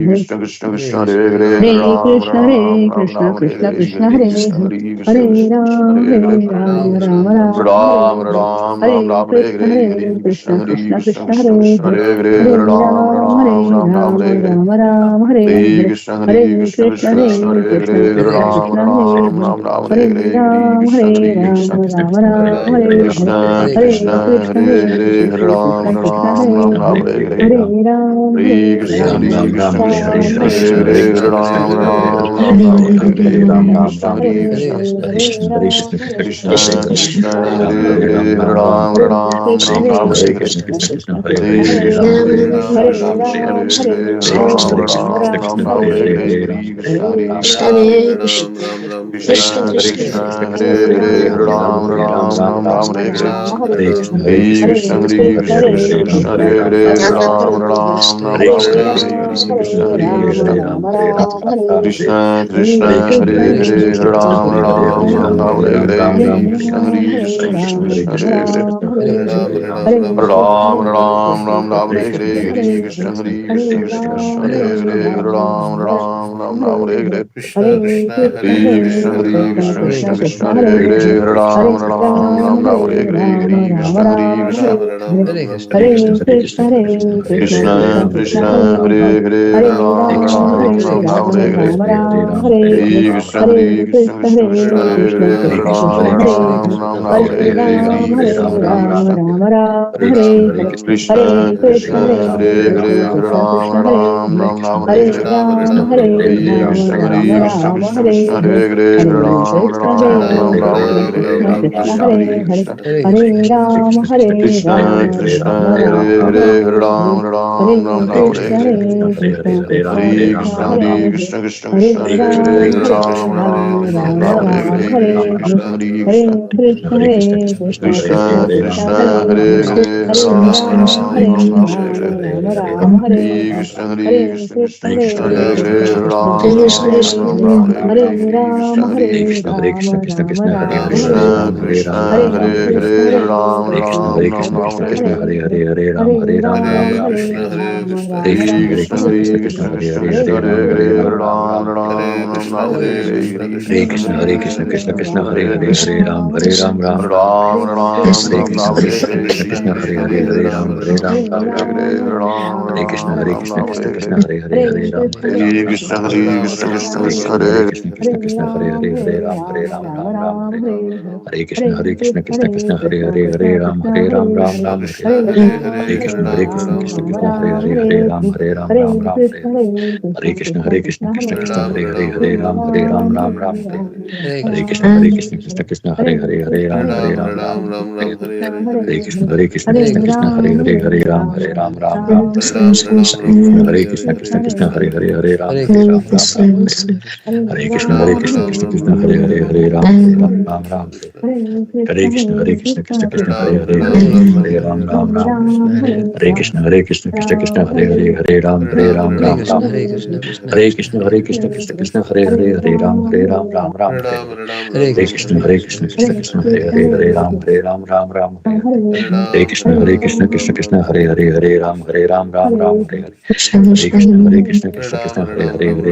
Krishna Krishna Krishna Hare Hare Ram Ram Ram Ram Hare Hare Krishna Krishna Krishna Krishna Hare Hare Ram Ram Ram Ram Hare Hare Krishna Krishna Krishna Krishna Hare Hare Ram Ram Ram Ram Hare Hare Hare Krishna Krishna Krishna Krishna Hare Hare Ram Ram Ram Ram Hare Hare Krishna Krishna Krishna Krishna Hare Hare Ram Ram Ram Ram Hare Hare Hare Krishna Krishna Krishna Krishna Hare Hare Ram Ram Ram Ram Hare Hare Krishna Krishna Krishna Krishna Hare Hare Ram Ram Ram Ram Hare Hare Hare Krishna Krishna Krishna Krishna Hare Hare Ram Ram Ram Ram Hare Hare Krishna Krishna Krishna Krishna Hare Hare Ram Ram Ram Ram Hare Hare Hare Krishna Krishna Krishna Krishna Hare Hare Ram Ram Ram Ram Hare Hare Krishna Krishna Krishna Krishna Hare Hare Ram Ram Ram Ram Hare Hare Krishna Krishna Krishna Hare Hare Ram Ram Ram Ram Hare Hare Krishna Krishna Krishna Hare Hare Ram Ram Ram Ram Hare Hare Hare Krishna Krishna Krishna Hare Hare Ram Ram Ram Ram Hare Hare Krishna Krishna Krishna Krishna Hare Hare Ram Ram Ram Ram Hare Hare Hare Krishna Krishna Krishna Krishna Hare Hare Ram Ram Ram Ram Hare Hare Krishna Krishna Hare Hare Ram Ram Ram Ram Hare Hare Hare Krishna Krishna Krishna Krishna Hare Hare Ram Ram Ram Ram Hare Hare Krishna Krishna Krishna Krishna Hare Hare Ram Ram Ram Ram Hare Hare Hare Krishna Krishna Krishna Krishna Hare Hare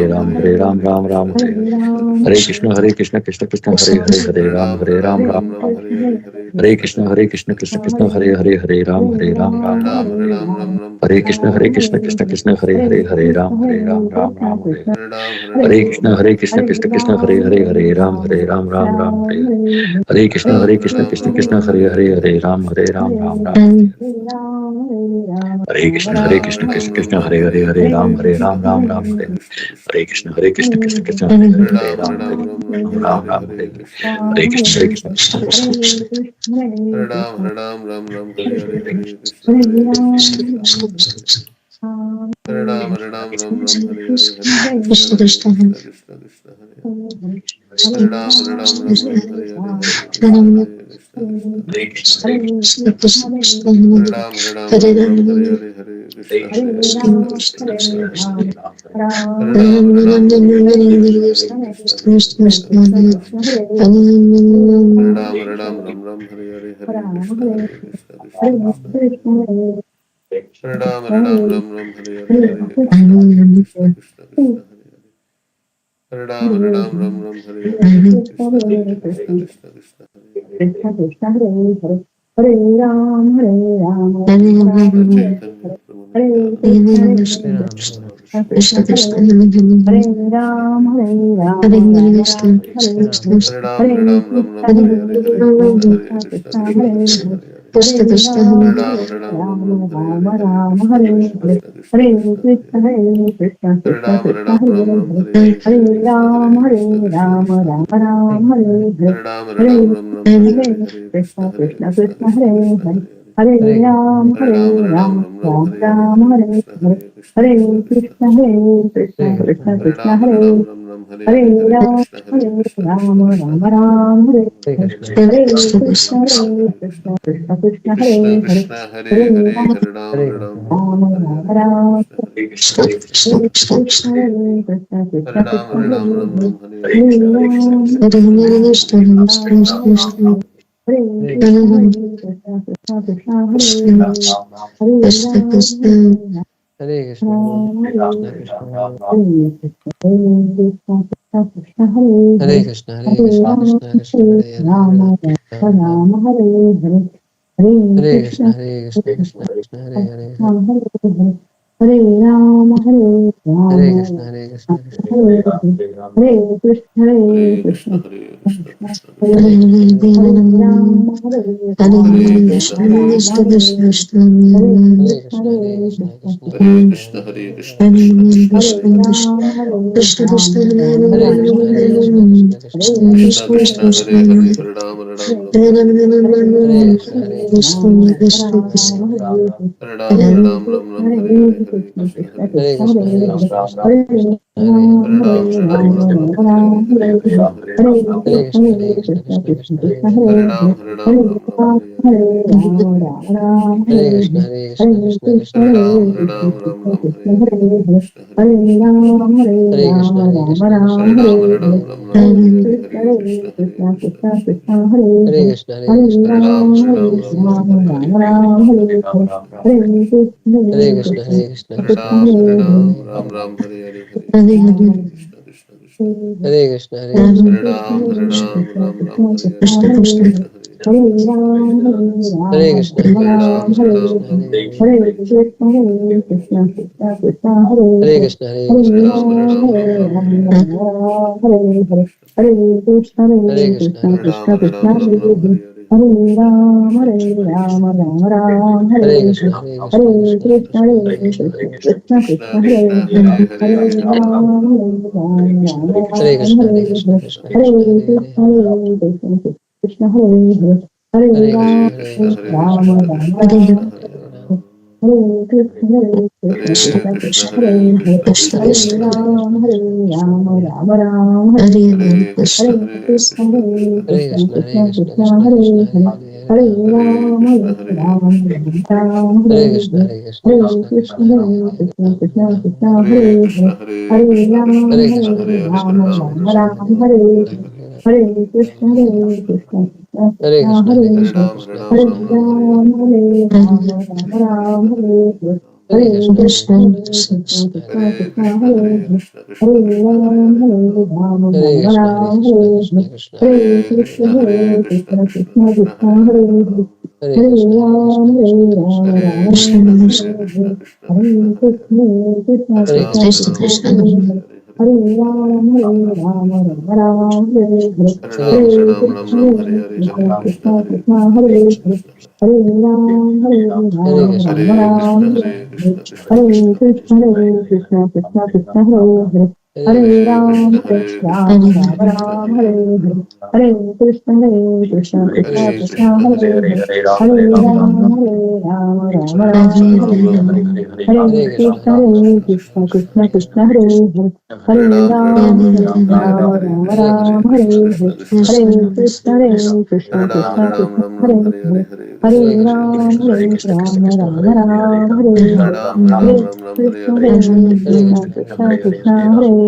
Ram Ram Ram Ram Hare Hare Krishna Krishna Krishna Krishna Hare Hare Ram Ram Ram Hare Hare Hare Krishna Krishna Krishna Krishna Hare Hare Ram Ram Ram Hare Hare Krishna Krishna Krishna Krishna Hare Hare Ram Ram Ram Ram Hare Hare Hare Krishna Krishna Krishna Krishna Hare Hare Ram Ram Ram Ram Hare Hare Krishna Krishna Hare Hare Ram Ram Ram Ram Hare Hare Krishna Krishna Hare Hare Ram Ram Ram Hare Hare Hare Krishna Krishna Krishna Krishna Hare Hare Ram Ram Ram Ram Hare Hare Hare Krishna Krishna Krishna Krishna Hare Hare Ram Ram Ram Ram Hare Hare Hare Krishna Hare Krishna Krishna Krishna Hare Krishna Krishna Hare Hare Hare Ram Hare Ram Chaitanya Prabhu Hare Nityananda Krishna Shri Hare Advaita Krishna Goswami Krishna Hare Hare Krishna Ram Hare Hare Krishna Ram Hare Hare Ram Krishna Ram Hare Hare Hare Ram Hare Ram Ram Ram Krishna Hare Hare Hare Hare Krishna Krishna Hare Krishna Krishna Krishna Krishna Hare Krishna Hare Hare Hare Hare Hare Ram Ram Hare Hare Ram Ram Ram Ram Hare Ram Hare Hare Ram Krishna Hare Krishna Hare Krishna Krishna Hare Krishna Hare Krishna Hare Hare Krishna Hare Krishna Ram Krishna Ram Hare Ram Ram Hare Hare Hare Hare Hare Krishna Ram Hare Hare Krishna Krishna Ram Krishna Ram Krishna Hare Ram Hare Hare Hare Ram Hare Ram Ram Ram Hare Hare Hare Hare Krishna Krishna Hare Krishna Krishna Krishna Krishna Hare Krishna Hare Hare Hare Hare Ram Hare Hare Ram Ram Ram Ram Ram Ram Hare Hare Ram Hare Hare Krishna Hare Hare Krishna Hare Krishna Krishna Krishna Hare Hare Krishna Krishna Hare Krishna Ram Hare Ram Ram Hare Hare Hare Hare Ram Krishna Hare Hare Krishna Ram Krishna Krishna Ram Hare Ram Hare Hare Hare Krishna Hare Krishna Krishna Hare Hare Krishna Krishna Krishna Krishna Krishna Hare Hare Krishna Hare Hare Hare Ram Hare Ram Ram Ram Hare Ram Hare Hare Ram Krishna Hare Krishna Krishna Krishna Hare Krishna Krishna Hare Krishna Hare Krishna Ram Krishna Hare Hare Ram Ram Hare Ram Hare Hare Hare Krishna Krishna Ram Krishna Hare Krishna Hare Ram Hare Ram Hare Hare Krishna Hare Krishna Krishna Krishna Hare Hare Hare Ram Hare Ram Hare Hare Krishna Krishna Krishna Hare Hare Hare Ram Hare Ram Ram Hare Hare Hare Krishna Krishna Krishna Hare Hare Hare Ram Hare Ram Hare Hare Krishna Hare Krishna Krishna Hare Krishna Krishna Krishna Hare Krishna Krishna Hare Hare Hare Ram Hare Hare Ram Krishna Hare Ram Krishna Hare Krishna Hare Krishna Krishna Hare Krishna Krishna Hare Krishna Krishna Krishna Hare Hare Hare Ram Hare Ram Hare Ram Krishna Hare Hare Krishna Krishna Krishna Hare Krishna Krishna Krishna Hare Krishna Hare Hare Ram Ram Hare Ram Hare Hare Hare Ram Hare Ram Ram Hare Hare Ram Hare Ram Ram Ram Krishna Hare Hare Hare Hare Krishna Krishna Krishna Hare Krishna Krishna Hare Hare Hare Krishna Hare Ram Hare Hare Ram Ram Ram Ram Hare Ram Hare Hare Krishna Hare Hare Krishna Krishna Hare Hare Krishna Krishna Krishna Krishna Hare Hare Hare Hare Ram Ram Ram Ram Hare Hare Hare Hare Ram Krishna Hare Ram Krishna Ram Krishna Hare Hare Krishna Hare Hare Ram Krishna Ram Ram Krishna Hare Krishna Hare Hare Hare Hare Krishna Hare Hare Krishna Krishna Ram Krishna Hare Ram Ram Hare Ram Ram Hare Ram Hare Ram Ram Hare Hare Hare Krishna Hare Krishna Hare Hare Krishna Krishna Krishna Krishna Krishna Krishna Hare Hare Hare Hare Ram Ram Ram Hare Ram Ram Ram Hare Ram Hare Hare Ram Krishna Hare Hare Hare Krishna Hare Krishna Hare Krishna Hare Krishna Ram Hare Hare Ram Ram Ram Hare Hare Hare Krishna Hare Hare Krishna Krishna Krishna Hare Hare Hare Krishna Ram Hare Hare Ram Krishna Ram Ram Krishna Hare Krishna Hare Hare Hare Krishna Hare Hare Krishna Krishna Ram Krishna Hare Ram Hare Ram Ram Hare Hare Ram Ram Ram Hare Hare Krishna Krishna Krishna Hare Hare Krishna Krishna Krishna Krishna Krishna Hare Hare Hare Hare Ram Hare Ram Ram Hare Ram Ram Hare Ram Hare Ram Hare Krishna Hare Krishna Hare Krishna Hare Krishna Hare Ram Krishna Hare Krishna Ram Ram Hare Ram Hare Hare Hare Hare Hare Krishna Hare Ram Krishna Hare Krishna Ram Krishna Ram Krishna Ram Hare Hare Hare Krishna Hare Krishna Krishna Krishna Krishna Hare Krishna Hare Hare Hare Hare Hare Ram Ram Ram Hare Ram Hare Ram Krishna Ram Krishna Ram Krishna Hare Krishna Hare Krishna Hare Krishna Hare Krishna Krishna Hare Hare Hare Hare Ram Krishna Hare Hare Ram Krishna Ram Krishna Krishna Ram Hare Ram Hare Krishna Hare Krishna Hare Krishna Krishna Krishna Hare Hare Hare Krishna Krishna Hare Krishna Hare Ram Krishna Hare Ram Ram Ram Hare Hare Hare Krishna Hare Hare Krishna Krishna Hare Krishna Hare Krishna Hare Krishna Krishna Hare Hare Hare Hare Ram Krishna Hare Hare Ram Ram Hare Hare Hare Krishna Hare Krishna Krishna Krishna Hare Hare Hare Krishna Hare Hare Krishna Krishna Ram Krishna Hare Hare Hare Ram Ram Ram Ram Ram Ram Hare Ram Hare Hare Hare Hare Krishna Hare Krishna Krishna Krishna Hare Hare Ram Hare Ram Hare Ram Ram Hare Ram Hare Hare Ram Ram Ram Hare Hare Krishna Krishna Krishna Hare Krishna Krishna Hare Hare Krishna Hare Krishna Krishna Hare Ram Hare Hare Ram Ram Ram Hare Hare Hare Krishna Krishna Hare Hare Krishna Krishna Krishna Krishna Krishna Krishna Hare Hare Hare Ram Hare Ram Hare Ram Hare Ram Krishna Ram Hare Krishna Hare Krishna Krishna Hare Hare Hare Krishna Hare Ram Krishna Hare Krishna Ram Ram Ram Hare Hare Hare Hare Hare Hare Krishna Hare Ram Krishna Hare Krishna Ram Krishna Ram Hare Hare Ram Hare Hare Hare Ram Hare Hare Ram Ram Krishna Ram Hare Hare Hare Krishna Krishna Krishna Hare Krishna Krishna Hare Krishna Hare Krishna Hare Hare Ram Hare Ram Ram Hare Ram Krishna Hare Hare Hare Krishna Krishna Hare Krishna Krishna Krishna Hare Krishna Krishna Krishna Hare Hare Hare Hare Ram Krishna Hare Hare Krishna Ram Krishna Ram Krishna Ram Hare Hare Hare Hare Ram Hare Krishna Hare Krishna Krishna Hare Krishna Krishna Hare Hare Hare Krishna Hare Krishna Krishna Ram Hare Ram Ram Ram Ram Hare Hare Ram Ram Hare Hare Hare Hare Krishna Hare Krishna Krishna Krishna Krishna Krishna Krishna Hare Hare Hare Hare Ram Ram Ram Hare Ram Hare Ram Hare Hare Ram Krishna Ram Hare Hare Krishna Hare Krishna Krishna Hare Krishna Hare Hare Krishna Ram Krishna Hare Ram Krishna Ram Ram Hare Hare Hare Hare Hare Hare Krishna Krishna Ram Krishna Hare Krishna Ram Krishna Krishna Ram Hare Ram Hare Hare Hare Ram Hare Hare Ram Ram Ram Hare Krishna Hare Hare Krishna Krishna Krishna Krishna Krishna Krishna Krishna Hare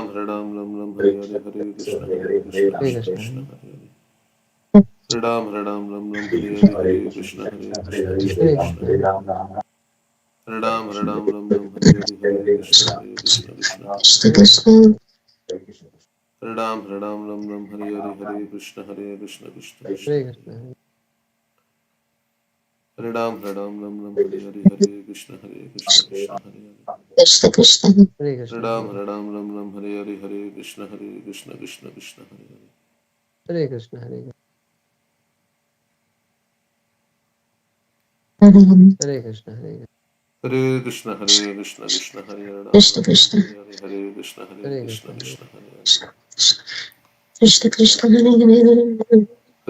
Ram Hare Ram Ram Ram Hare Hare Hare Krishna Krishna Hare Krishna Krishna, Krishna Hare Hare Hare Ram Ram Ram Hare Hare Hare Krishna Krishna Krishna Hare Krishna Krishna, Hare Hare Ram Ram Ram Hare Hare Hare Krishna Krishna Hare Hare Hare Krishna, Hare Ram Ram Ram Hare Hare Hare Krishna Krishna Krishna Hare Hare Krishna, Hare Ram Ram Ram Hare Hare Hare Krishna Krishna Hare Hare Hare Hare Krishna, Ram Ram Ram Hare Hare Hare Krishna Krishna Krishna Hare Hare Hare Krishna, Hare Hare Krishna, Hare Krishna Krishna Hare Hare Ram Ram Hare Hare Hare Krishna Hare Krishna Krishna, Krishna Hare Hare Krishna Krishna Hare Hare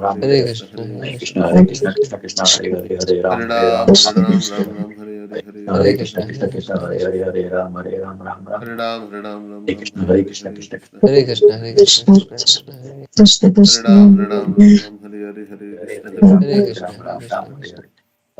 Hare Hare Krishna, Krishna, Hare Hare Krishna, Krishna, Krishna Hare Krishna, Krishna, Hare Ram, Hare Ram, Ram Ram, Hare Hare, Hare Hare Hare, Krishna, Hare Krishna, Hare Hare Ram, Ram Ram, Hare Hare, Hare Krishna, Hare Krishna, Krishna, Hare Krishna Krishna, Krishna, Krishna Krishna, Hare Hare Ram, Ram Ram, Hare Hare, Hare Krishna, Hare Hare Krishna, Krishna, Krishna Hare Krishna, Krishna, Krishna Krishna,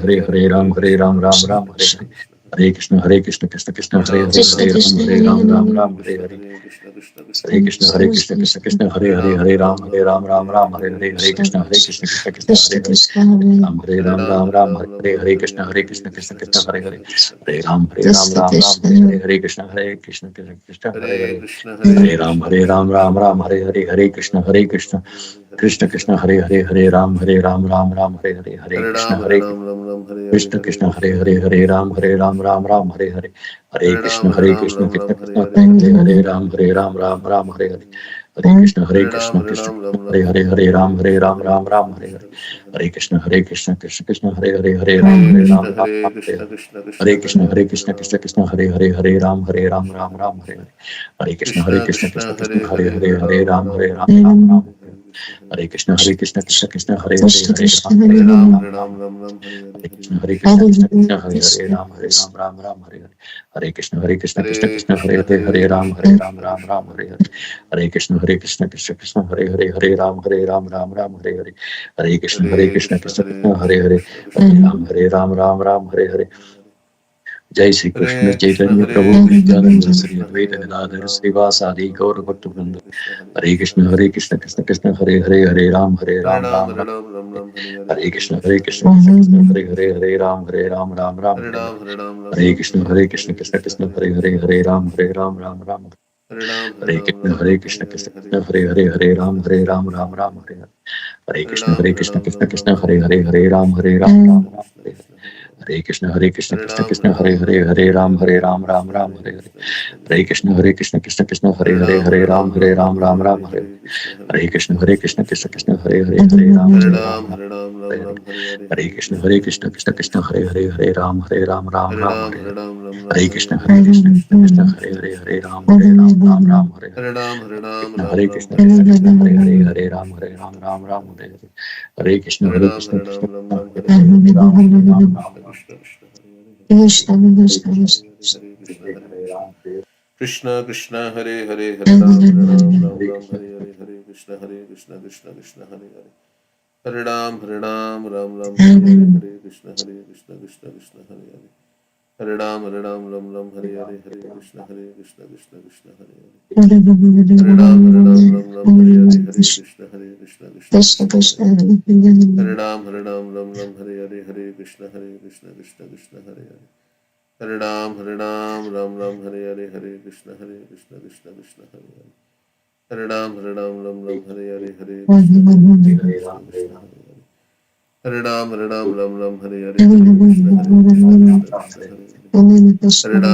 Hare Hare Ram Hare Ram Ram Ram Hare Hare Hare Krishna Krishna Krishna Hare Hare Hare Ram Ram Ram Hare Hare Hare Krishna Krishna Krishna Hare Hare Hare Ram Ram Ram Hare Hare Hare Krishna Krishna Krishna Hare Hare Ram Ram Ram Hare Hare Krishna Krishna Krishna Hare Hare Hare Ram Ram Ram Hare Hare Hare Krishna Krishna Krishna Hare Hare Hare Ram Ram Hare Hare Hare Krishna Krishna Krishna Hare Hare Hare Ram Ram Ram Hare Hare Hare Krishna Krishna Hare Hare Ram Ram Hare Hare Hare Krishna Krishna Krishna Hare Ram Ram Hare Hare Hare Krishna Krishna Krishna Hare Hare Ram Ram Hare Hare Hare Krishna Krishna Krishna Hare Hare Hare Ram Ram Hare Hare Hare Krishna Krishna Krishna Hare Hare Hare Ram Ram Hare Hare Hare Krishna Krishna Krishna Hare Hare Ram Ram Hare Krishna Krishna Krishna Hare Hare Hare Ram Hare Krishna Krishna Krishna Hare Hare Ram Ram Hare Hare Hare Krishna Krishna Krishna Hare Hare Ram Ram Hare Hare Hare Krishna Krishna Krishna Hare Hare Hare Ram Ram Hare Hare Hare Krishna Krishna Krishna Hare Hare Hare Ram Hare Hare जय श्री कृष्ण चैतन्य प्रभु नित्यानंद श्री अद्वैत गदाधर श्रीवासादि गौर भक्त वृंद हरे कृष्ण कृष्ण कृष्ण हरे हरे हरे राम राम राम हरे कृष्ण कृष्ण कृष्ण हरे हरे हरे राम राम राम हरे कृष्ण कृष्ण कृष्ण हरे हरे हरे राम राम राम हरे कृष्ण कृष्ण कृष्ण हरे हरे हरे राम राम राम हरे हरे कृष्ण कृष्ण कृष्ण हरे हरे हरे राम राम राम हरे Hare Krishna Krishna Ram Krishna Hare Ram Hare Ram Hare Hare Ram Hare Ram Krishna Ram Hare Hare Hare Krishna Krishna Hare Krishna Krishna Hare Krishna Krishna Hare Hare Hare Hare Ram Ram Ram Ram Ram Ram Ram Hare Ram Hare Hare Hare Krishna Hare Hare Krishna Krishna Krishna Krishna Krishna Krishna Hare Hare Hare Ram Hare Ram Ram Hare Ram Hare Ram Hare Ram Hare Hare Hare Hare Krishna Krishna Hare Krishna Krishna Krishna Krishna Hare Hare Krishna Hare Ram Ram Hare Ram Ram Hare Hare Hare Ram Ram Ram Hare Hare Krishna Hare Hare Krishna Hare Hare Krishna Hare Krishna Hare Ram Krishna Hare Ram Ram Hare Hare Hare Ram Hare Ram Krishna Ram Hare Ram Krishna Hare Krishna Hare Krishna Hare Hare Krishna Hare Hare Hare Ram Krishna Krishna Ram Krishna Ram Hare Hare Hare Hare Krishna Hare Hare Ram Krishna Hare Krishna Ram Ram Krishna Ram Hare Hare Hare Hare Krishna Ram Krishna Ram Hare Ram Krishna Ram Krishna Krishna Hare Hare Hare Ram Hare Ram Ram Hare Hare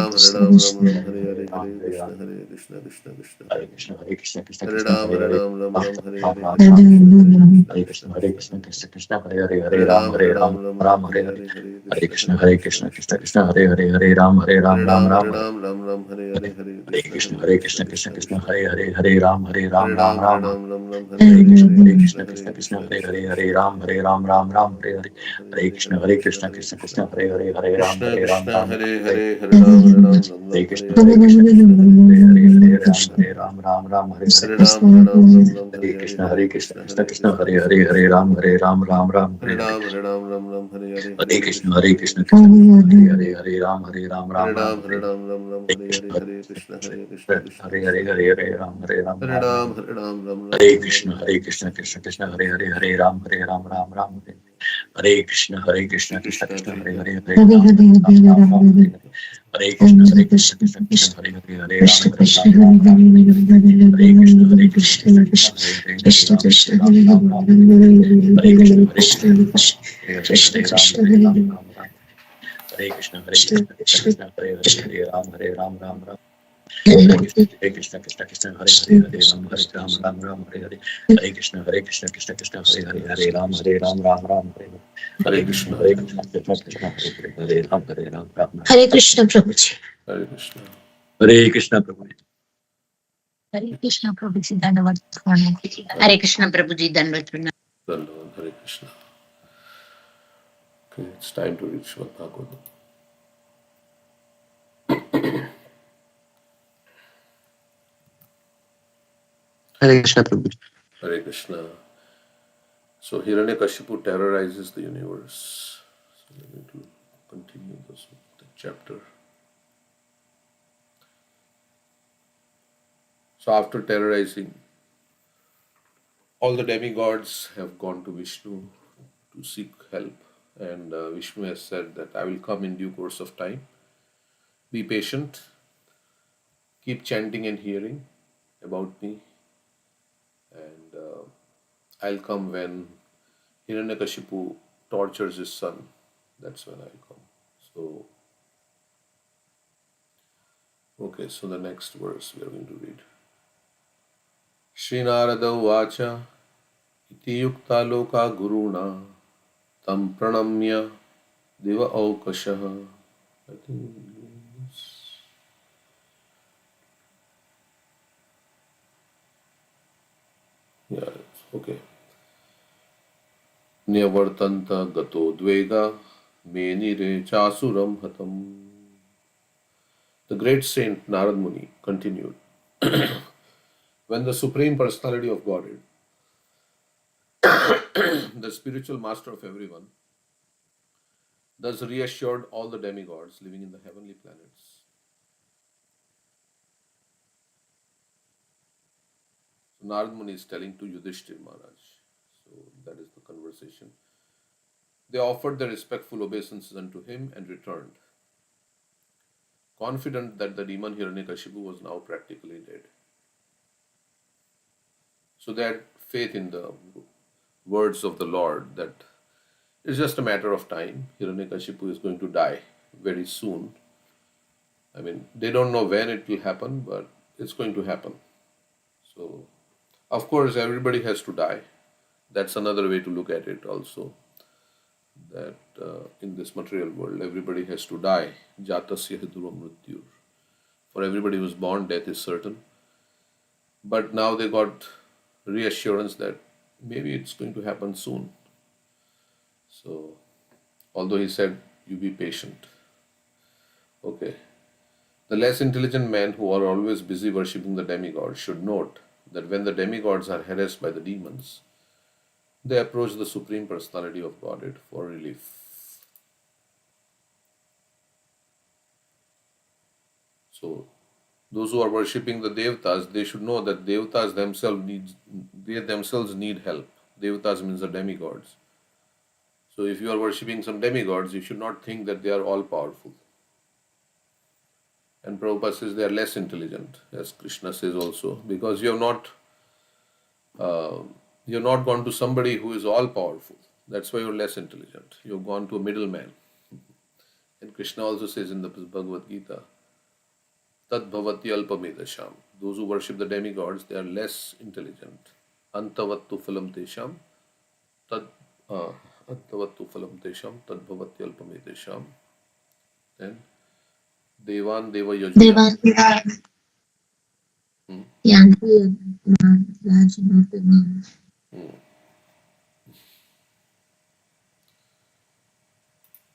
Krishna Hare Krishna Krishna Krishna Hare Hare Hare Ram Ram Hare Hare Hare Krishna Hare Krishna Krishna Krishna Hare Hare Hare Ram Ram Ram Hare Hare Hare Krishna Hare Krishna Krishna Krishna Hare Hare Hare Ram Ram Hare Hare Hare Krishna Hare Krishna Krishna Krishna Hare Hare Ram Ram Hare Hare Hare Krishna Hare Krishna Krishna Krishna Hare Hare Ram Hare Hare Hare Krishna Hare Krishna Krishna Krishna Hare Ram Ram Hare Hare Hare Krishna Hare Krishna Krishna Krishna Hare Ram Hare Hare Hare Krishna Hare Krishna Krishna Krishna Hare Hare Ram Hare Hare Hare Krishna Hare Krishna Krishna Krishna Hare Ram Hare Hare Hare Krishna Hare Krishna Krishna Krishna Hare Hare Krishna Krishna Hare Krishna Hare Hare Ram Hare Ram Hare Ram Hare Ram Krishna Hare Krishna Hare Krishna Krishna Krishna Hare Krishna Krishna Hare Hare Ram Ram Ram Hare Hare Hare Hare Hare Krishna Krishna Hare Hare Krishna Krishna Krishna Krishna Krishna Krishna Hare Hare Ram Hare Ram Hare Hare Hare Krishna Hare Hare Krishna Krishna Krishna Krishna Krishna Krishna Hare Hare Hare Ram Ram Hare Hare Hare Krishna Hare Hare Krishna Krishna Hare Krishna Krishna Krishna Hare Krishna Hare Krishna Ram Hare Ram Hare Hare Krishna Hare Hare Krishna Krishna Hare Krishna Krishna Krishna Hare Krishna Krishna Ram Hare Hare Hare Hare Ram Hare Hare Krishna Hare Hare Hare Krishna Krishna Krishna Hare Hare Krishna Hare Krishna Hare Hare Ram Hare Hare Hare Hare Krishna Krishna Krishna Hare Krishna Krishna Hare Krishna Hare Krishna Ram Hare Hare Hare Ram Hare Hare Hare Hare Krishna Krishna Hare Hare Krishna Krishna Krishna Hare Hare Ram Hare Ram Hare Hare Hare Krishna Hare Krishna Krishna Krishna Hare Hare Ram Hare Ram Hare Hare Krishna Hare Hare Hare Krishna Krishna Krishna Hare Krishna Krishna Hare Krishna Hare Krishna Hare Hare Ram Hare Hare Krishna Hare Krishna Shri Krishna Krishna Krishna Hare Hare Hare Hare Hare Hare Ram Hare Krishna Hare Hare Krishna Krishna Krishna Hare Hare Ram Hare Krishna Hare Krishna Krishna Krishna Hare Hare Krishna Hare Krishna Hare Hare Krishna Hare Krishna Krishna Krishna Hare Ram Hare Krishna Krishna Krishna Hare Krishna Hare Krishna Krishna Krishna Hare Ram Hare Krishna Hare Krishna Krishna Krishna Hare Ram Hare Krishna Prabhuji. Hare Krishna Hare Krishna Prabhu Hare Krishna Prabhuji Dandavat Pranam. Hare Krishna Prabhuji Dandavat Pranam. Dhanyavad Hare Krishna. Okay, it's time to read Srimad Bhagavatam. Hare Krishna Prabhu. Hare Krishna. So Hiranyakashipu terrorizes the universe. So we need to continue this the chapter. So after terrorizing, all the demigods have gone to Vishnu to seek help. And Vishnu has said that I will come in due course of time. Be patient. Keep chanting and hearing about me. And I'll come when Hiranyakashipu tortures his son. That's when I'll come. So, okay, so the next verse we are going to read. Srinarada Vacha Iti Yukta Loka Guruna Tam Pranamya Deva Aukashaha. I think, yeah, okay. Nyavartanta Gato Dvega Menire Chasuram Hatam. The great saint Narad Muni continued. When the Supreme Personality of Godhead, the spiritual master of everyone, thus reassured all the demigods living in the heavenly planets. So Narad Muni is telling to Yudhishthir Maharaj. So that is the conversation. They offered their respectful obeisances unto him and returned, confident that the demon Hiranyakashipu was now practically dead. So they had faith in the words of the Lord that It's just a matter of time. Hiranyakashipu is going to die very soon. I mean, they don't know when it will happen, but it's going to happen. So, of course, everybody has to die. That's another way to look at it also. That in this material world, everybody has to die. Jatasya heduro mrityur. For everybody who's born, death is certain. But now they got reassurance that maybe it's going to happen soon. So, although he said, you be patient. Okay. The less intelligent men who are always busy worshipping the demigods should note that when the demigods are harassed by the demons, they approach the Supreme Personality of Godhead for relief. So, those who are worshipping the Devatas, they should know that Devatas themselves need help. Devatas means the demigods. So, if you are worshipping some demigods, you should not think that they are all powerful. And Prabhupada says they are less intelligent, as Krishna says also, because you have not gone to somebody who is all powerful. That's why you're less intelligent. You've gone to a middleman. And Krishna also says in the Bhagavad Gita, Tad bhavati alpamedasham. Those who worship the demigods, they are less intelligent. Antavattu phalam tesham. Tad Antavattu phalam tesham. Tad bhavati alpamedasham. Then Devan Deva Yajuna. Devan Yanti Rajanatham.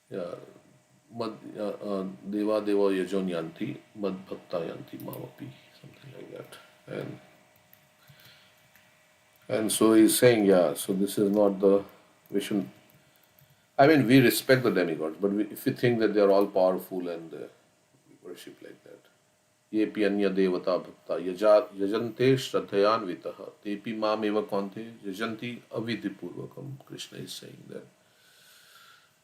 Yeah. Deva Deva Yajon Yanti, Mad Bhakta Yanti Mamapi, something like that. And so he's saying, yeah, so this is not the, we should, I mean, we respect the demigods, but if we think that they are all powerful and we worship like that. Ye pi anya devata bhakta yajante shraddhayan vitaha tepi mam eva kante yajanti avidhipurvakam. Krishna is saying that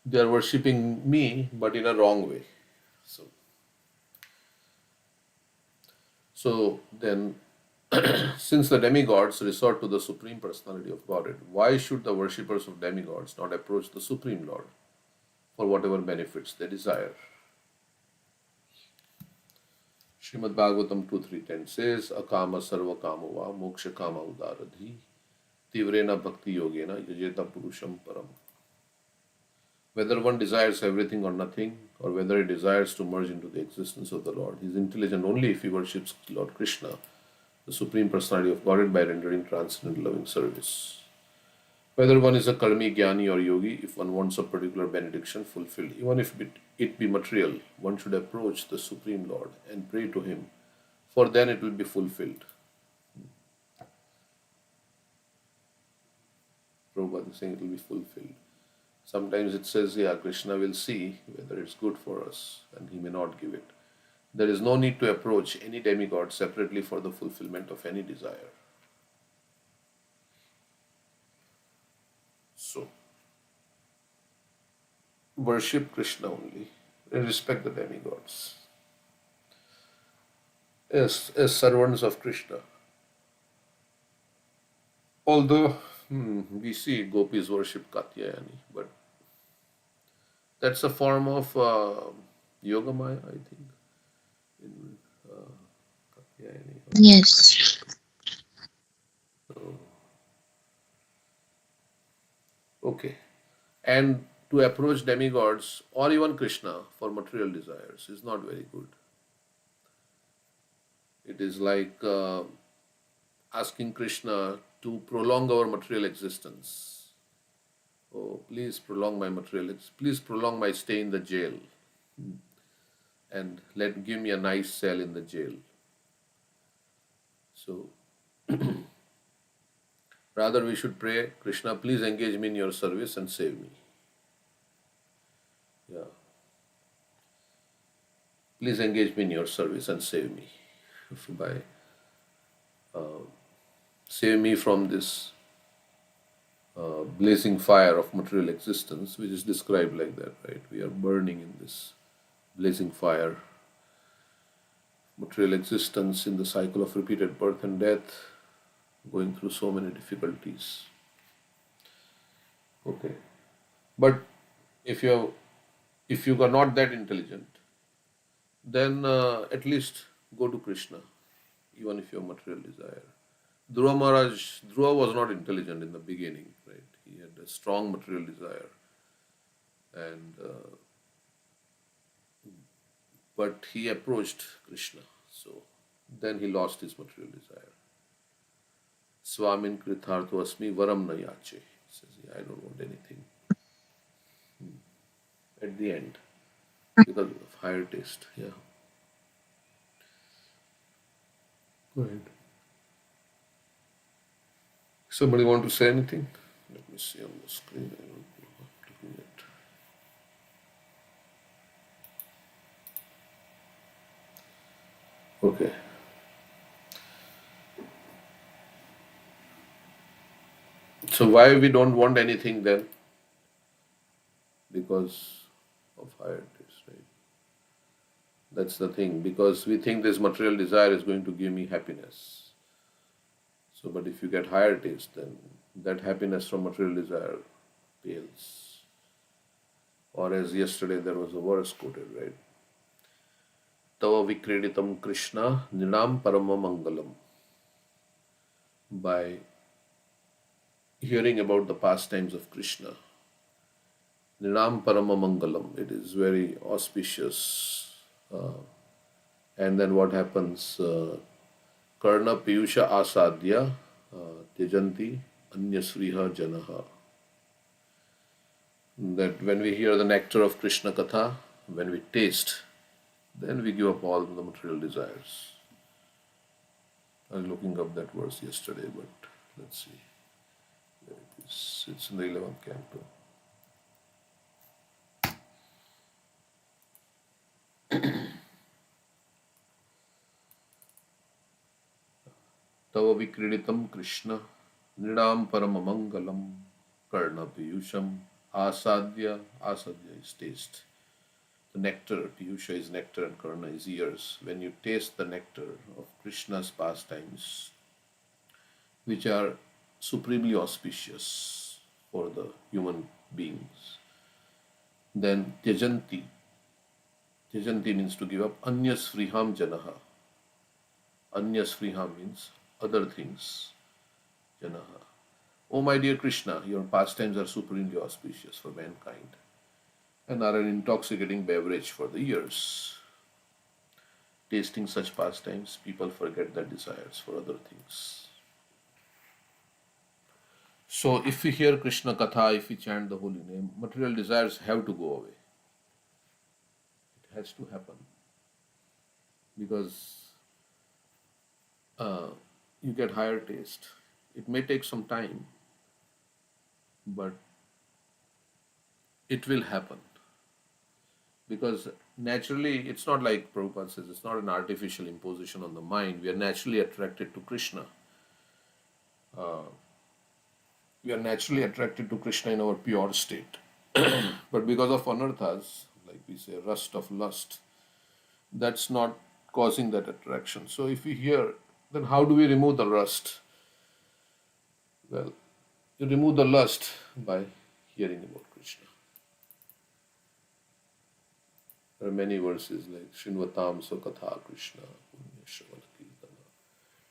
they are worshipping me, but in a wrong way. So then, since the demigods resort to the Supreme Personality of Godhead, why should the worshippers of demigods not approach the Supreme Lord for whatever benefits they desire? Srimad Bhagavatam 2.3.10 says, Akama sarva kamava moksha kama udaradhi tivrena bhakti yogena yajeta purusham param. Whether one desires everything or nothing, or whether he desires to merge into the existence of the Lord, he is intelligent only if he worships Lord Krishna, the Supreme Personality of Godhead, by rendering transcendental loving service. Whether one is a karmi, jnani or yogi, if one wants a particular benediction fulfilled, even if it be material, one should approach the Supreme Lord and pray to Him, for then it will be fulfilled. Prabhupada is saying it will be fulfilled. Sometimes it says, yeah, Krishna will see whether it's good for us and He may not give it. There is no need to approach any demigod separately for the fulfillment of any desire. So, worship Krishna only and respect the demigods as servants of Krishna. Although we see gopis worship Katyayani, but that's a form of Yogamaya, I think. In Katyayani. Yes. Okay. And to approach demigods or even Krishna for material desires is not very good. It is like asking Krishna to prolong our material existence. Oh, please prolong my please prolong my stay in the jail and give me a nice cell in the jail. So, rather we should pray, Krishna, please engage me in your service and save me. Yeah. Please engage me in your service and save me. Save me from this blazing fire of material existence, which is described like that, right? We are burning in this blazing fire, material existence, in the cycle of repeated birth and death, going through so many difficulties. Okay. But if you are not that intelligent, then at least go to Krishna, even if you have material desire. Dhruva was not intelligent in the beginning, right? He had a strong material desire, and but he approached Krishna, so then he lost his material desire. Swamin Krithartho Asmi Varam Nayache. He says, I don't want anything. At the end, because of higher taste. Yeah. Go ahead. Somebody want to say anything? Let me see on the screen. I don't know what I'm looking at. Okay. So why we don't want anything then? Because of higher taste, right? That's the thing. Because we think this material desire is going to give me happiness. So, but if you get higher taste, then that happiness from material desire pales. Or as yesterday there was a verse quoted, right? Tava Vikreditam Krishna Nidam Paramamangalam. By hearing about the pastimes of Krishna, Nidam Paramamangalam, it is very auspicious. And then what happens? Karna Piyusha Asadya Tejanti Anyasriha Janaha. That when we hear the nectar of Krishna Katha, when we taste, then we give up all the material desires. I was looking up that verse yesterday, but let's see. There it is. It's in the 11th canto. Tava Vikreditam Krishna Nidam Paramamangalam Karna Piyusham Asadya. Asadya is taste. The nectar, Piyusha is nectar and Karna is ears. When you taste the nectar of Krishna's pastimes, which are supremely auspicious for the human beings, then Tyajanti. Tyajanti means to give up. Anyas Friham Janaha. Anyas Friham means other things. Janaha. Oh my dear Krishna, your pastimes are supremely auspicious for mankind and are an intoxicating beverage for the ears. Tasting such pastimes, people forget their desires for other things. So if we hear Krishna Katha, if we chant the holy name, material desires have to go away. It has to happen. Because you get higher taste. It may take some time, but it will happen. Because naturally, it's not like Prabhupada says, it's not an artificial imposition on the mind. We are naturally attracted to Krishna. We are naturally attracted to Krishna in our pure state. But because of anarthas, like we say, rust of lust, that's not causing that attraction. So if we hear, then how do we remove the rust? Well, you remove the lust by hearing about Krishna. There are many verses like Shinvatam Sokatha Krishna Punya Shravan Kirtana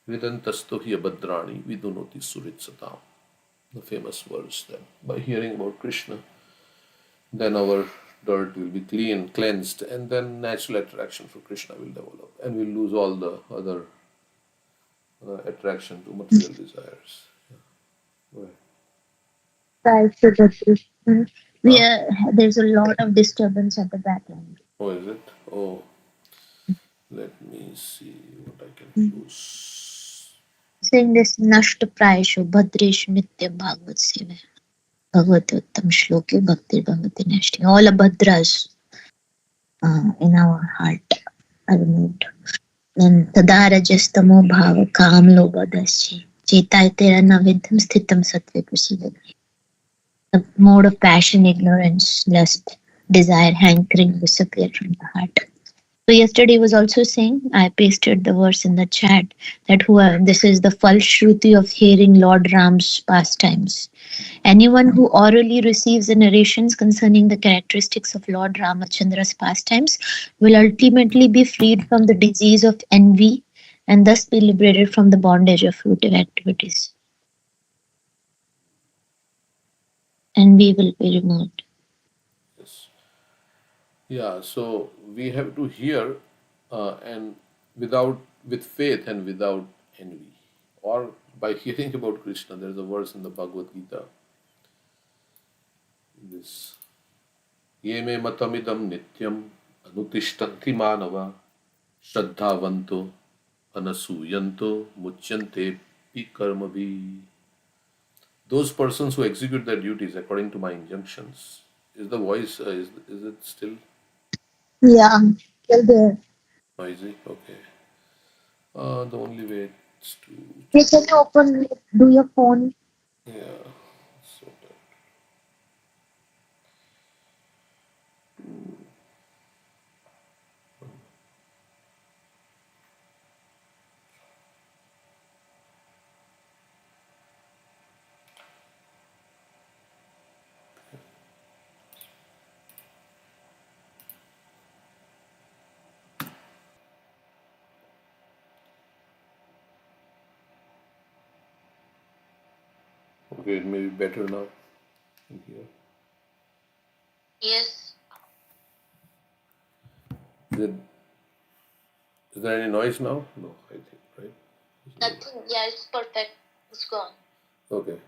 Vidantasto hi abhadrani vidunoti surit satam. The famous verse that by hearing about Krishna, then our dirt will be clean, cleansed, and then natural attraction for Krishna will develop, and we'll lose all the other attraction to material desires. Yeah. Go ahead. There's a lot of disturbance at the background. Oh, is it? Oh, let me see what I can close. Saying this Nashta Prayashu Bhadreshu Nitya Bhagavad Seva Bhagavati Uttam Shloki Bhakti Bhagavati Nashti. All abhadras in our heart are removed. Then Tadarajastamo Bhava Kam Lobhadasya Chetaitera Navidham Sthitam Sattve Prasidha. The mode of passion, ignorance, lust, desire, hankering disappear from the heart. So yesterday was also saying, I pasted the verse in the chat, that this is the Fal Shruti of hearing Lord Ram's pastimes. Anyone who orally receives the narrations concerning the characteristics of Lord Ramachandra's pastimes will ultimately be freed from the disease of envy and thus be liberated from the bondage of fruitive activities. Envy will be removed. Yes. Yeah, so we have to hear and with faith and without envy, or by hearing about Krishna. There is a verse in the Bhagavad Gita. This ye me matamidam nityam anutishtanti manava shraddhavanto anasuyanto muchyante pi karmavi. Those persons who execute their duties according to my injunctions. Is the voice is it still Yeah, still there. noisy? Okay. The only way is to Hey, can you open, do your phone? yeah. So that okay, it may be better now in here. Yes. Is, it, is there any noise now? No, I think, right? Nothing. Yeah, it's perfect. It's gone. Okay.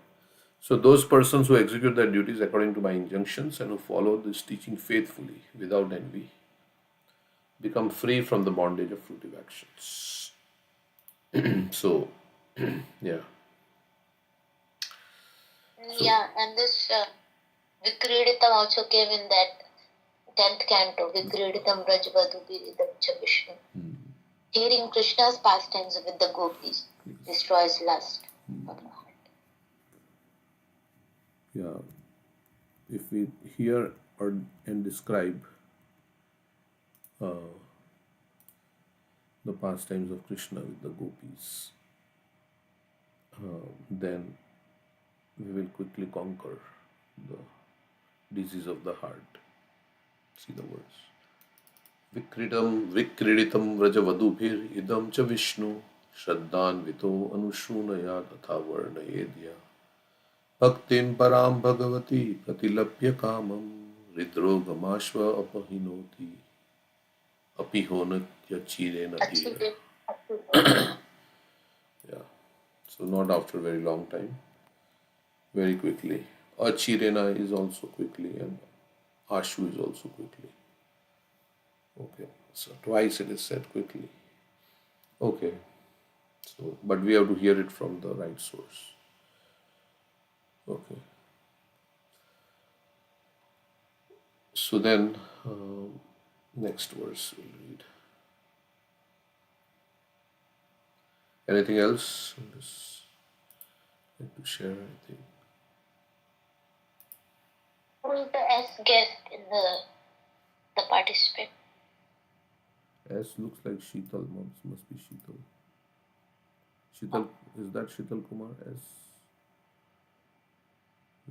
So those persons who execute their duties according to my injunctions and who follow this teaching faithfully without envy become free from the bondage of fruitive actions. So, yeah. So, Yeah, and this Vikriditam also came in that 10th canto, Vikriditam Rajvadu Viridam Cha Vishnu. Hearing Krishna's pastimes with the gopis destroys lust of the heart. yeah, if we hear or and describe the pastimes of Krishna with the gopis, then we will quickly conquer the disease of the heart. See the words. विक्रीडितं व्रजवधूभिर् इदं च विष्णु श्रद्धान्वितो अनुशूनया तथा वर्णयेद्य भक्तिं परां भगवती प्रतिलभ्य कामं हृद्रोगमाश्व अपहिनोति अपि होनत्यचिरेण धीर. Yeah, so not after a very long time, very quickly. Achirena is also quickly and Ashu is also quickly. Okay, so twice it is said quickly. Okay, so but we have to hear it from the right source. Okay, so then next verse we'll read. Anything else? Just like to share anything. Who's the S guest in the participant? S looks like Sheetal. Must be Sheetal. Sheetal, is that Sheetal Kumar? S.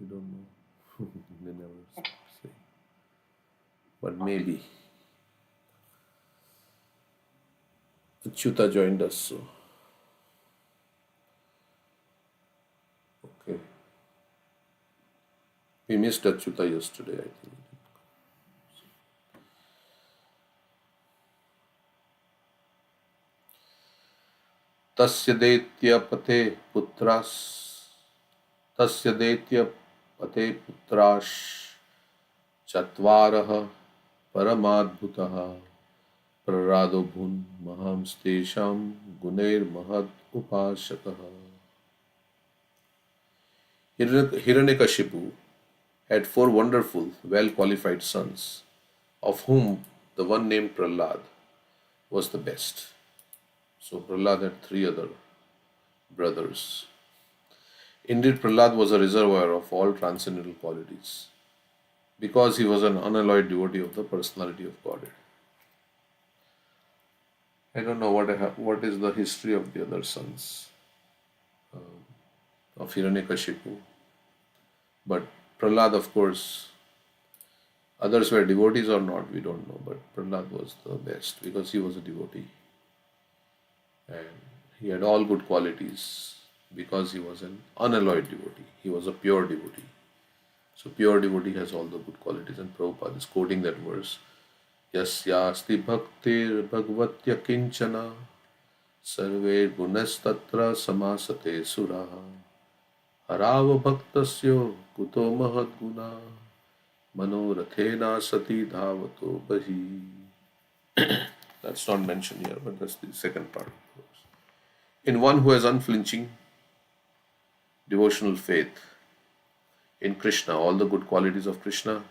We don't know. They never say. But maybe. Achyuta joined us, so. Okay. We missed Achyuta yesterday, I think. तस्य दैत्यपते पुत्रास तस्य दैत्यपते पुत्राश चत्वारः परमाद्भुतः प्ररादो भून् महांस्तेषां गुणैर्महद् उपासकः. Hiranyakashipu had four wonderful, well-qualified sons, of whom the one named Prahlad was the best. So Prahlad had three other brothers. Indeed, Prahlad was a reservoir of all transcendental qualities because he was an unalloyed devotee of the personality of Godhead. I don't know what is the history of the other sons of Hiranyakashipu. But Prahlad, of course, others were devotees or not, we don't know, but Prahlad was the best because he was a devotee. And he had all good qualities because he was an unalloyed devotee. He was a pure devotee. So pure devotee has all the good qualities, and Prabhupada is quoting that verse. Yasyasti bhaktir bhagavatya kinchana sarve gunastatra samasate suraha harava bhaktasyo kuto mahad guna manorathena sati dhavato bahi. That's not mentioned here, but that's the second part of the verse. In one who has unflinching devotional faith in Krishna, all the good qualities of Krishna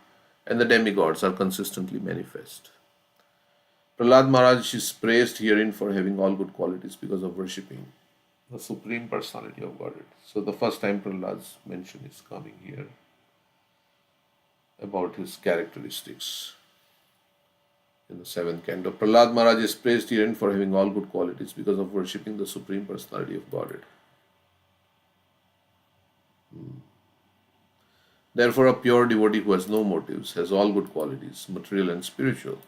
and the demigods are consistently manifest. Prahlad Maharaj is praised herein for having all good qualities because of worshipping the Supreme Personality of Godhead. So the first time Prahlad's mention is coming here about his characteristics in the seventh canto. Prahlad Maharaj is praised herein for having all good qualities because of worshipping the Supreme Personality of Godhead. Therefore, a pure devotee who has no motives has all good qualities, material and spiritual.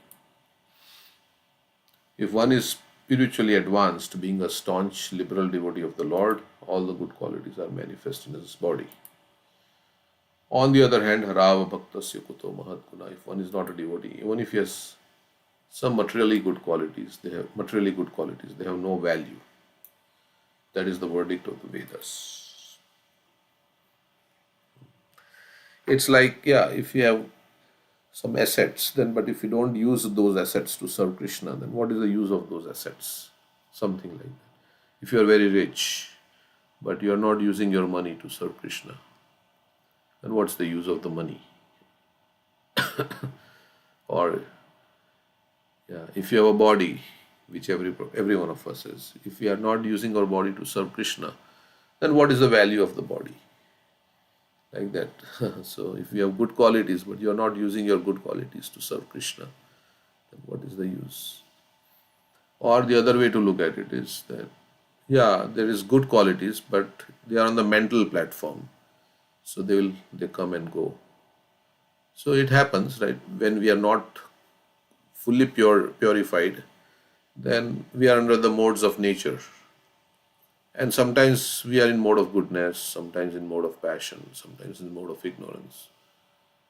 If one is spiritually advanced, being a staunch liberal devotee of the Lord, all the good qualities are manifest in his body. On the other hand, harava bhaktasya kuto mahadguna. If one is not a devotee, even if he has some materially good qualities, they have no value. That is the verdict of the Vedas. It's like, if you have some assets, but if you don't use those assets to serve Krishna, then what is the use of those assets? Something like that. If you are very rich, but you are not using your money to serve Krishna, then what's the use of the money? Or if you have a body, which every one of us is, if we are not using our body to serve Krishna, then what is the value of the body? Like that. So if you have good qualities, but you are not using your good qualities to serve Krishna, then what is the use? Or the other way to look at it is that, there is good qualities, but they are on the mental platform. So they come and go. So it happens, right? When we are not fully purified, then we are under the modes of nature. And sometimes we are in mode of goodness, sometimes in mode of passion, sometimes in mode of ignorance.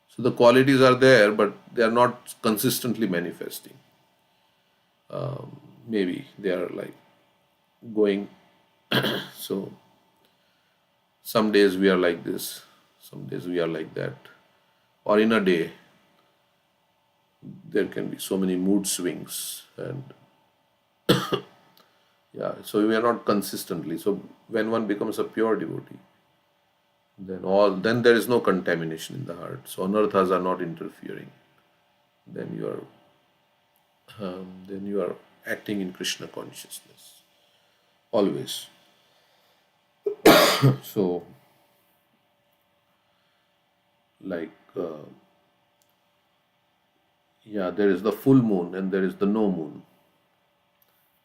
So the qualities are there, but they are not consistently manifesting. Maybe they are like going. So some days we are like this, some days we are like that. Or in a day, there can be so many mood swings, and so we are not consistently. So when one becomes a pure devotee, then there is no contamination in the heart. So anarthas are not interfering. Then you are acting in Krishna consciousness always. So like there is the full moon and there is the no moon.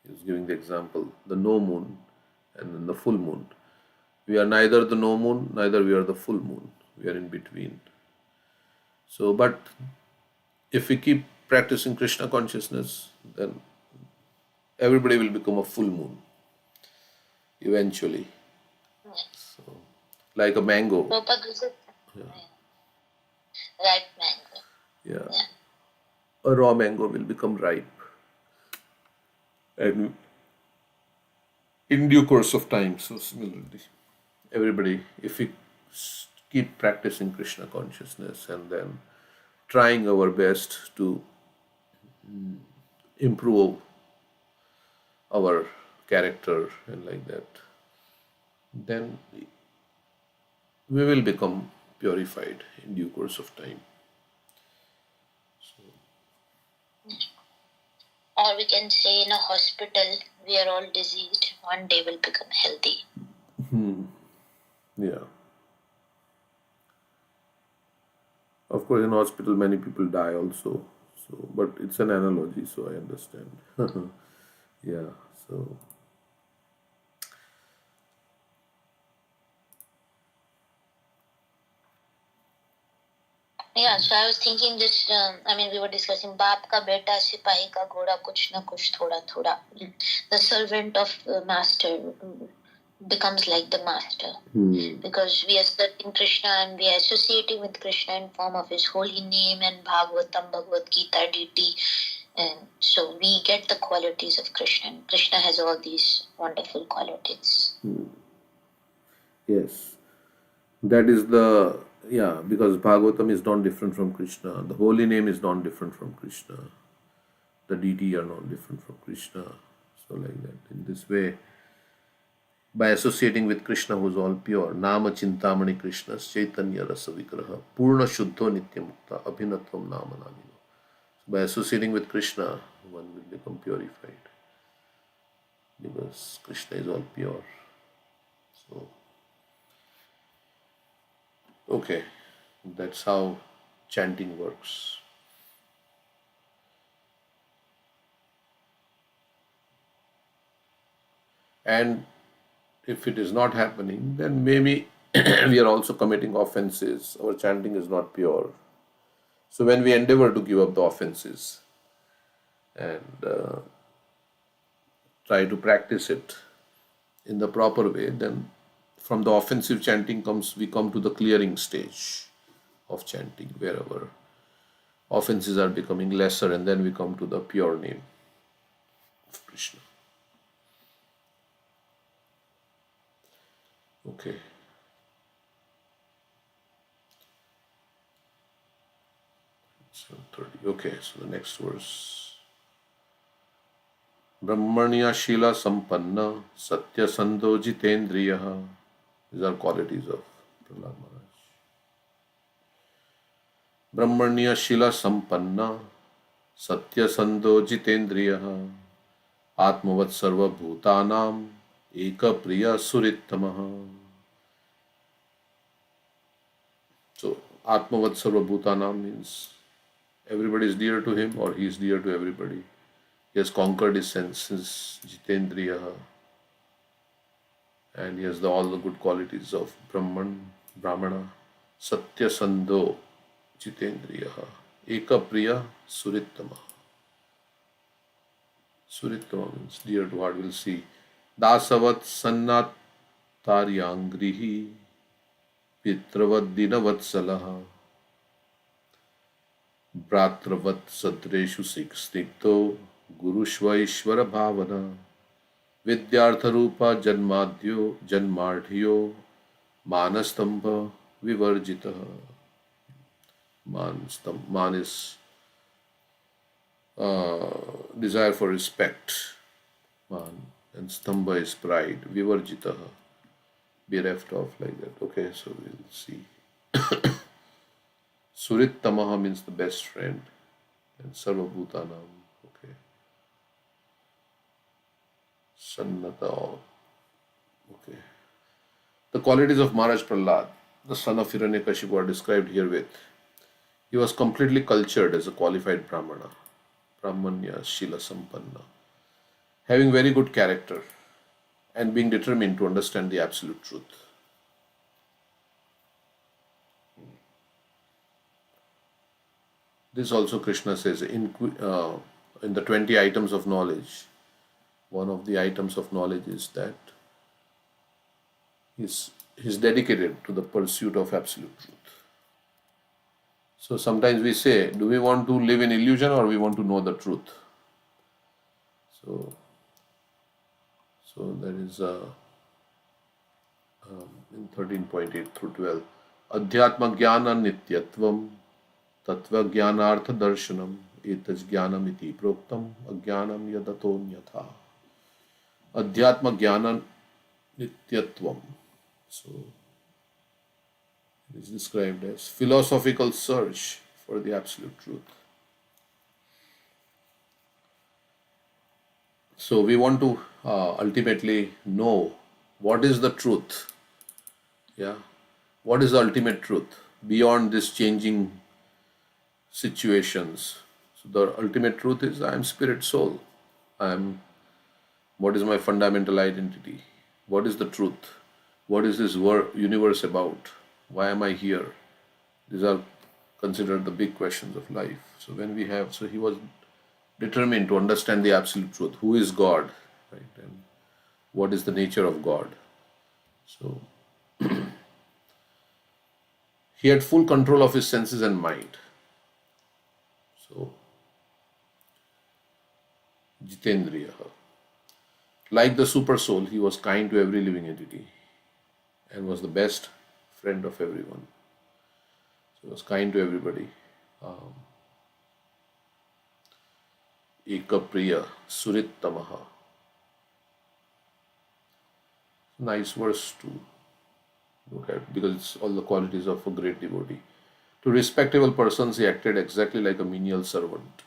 He's giving the example, the no moon and then the full moon. We are neither the no moon, neither we are the full moon. We are in between. So, but if we keep practicing Krishna consciousness, then everybody will become a full moon eventually. So, like a mango. Ripe mango. A raw mango will become ripe. And in due course of time, so similarly, everybody, if we keep practicing Krishna consciousness and then trying our best to improve our character and like that, then we will become purified in due course of time. Or we can say in a hospital, we are all diseased, one day will become healthy. Yeah. Of course, in hospital, many people die also. So, but it's an analogy, so I understand. So. Yeah, so I was thinking this, we were discussing बाप का बेटा सिपाही का घोड़ा कुछ ना कुछ थोड़ा थोड़ा. The servant of the master becomes like the master. Because we are serving Krishna and we are associating with Krishna in form of his holy name and Bhagavatam, Bhagavad Gita, deity. And so we get the qualities of Krishna. And Krishna has all these wonderful qualities. Yes. That is because Bhagavatam is not different from Krishna. The holy name is not different from Krishna. The deity are not different from Krishna. So like that. In this way, by associating with Krishna who is all pure, Nama Chintamani Krishna, Chaitanya Rasa Vigraha, Purna Shuddho Nitya Mukta, Abhinatvam Nama Namino. So by associating with Krishna, one will become purified. Because Krishna is all pure. So, okay, that's how chanting works. And if it is not happening, then maybe we are also committing offenses. Our chanting is not pure. So when we endeavor to give up the offenses and try to practice it in the proper way, then from the offensive chanting we come to the clearing stage of chanting, where our offenses are becoming lesser, and then we come to the pure name of Krishna. Okay. So 30. Okay, so the next verse. Brahmanya Shila Sampanna Satya Sando Jitendriya. These are qualities of Prahlad Maharaj. Brahmanya Shila Sampanna Satya Sando Jitendriya Atmavat Sarva Bhutanam Eka Priya Surittamaha. So Atmavat Sarva Bhutanam means everybody is dear to him, or he is dear to everybody. He has conquered his senses, Jitendriya, and he has all the good qualities of Brahmana, Satya Sando, Jitendriya, Eka Priya Surittama. Surittama means dear to heart. We'll see. Dasavat Sannat Taryangrihi Pitravat Dinavatsalaha Bhatravat Sadreshu Snigdho Gurushvaishvara Bhavana Vidyartharupa Janmadhyo Manastambha Vivarjitaha. Man is desire for respect, man, and stamba is pride, Vivarjitaha, bereft of, like that. Okay, so we'll see. Surittamaha means the best friend, and Sarvabhutanam. Okay. Sannata. Okay. The qualities of Maharaj Prahlad, the son of Hiranyakashipu, are described herewith. He was completely cultured as a qualified Brahmana, Brahmanya Shila Sampanna, having very good character and being determined to understand the absolute truth. This also Krishna says in the 20 items of knowledge. One of the items of knowledge is that he's dedicated to the pursuit of absolute truth. So sometimes we say, do we want to live in illusion or we want to know the truth? So there is in 13.8 through 12, Adhyatma Jnana Nityatvam Tattva Jnanartha Darshanam Etas Jnanam iti Proktam Ajnanam Yadatonyatha. Adhyatma Jnana Nityatvam. So it is described as philosophical search for the absolute truth. So we want to ultimately know what is the truth. Yeah, what is the ultimate truth beyond this changing situations? So the ultimate truth is I am spirit soul. What is my fundamental identity? What is the truth? What is this universe about? Why am I here? These are consider the big questions of life. So he was determined to understand the absolute truth. Who is God, right? And what is the nature of God? So he had full control of his senses and mind. So Jitendriya. Like the super soul, he was kind to every living entity and was the best friend of everyone. So he was kind to everybody. Ekapriya Surittamaha. Nice verse to look at because it's all the qualities of a great devotee. To respectable persons, he acted exactly like a menial servant.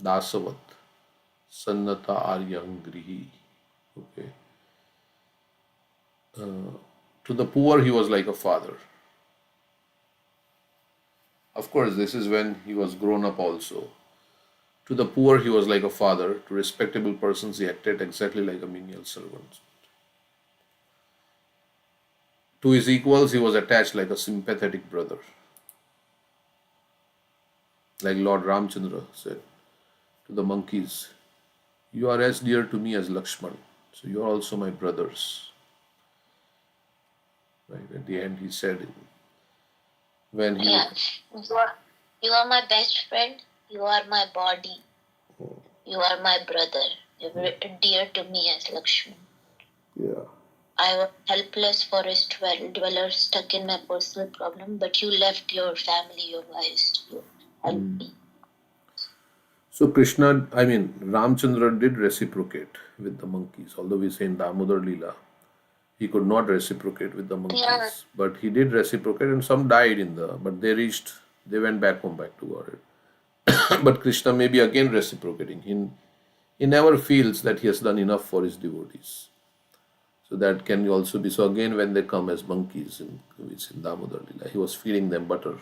Dasavat. Sannata Aryang Grihi. Okay. To the poor, he was like a father. Of course, this is when he was grown up also. To the poor, he was like a father. To respectable persons, he acted exactly like a menial servant. To his equals, he was attached like a sympathetic brother. Like Lord Ramchandra said to the monkeys, "You are as dear to me as Lakshman, so you are also my brothers." Right? At the end, he said, when he. Yeah, you are my best friend. You are my body. You are my brother. You are dear to me as Lakshman. Yeah. I was helpless forest dweller stuck in my personal problem, but you left your family, your wives to help me. So Ramchandra did reciprocate with the monkeys, although we say in Damodar Leela, he could not reciprocate with the monkeys. Yeah. But he did reciprocate and some died but they went back home, back to Godhead. But Krishna may be again reciprocating. He never feels that he has done enough for his devotees. So that can also be. So again, when they come as monkeys in Damodar Leela, he was feeding them butter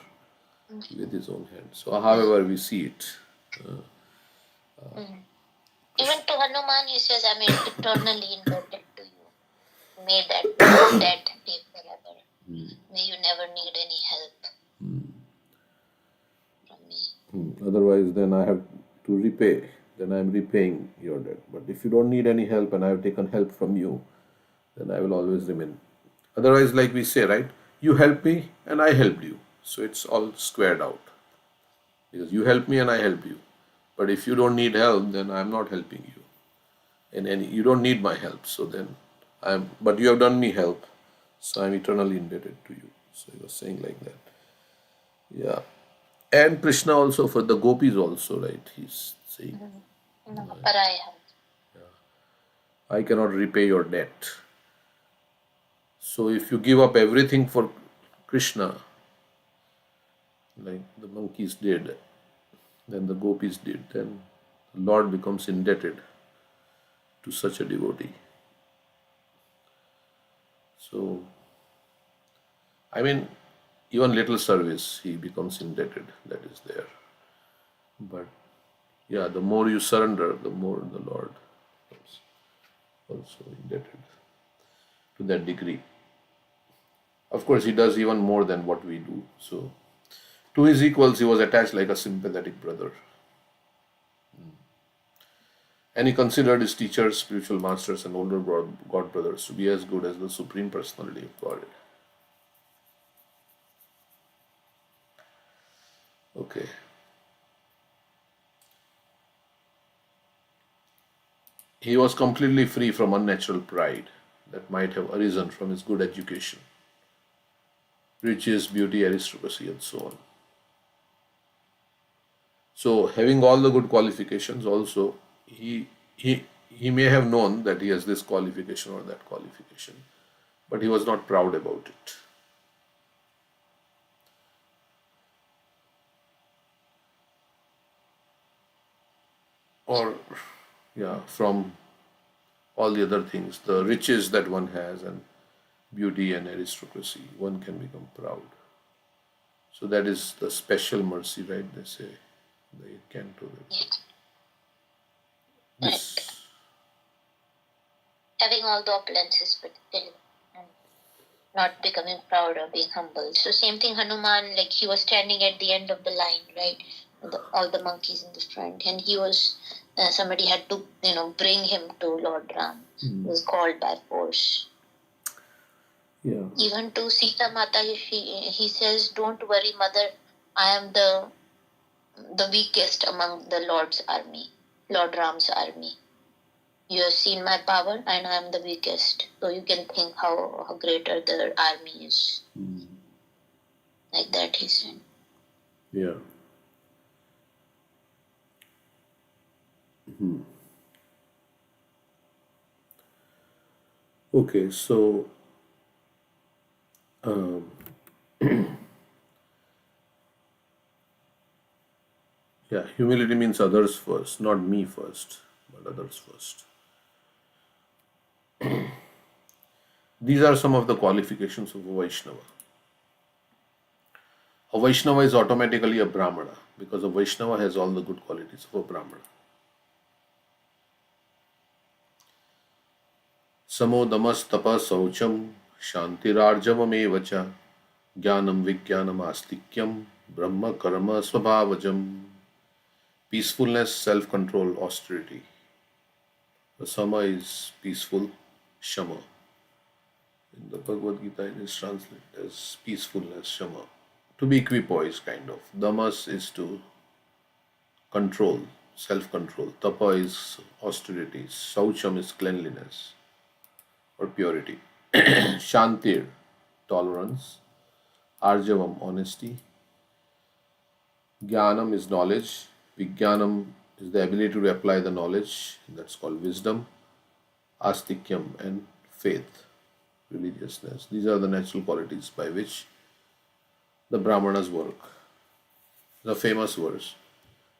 with his own hands. So however we see it. Even to Hanuman, he says, I am eternally indebted to you. May that day forever. May you never need any help from me. Otherwise, then I have to repay. Then I am repaying your debt. But if you don't need any help and I have taken help from you, then I will always remain. Otherwise, like we say, right? You helped me and I helped you. So it's all squared out. Because you help me and I help you. But if you don't need help, then I'm not helping you. And you don't need my help. So then but you have done me help. So I'm eternally indebted to you. So he was saying like that. Yeah. And Krishna also, for the gopis also, right? He's saying, But I cannot repay your debt. So if you give up everything for Krishna, like the monkeys did, then the gopis did, then the Lord becomes indebted to such a devotee. So, even little service, he becomes indebted, that is there. But yeah, the more you surrender, the more the Lord becomes also indebted to that degree. Of course, he does even more than what we do. So, to his equals, he was attached like a sympathetic brother. And he considered his teachers, spiritual masters, and older God brothers to be as good as the Supreme Personality of Godhead. Okay. He was completely free from unnatural pride that might have arisen from his good education, riches, beauty, aristocracy, and so on. So, having all the good qualifications, also, he may have known that he has this qualification or that qualification, but he was not proud about it. Or, yeah, from all the other things, the riches that one has, and beauty and aristocracy, one can become proud. So that is the special mercy, right? They say, they can do it. This. Having all the opulences, but still not becoming proud or being humble. So same thing, Hanuman, like he was standing at the end of the line, right? All the monkeys in the front, and he was somebody had to bring him to Lord Ram. He was called by force. Yeah. Even to Sita Mata, he says, "Don't worry, mother. I am the weakest among the Lord's army, Lord Ram's army. You have seen my power, and I am the weakest. So you can think how greater the army is." Like that, he said. Yeah. Okay, so yeah, humility means others first, not me first, but others first. These are some of the qualifications of a Vaishnava. A Vaishnava is automatically a Brahmana because a Vaishnava has all the good qualities of a Brahmana. Samo damas tapa saucham shantirarjavam evacha jnanam vijnanam astikyam brahma karma svabhavajam. Peacefulness, self-control, austerity. The sama is peaceful, shama. In the Bhagavad Gita, it is translated as peacefulness, shama. To be equipoised, kind of. Damas is to control, self-control. Tapa is austerity. Saucham is cleanliness or purity. Shantir, tolerance. Arjavam, honesty. Jnanam is knowledge. Vijnanam is the ability to apply the knowledge. That's called wisdom. Astikyam and faith, religiousness. These are the natural qualities by which the Brahmanas work. The famous verse.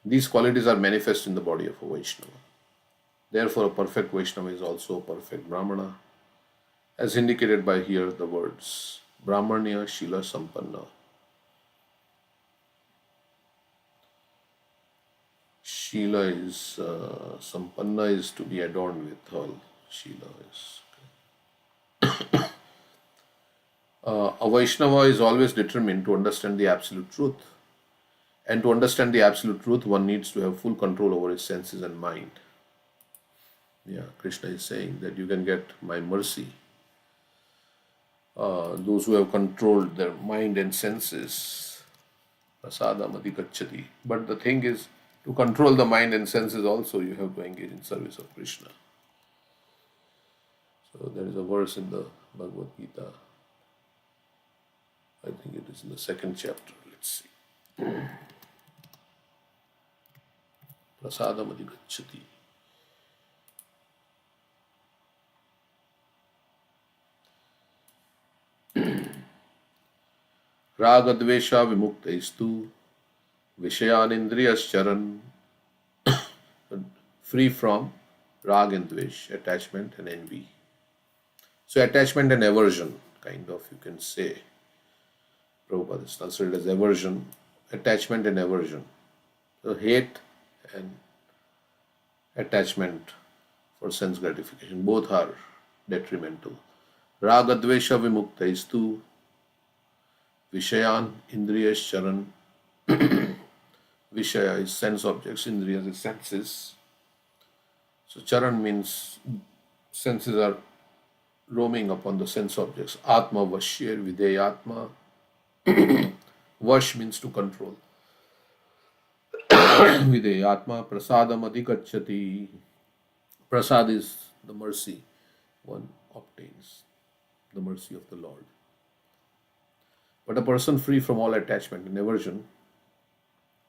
These qualities are manifest in the body of a Vaishnava. Therefore, a perfect Vaishnava is also a perfect Brahmana, as indicated by here the words Brahmanya Shila Sampanna. Shila is Sampanna is to be adorned with all. Shila is. A Vaishnava is always determined to understand the absolute truth. And to understand the absolute truth, one needs to have full control over his senses and mind. Yeah, Krishna is saying that you can get my mercy. Those who have controlled their mind and senses, prasadam adhikacchati. But the thing is, to control the mind and senses also, you have to engage in service of Krishna. So there is a verse in the Bhagavad Gita. I think it is in the 2nd chapter. Let's see. Prasadam adhikacchati. Ragadvesha vimuktaistu Vishayanindriyascharan. Free from rag and dvesh, attachment and envy. So attachment and aversion, kind of, you can say. Prabhupada is translated as aversion, attachment and aversion. So hate and attachment for sense gratification, both are detrimental. Ragadvesha vimuktaistu Vishayan Indriyas Charan. Vishaya is sense objects, Indriyas is senses. So Charan means senses are roaming upon the sense objects. Atma Vashyer Videyatma. Vash means to control. Videyatma Prasadam Adhikacchati. Prasad is the mercy one obtains, the mercy of the Lord. But a person free from all attachment and aversion,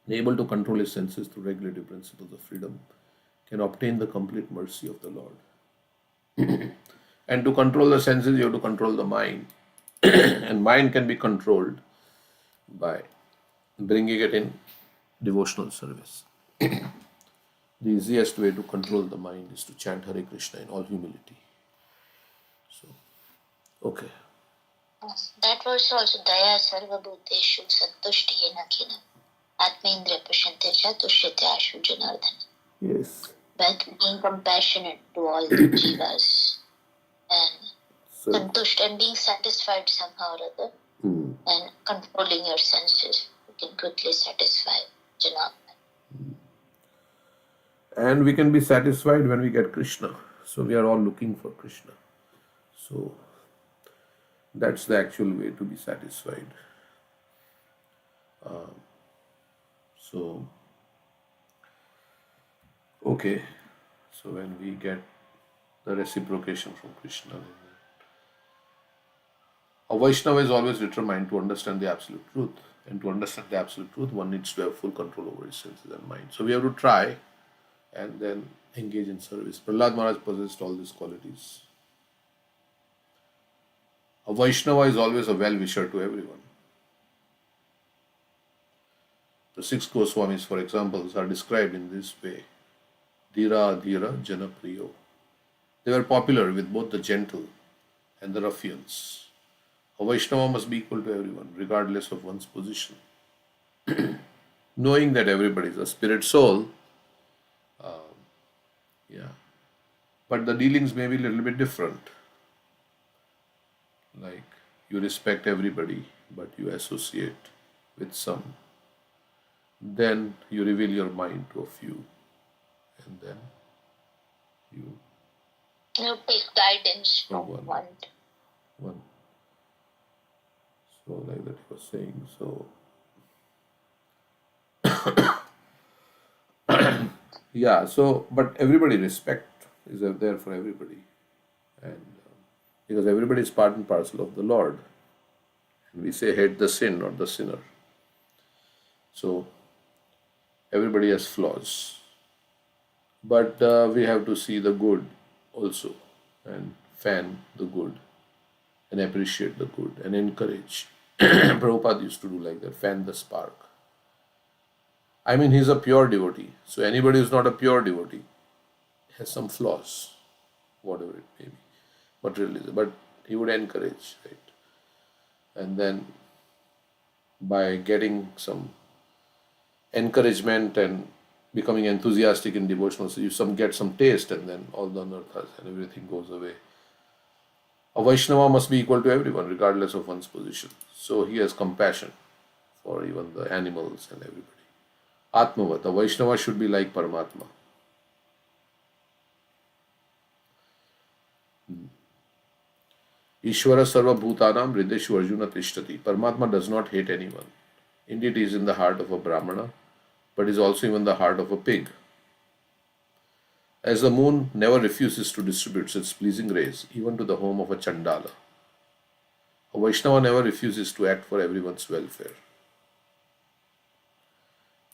able to control his senses through regulative principles of freedom, can obtain the complete mercy of the Lord. And to control the senses, you have to control the mind. And mind can be controlled by bringing it in devotional service. The easiest way to control the mind is to chant Hare Krishna in all humility. So, okay. That verse also, Daya Sarva Bhuteshu Santushti Yenakina Atmendra Pashanteja Tushyate Ashu Janardhana. Yes. But being compassionate to all the jivas and Santusht and being satisfied somehow or other, and controlling your senses. You can quickly satisfy Janab. And we can be satisfied when we get Krishna. So we are all looking for Krishna. So that's the actual way to be satisfied. So, okay. So when we get the reciprocation from Krishna, a Vaishnava is always determined to understand the absolute truth. And to understand the absolute truth, one needs to have full control over his senses and mind. So we have to try and then engage in service. Prahlad Maharaj possessed all these qualities. A Vaishnava is always a well-wisher to everyone. The six Goswamis, for example, are described in this way. Dhira Dhira Jana Priyo. They were popular with both the gentle and the ruffians. A Vaishnava must be equal to everyone, regardless of one's position. Knowing that everybody is a spirit soul, but the dealings may be a little bit different. Like you respect everybody, but you associate with some. Then you reveal your mind to a few, and then you take guidance from one. So like that he was saying. So yeah. So but everybody respect is there for everybody, and because everybody is part and parcel of the Lord. And we say hate the sin, not the sinner. So everybody has flaws, but we have to see the good also and fan the good and appreciate the good and encourage. Prabhupada used to do like that, fan the spark. I mean, he's a pure devotee. So anybody who's not a pure devotee has some flaws, whatever it may be. But he would encourage, right? And then by getting some encouragement and becoming enthusiastic in devotional, so you get some taste, and then all the anarthas and everything goes away. A Vaishnava must be equal to everyone, regardless of one's position. So he has compassion for even the animals and everybody. Atmavat, a Vaishnava should be like Paramatma. Ishvara sarva bhutanam hrideshu arjuna tishtati. Paramatma does not hate anyone. Indeed, he is in the heart of a Brahmana, but is also even the heart of a pig. As the moon never refuses to distribute its pleasing rays, even to the home of a Chandala, a Vaishnava never refuses to act for everyone's welfare.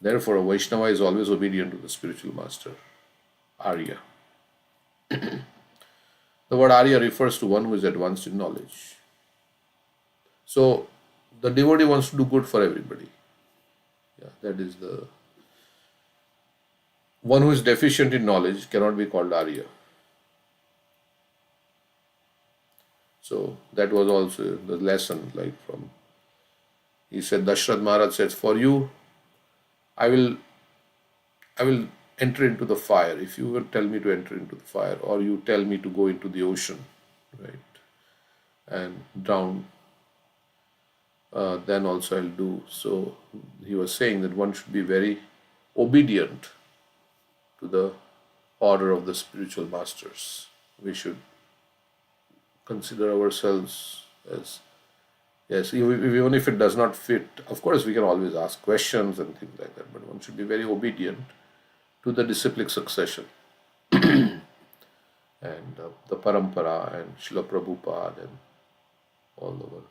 Therefore, a Vaishnava is always obedient to the spiritual master, Arya. The word Arya refers to one who is advanced in knowledge. So, the devotee wants to do good for everybody. That is the one who is deficient in knowledge cannot be called Arya. So that was also the lesson, like from he said, Dashrath Maharaj says, for you, I will enter into the fire. If you will tell me to enter into the fire, or you tell me to go into the ocean, right, and drown, then also I'll do. So he was saying that one should be very obedient to the order of the spiritual masters. We should consider ourselves as, yes, even if it does not fit, of course we can always ask questions and things like that, but one should be very obedient to the disciplic succession and the parampara and Srila Prabhupada and all over.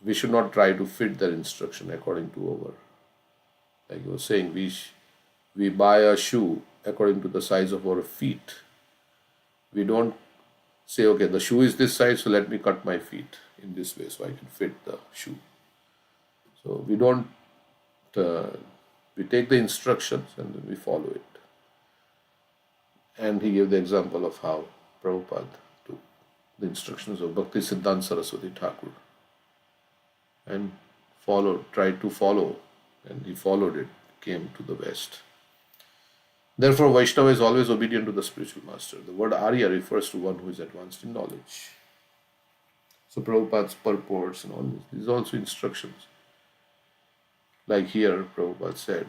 We should not try to fit their instruction according to our, like I was saying, we buy a shoe according to the size of our feet. We don't say, okay, the shoe is this size, so let me cut my feet in this way so I can fit the shoe. So we don't, we take the instructions and then we follow it. And he gave the example of how Prabhupada took the instructions of Bhakti Siddhanta Saraswati Thakur and tried to follow, and he followed it, came to the West. Therefore, Vaishnava is always obedient to the spiritual master. The word Arya refers to one who is advanced in knowledge. So Prabhupada's purports and all this. These are also instructions. Like here, Prabhupada said,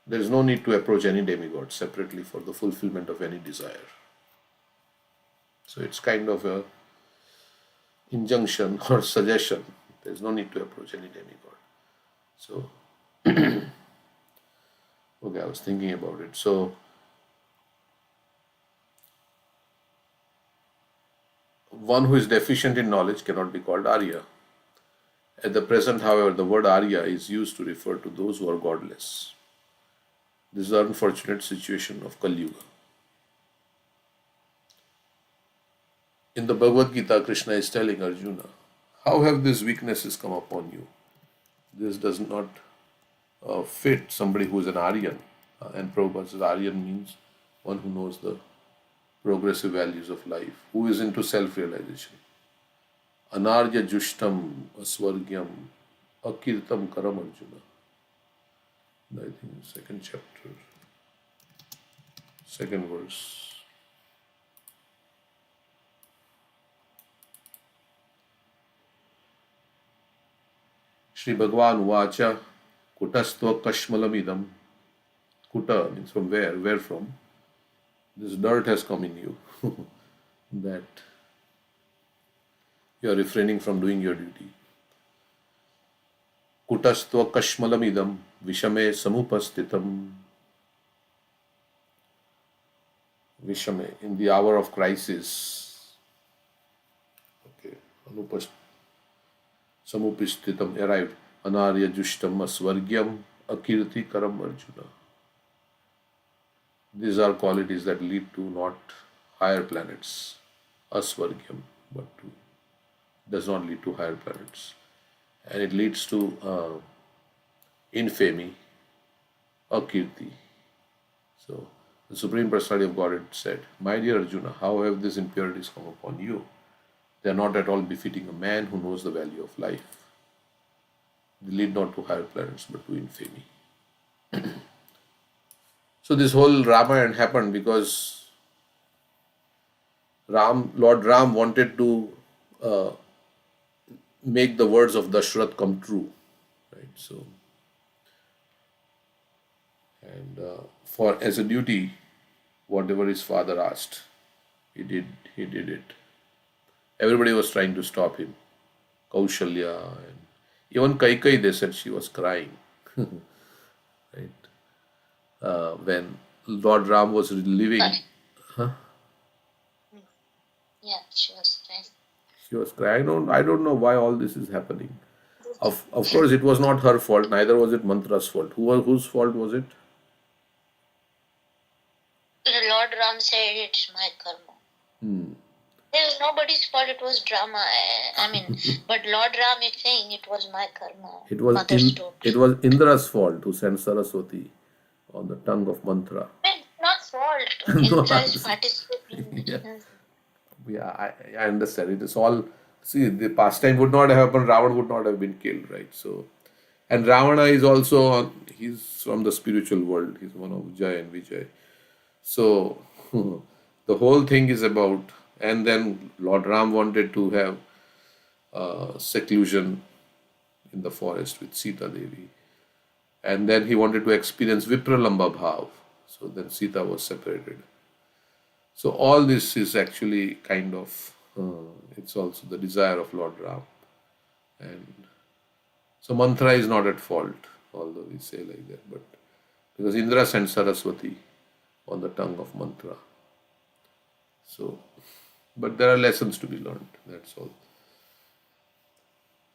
there is no need to approach any demigod separately for the fulfillment of any desire. So it's kind of a injunction or suggestion. There is no need to approach any demigod. So, okay, I was thinking about it. So, one who is deficient in knowledge cannot be called Arya. At the present, however, the word Arya is used to refer to those who are godless. This is the unfortunate situation of Kali Yuga. In the Bhagavad Gita, Krishna is telling Arjuna, how have these weaknesses come upon you? This does not fit somebody who is an Aryan. And Prabhupada says Aryan means one who knows the progressive values of life, who is into self-realization. Anarya Jushtam Aswargyam Akirtam Karam Arjuna. I think second chapter, second verse. Shri Bhagavan Vacha Kutastva Kashmalamidam. Kuta means from where? Where from? This dirt has come in you that you are refraining from doing your duty. Kutastva Kashmalamidam Vishame Samupastitam. Vishame, in the hour of crisis. Okay, Samupistitam arrived. Anarya Jushtam Asvargyam Akirti Karam Arjuna. These are qualities that lead to not higher planets, Asvargyam, but does not lead to higher planets. And it leads to infamy, Akirti. So, the Supreme Personality of Godhead said, my dear Arjuna, how have these impurities come upon you? They are not at all befitting a man who knows the value of life. They lead not to higher planets but to infamy. So this whole Ramayana happened because Lord Ram wanted to make the words of Dashrath come true. Right? So, and for as a duty, whatever his father asked, he did it. Everybody was trying to stop him. Kaushalya and even Kaikai, they said she was crying. Right? When Lord Ram was living, Yeah, she was crying. she was crying. I don't know why all this is happening. Of course, it was not her fault. Neither was it Mantra's fault. Whose fault was it? Lord Ram said it's my karma. There's nobody's fault. It was drama. I mean, but Lord Ram is saying it was my karma. It was Indra's fault who sent Saraswati on the tongue of mantra. Not fault. Indra is participating. Yeah, I understand. It is all. See, the pastime would not have happened. Ravana would not have been killed, right? So, and Ravana is also he's from the spiritual world. He's one of Jai and Vijay. So, the whole thing is about. And then Lord Ram wanted to have seclusion in the forest with Sita Devi. And then he wanted to experience Vipralamba Bhav. So then Sita was separated. So all this is actually kind of, it's also the desire of Lord Ram. And so mantra is not at fault, although we say like that. But because Indra sent Saraswati on the tongue of mantra. So, but there are lessons to be learned, that's all.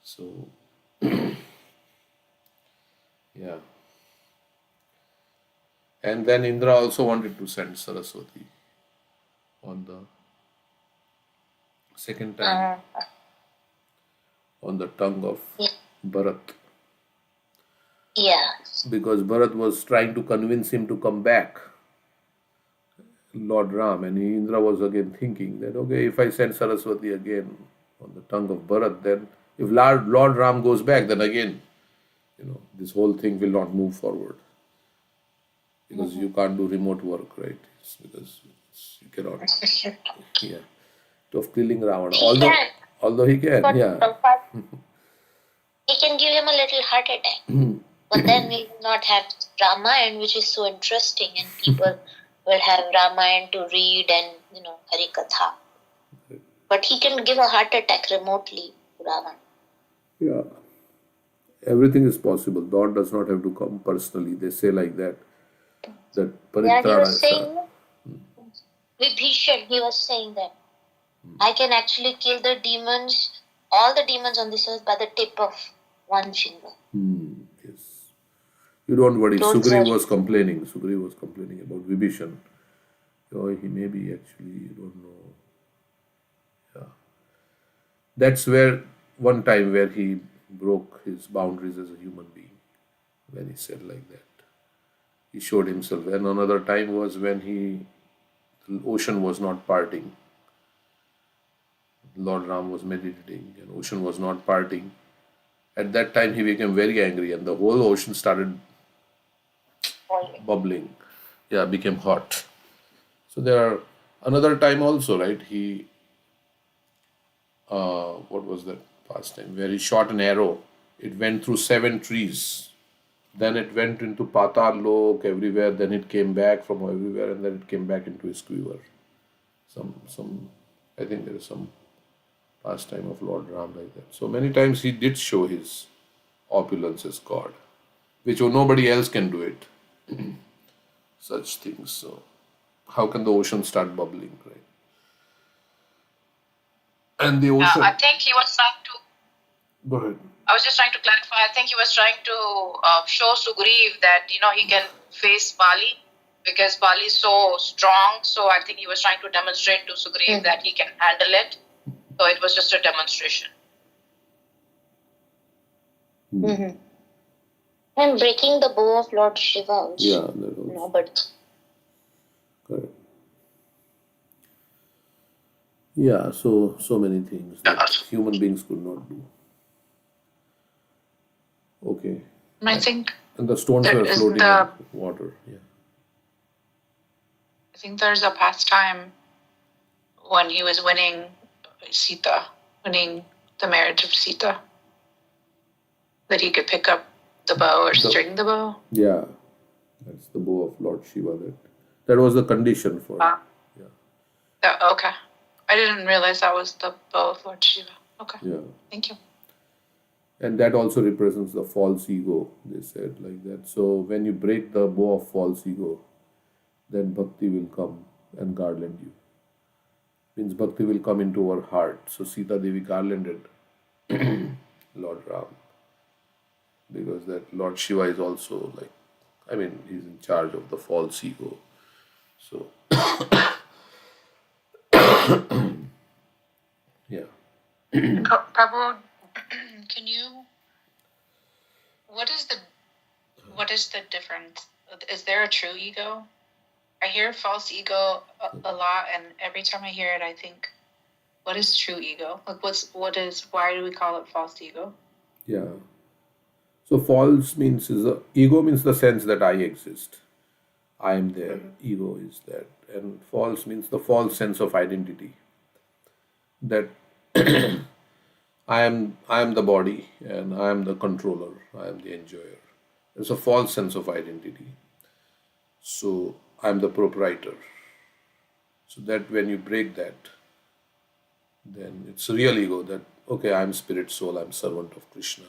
So, yeah. And then Indra also wanted to send Saraswati on the second time on the tongue of Bharat. Yeah. Because Bharat was trying to convince him to come back, Lord Ram, and Indra was again thinking that, okay, if I send Saraswati again on the tongue of Bharat, then If Lord Ram goes back, then again, this whole thing will not move forward. Because you can't do remote work, right? It's because you cannot. Yeah. Of killing Ravana. Although he can, But yeah. he can give him a little heart attack. But then we will not have Ramayana, which is so interesting, and people will have Ramayana to read and, Harikatha. But he can give a heart attack remotely to Ravana. Yeah. Everything is possible. God does not have to come personally. They say like that. That Yeah, he was saying, Vibhishan, he was saying that I can actually kill the demons, all the demons on this earth by the tip of one finger. Yes. You don't worry. Don't Sugriv worry. was complaining. Sugriv was complaining about Vibhishan. Oh, he may be actually, you don't know. Yeah. That's where one time where he broke his boundaries as a human being. When he said like that. He showed himself. And another time was when the ocean was not parting. Lord Ram was meditating and ocean was not parting. At that time he became very angry and the whole ocean started bubbling. Yeah, became hot. So there are another time also, right? He, what was that past time? Where he shot an arrow. It went through 7 trees. Then it went into Patal Lok everywhere. Then it came back from everywhere and then it came back into his quiver. I think there is some pastime of Lord Ram like that. So many times he did show his opulence as God, which nobody else can do it. Such things. So how can the ocean start bubbling, right? And the ocean. I think he was trying to. Go ahead. I was just trying to clarify. I think he was trying to show Sugriv that he can face Bali because Bali is so strong. So I think he was trying to demonstrate to Sugriv that he can handle it. So it was just a demonstration. And breaking the bow of Lord Shiva also. Yeah, that also. No, but Correct. Yeah, so many things that human beings could not do. Okay. I think. And the stones were floating in water. Yeah. I think there's a past time when he was winning the marriage of Sita, that he could pick up the bow or string the bow. Yeah, that's the bow of Lord Shiva. That was the condition for it. Yeah. Okay. I didn't realize that was the bow of Lord Shiva. Okay. Yeah. Thank you. And that also represents the false ego, they said like that. So when you break the bow of false ego, then bhakti will come and garland you. Means bhakti will come into our heart. So Sita Devi garlanded Lord Ram. Because that Lord Shiva is also he's in charge of the false ego. So, yeah. Prabhu, what is the difference? Is there a true ego? I hear false ego a lot, and every time I hear it, I think, what is true ego? Why do we call it false ego? Yeah. So false ego means the sense that I exist. I am there. Ego is that. And false means the false sense of identity. That I am the body and I am the controller. I am the enjoyer. It's a false sense of identity. So I am the proprietor. So that when you break that, then it's real ego that, okay, I am spirit soul, I am servant of Krishna.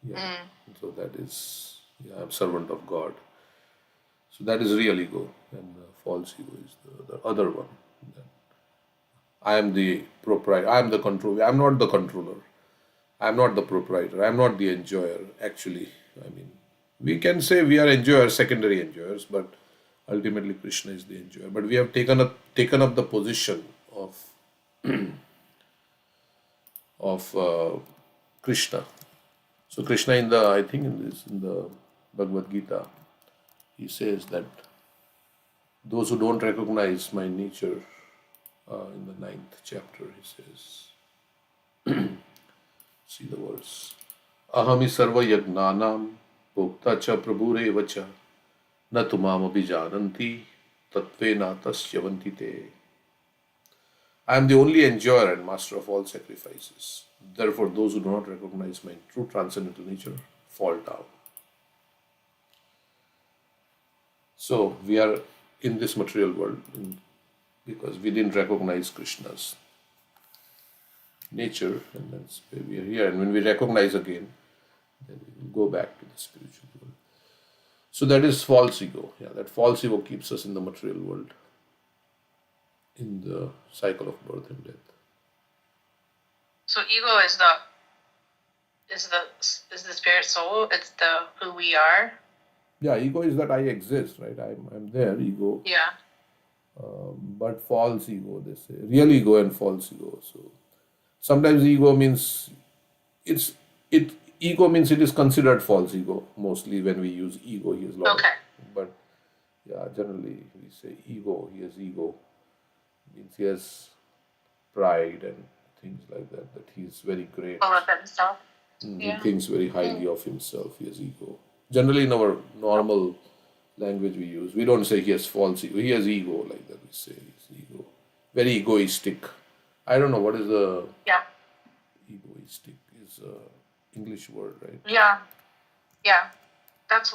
Yeah. So that is, I'm servant of God. So that is real ego, and the false ego is the other one. I am the proprietor, I am the controller. I am not the controller. I am not the proprietor. I am not the enjoyer. Actually, we can say we are enjoyers, secondary enjoyers, but ultimately Krishna is the enjoyer. But we have taken up the position of Krishna. So Krishna in the Bhagavad Gita, he says that those who don't recognize my nature, in the 9th chapter, he says, See the words. Ahami sarva yagnanam bhokta cha prabhure vacha na tumam abhijananti tatvena tasyavanti te. I am the only enjoyer and master of all sacrifices. Therefore, those who do not recognize my true transcendental nature fall down. So, we are in this material world because we didn't recognize Krishna's nature, and that's why we are here. And when we recognize again, then we will go back to the spiritual world. So, that is false ego. Yeah, that false ego keeps us in the material world, in the cycle of birth and death. So ego is the spirit soul. It's the who we are. Yeah, ego is that I exist, right? I'm there, ego. Yeah. But false ego, they say. Real ego and false ego. So sometimes ego means ego means it is considered false ego, mostly when we use ego, he has a lot Okay. but yeah, generally we say ego, he has ego, means he has pride and things like that he's very great. Full of himself. He thinks very highly of himself, he has ego. Generally in our normal language we use, we don't say he has false ego, he has ego, like that we say he's ego. Very egoistic. I don't know what is the Yeah. egoistic is a English word, right? Yeah. Yeah. That's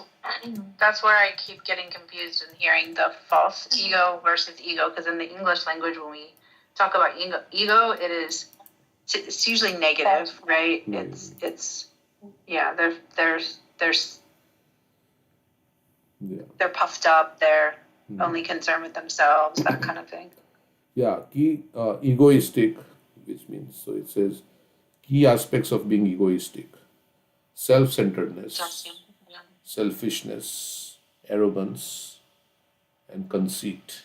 where I keep getting confused and hearing the false ego versus ego, because in the English language when we talk about ego, it's usually negative, right? It's yeah, they're puffed up, they're only concerned with themselves, that kind of thing. Yeah, egoistic, which means, so it says key aspects of being egoistic: self-centeredness, selfishness, arrogance, and conceit,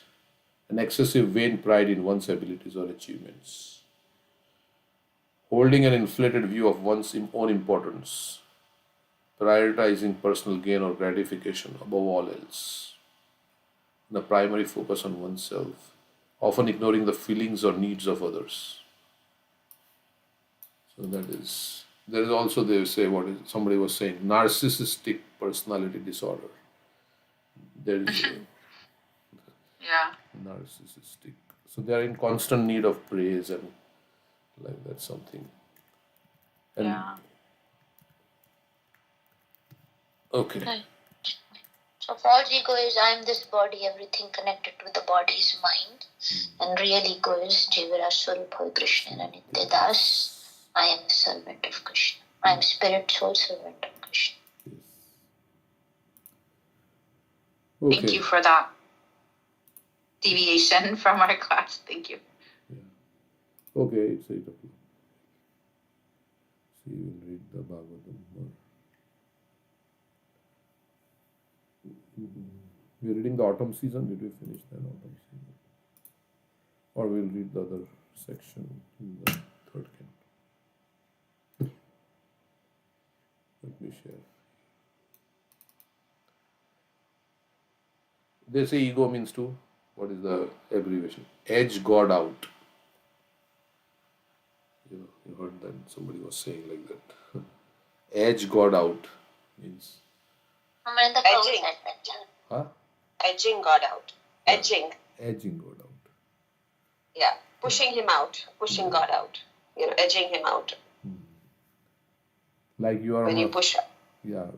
an excessive vain pride in one's abilities or achievements, holding an inflated view of one's own importance, prioritizing personal gain or gratification above all else, and a primary focus on oneself, often ignoring the feelings or needs of others. So that is, there is also, they say, what is, somebody was saying, narcissistic personality disorder. There is Yeah. narcissistic. So they are in constant need of praise and like that something. And Yeah. okay. So false ego is I am this body, everything connected with the body is mind. And real ego is Jivara Swarupa Krishna Nityadas. I am the servant of Krishna. I am spirit soul servant of Krishna. Okay. Thank you for that deviation from our class. Thank you. Yeah. Okay, it's 8 o'clock. So you will read the Bhagavatam more. We're reading the autumn season. Did we finish that autumn season? Or we'll read the other section in the third canto. Let me share. They say ego means to, what is the abbreviation? Edge God out. You heard that somebody was saying like that. Edge God out means. Edging. Huh? Edging God out. Edging. Edging God out. Yeah. Pushing him out. Pushing God out. Edging him out. Like you are when you push up. Yeah.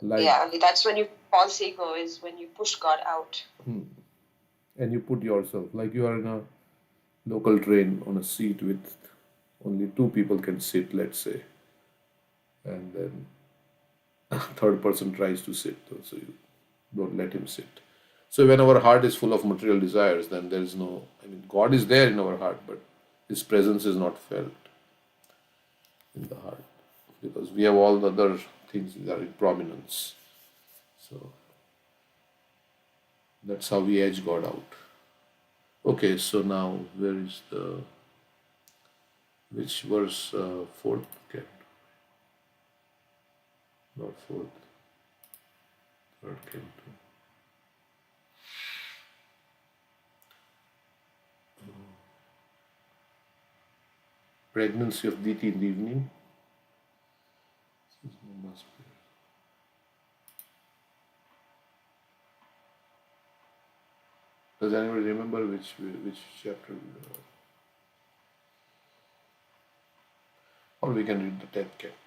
Yeah, that's when you false ego is when you push God out. And you put yourself, like you are in a local train on a seat with only 2 people can sit, let's say. And then a third person tries to sit, so you don't let him sit. So when our heart is full of material desires, then there is no, God is there in our heart, but His presence is not felt in the heart. Because we have all the other things that are in prominence. So that's how we edge God out. Okay, so now where is which verse? Fourth? Okay. Not fourth. Third canto. Pregnancy of Diti in the evening. Does anybody remember which chapter? Or we can read the 10th chapter.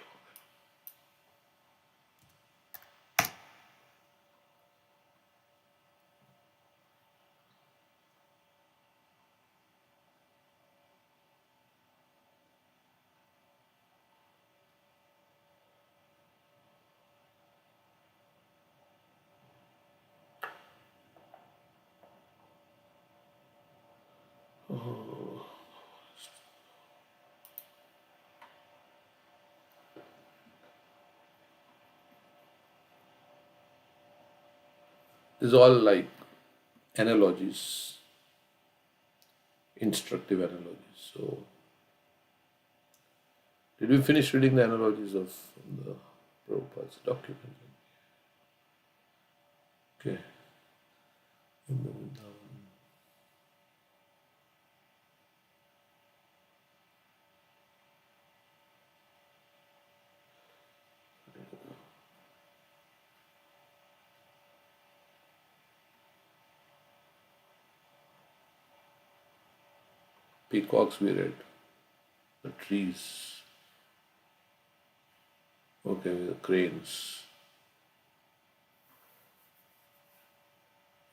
These are all like analogies, instructive analogies. So, did we finish reading the analogies of the Prabhupada's document? Okay. Peacocks we read. The trees. Okay, the cranes.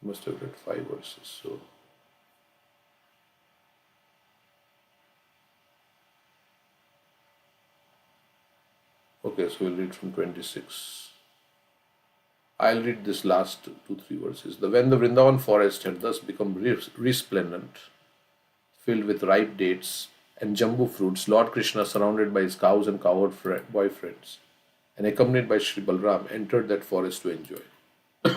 Must have read 5 verses. So, okay, so we'll read from 26. I'll read this last 2-3 verses. When the Vrindavan forest had thus become resplendent, filled with ripe dates and jambu fruits, Lord Krishna, surrounded by his cows and cowherd boyfriends, and accompanied by Sri Balram, entered that forest to enjoy. Okay.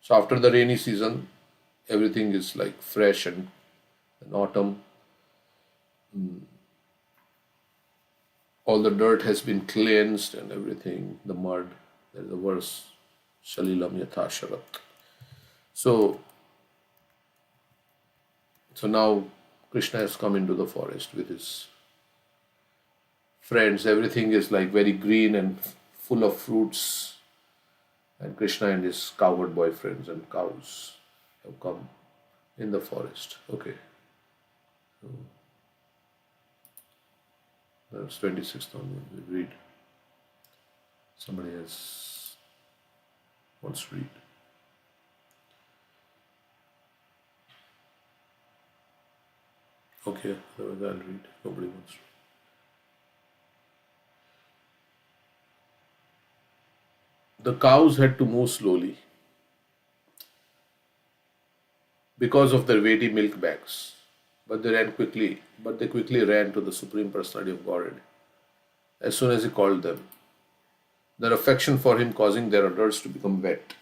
So after the rainy season, everything is like fresh, and in autumn, all the dirt has been cleansed and everything, the mud. There is a verse, Shalilam Yatha Sharat. So now Krishna has come into the forest with his friends. Everything is like very green and full of fruits. And Krishna and his cowherd boyfriends and cows have come in the forest. Okay. So that's 26th onward. We read. Somebody else wants to read. Okay, otherwise I'll read. Nobody wants to read. The cows had to move slowly because of their weighty milk bags, but they quickly ran to the Supreme Personality of Godhead as soon as he called them, their affection for him causing their udders to become wet.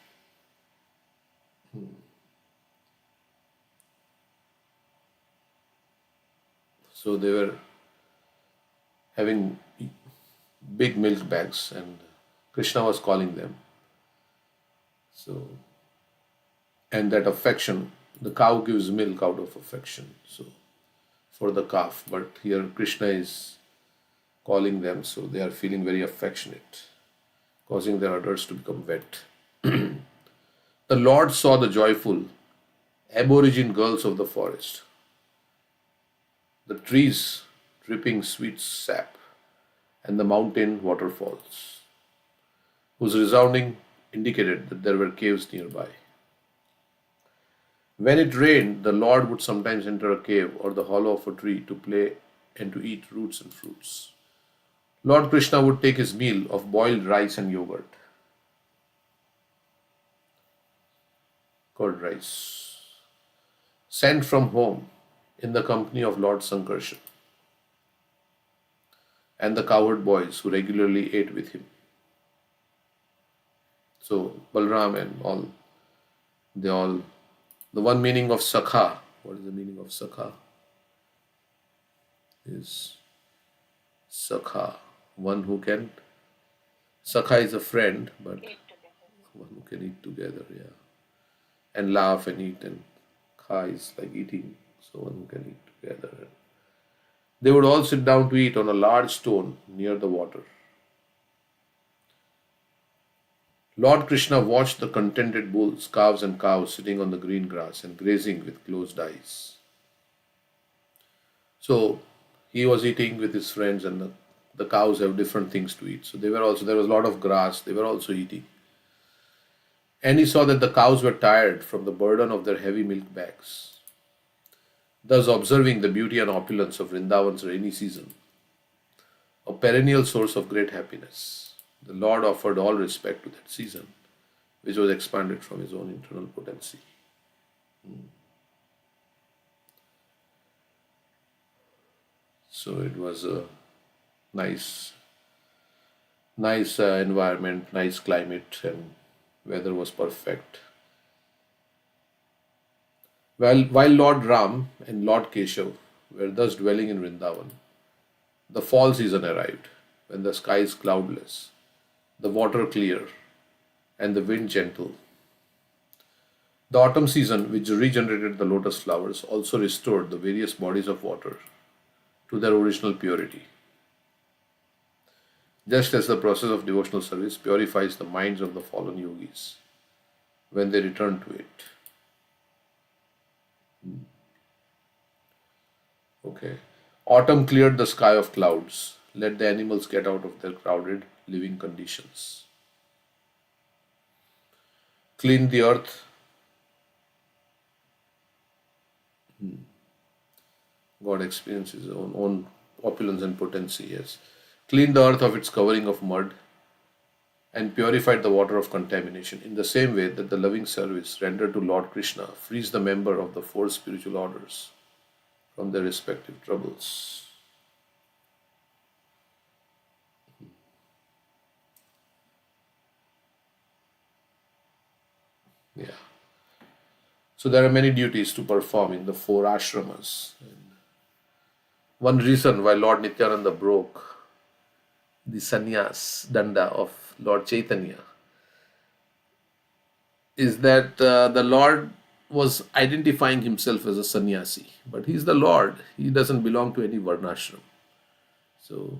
So they were having big milk bags, and Krishna was calling them. So, and that affection, the cow gives milk out of affection, so for the calf, but here Krishna is calling them, so they are feeling very affectionate, causing their udders to become wet. The Lord saw the joyful aborigine girls of the forest, the trees dripping sweet sap, and the mountain waterfalls, whose resounding indicated that there were caves nearby. When it rained, the Lord would sometimes enter a cave or the hollow of a tree to play and to eat roots and fruits. Lord Krishna would take his meal of boiled rice and yogurt, curd rice, sent from home in the company of Lord Sankarshan and the cowherd boys who regularly ate with him. So Balram and the one meaning of Sakha, what is the meaning of Sakha? Is Sakha, one who can, Sakha is a friend, but Eat together. one who can eat together, yeah, and laugh and eat and Kha is like eating, so one can eat together. They would all sit down to eat on a large stone near the water. Lord Krishna watched the contented bulls, calves, and cows sitting on the green grass and grazing with closed eyes. So he was eating with his friends, and the cows have different things to eat. So there was a lot of grass, they were also eating. And he saw that the cows were tired from the burden of their heavy milk bags. Thus, observing the beauty and opulence of Vrindavan's rainy season, a perennial source of great happiness, the Lord offered all respect to that season, which was expanded from his own internal potency. So it was a nice environment, nice climate, and weather was perfect. While Lord Ram and Lord Keshav were thus dwelling in Vrindavan, the fall season arrived, when the sky is cloudless, the water clear, and the wind gentle. The autumn season, which regenerated the lotus flowers, also restored the various bodies of water to their original purity, just as the process of devotional service purifies the minds of the fallen yogis when they return to it. Okay. Autumn cleared the sky of clouds. Let the animals get out of their crowded living conditions. Clean the earth. God experiences his own opulence and potency, yes. Clean the earth of its covering of mud and purified the water of contamination, in the same way that the loving service rendered to Lord Krishna frees the member of the four spiritual orders from their respective troubles. Yeah. So there are many duties to perform in the four ashramas. One reason why Lord Nityananda broke the sannyas danda of Lord Chaitanya is that the Lord was identifying himself as a sannyasi, but he is the Lord. He doesn't belong to any varnashram. So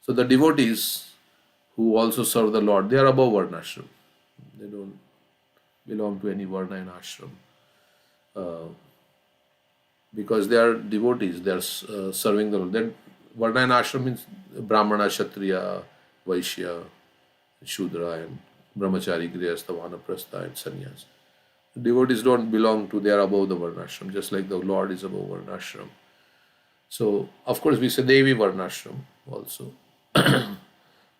the devotees who also serve the Lord, they are above varnashram. They don't belong to any varna and ashram. Because they are devotees, they are serving the Lord. Then varna and ashram means brahmana, kshatriya, vaishya, shudra, and brahmachari, grihastha, vanaprastha, and sannyas. Devotees don't belong to, they are above the varnashram, just like the Lord is above varnashram. So, of course, we say Devi varnashram also.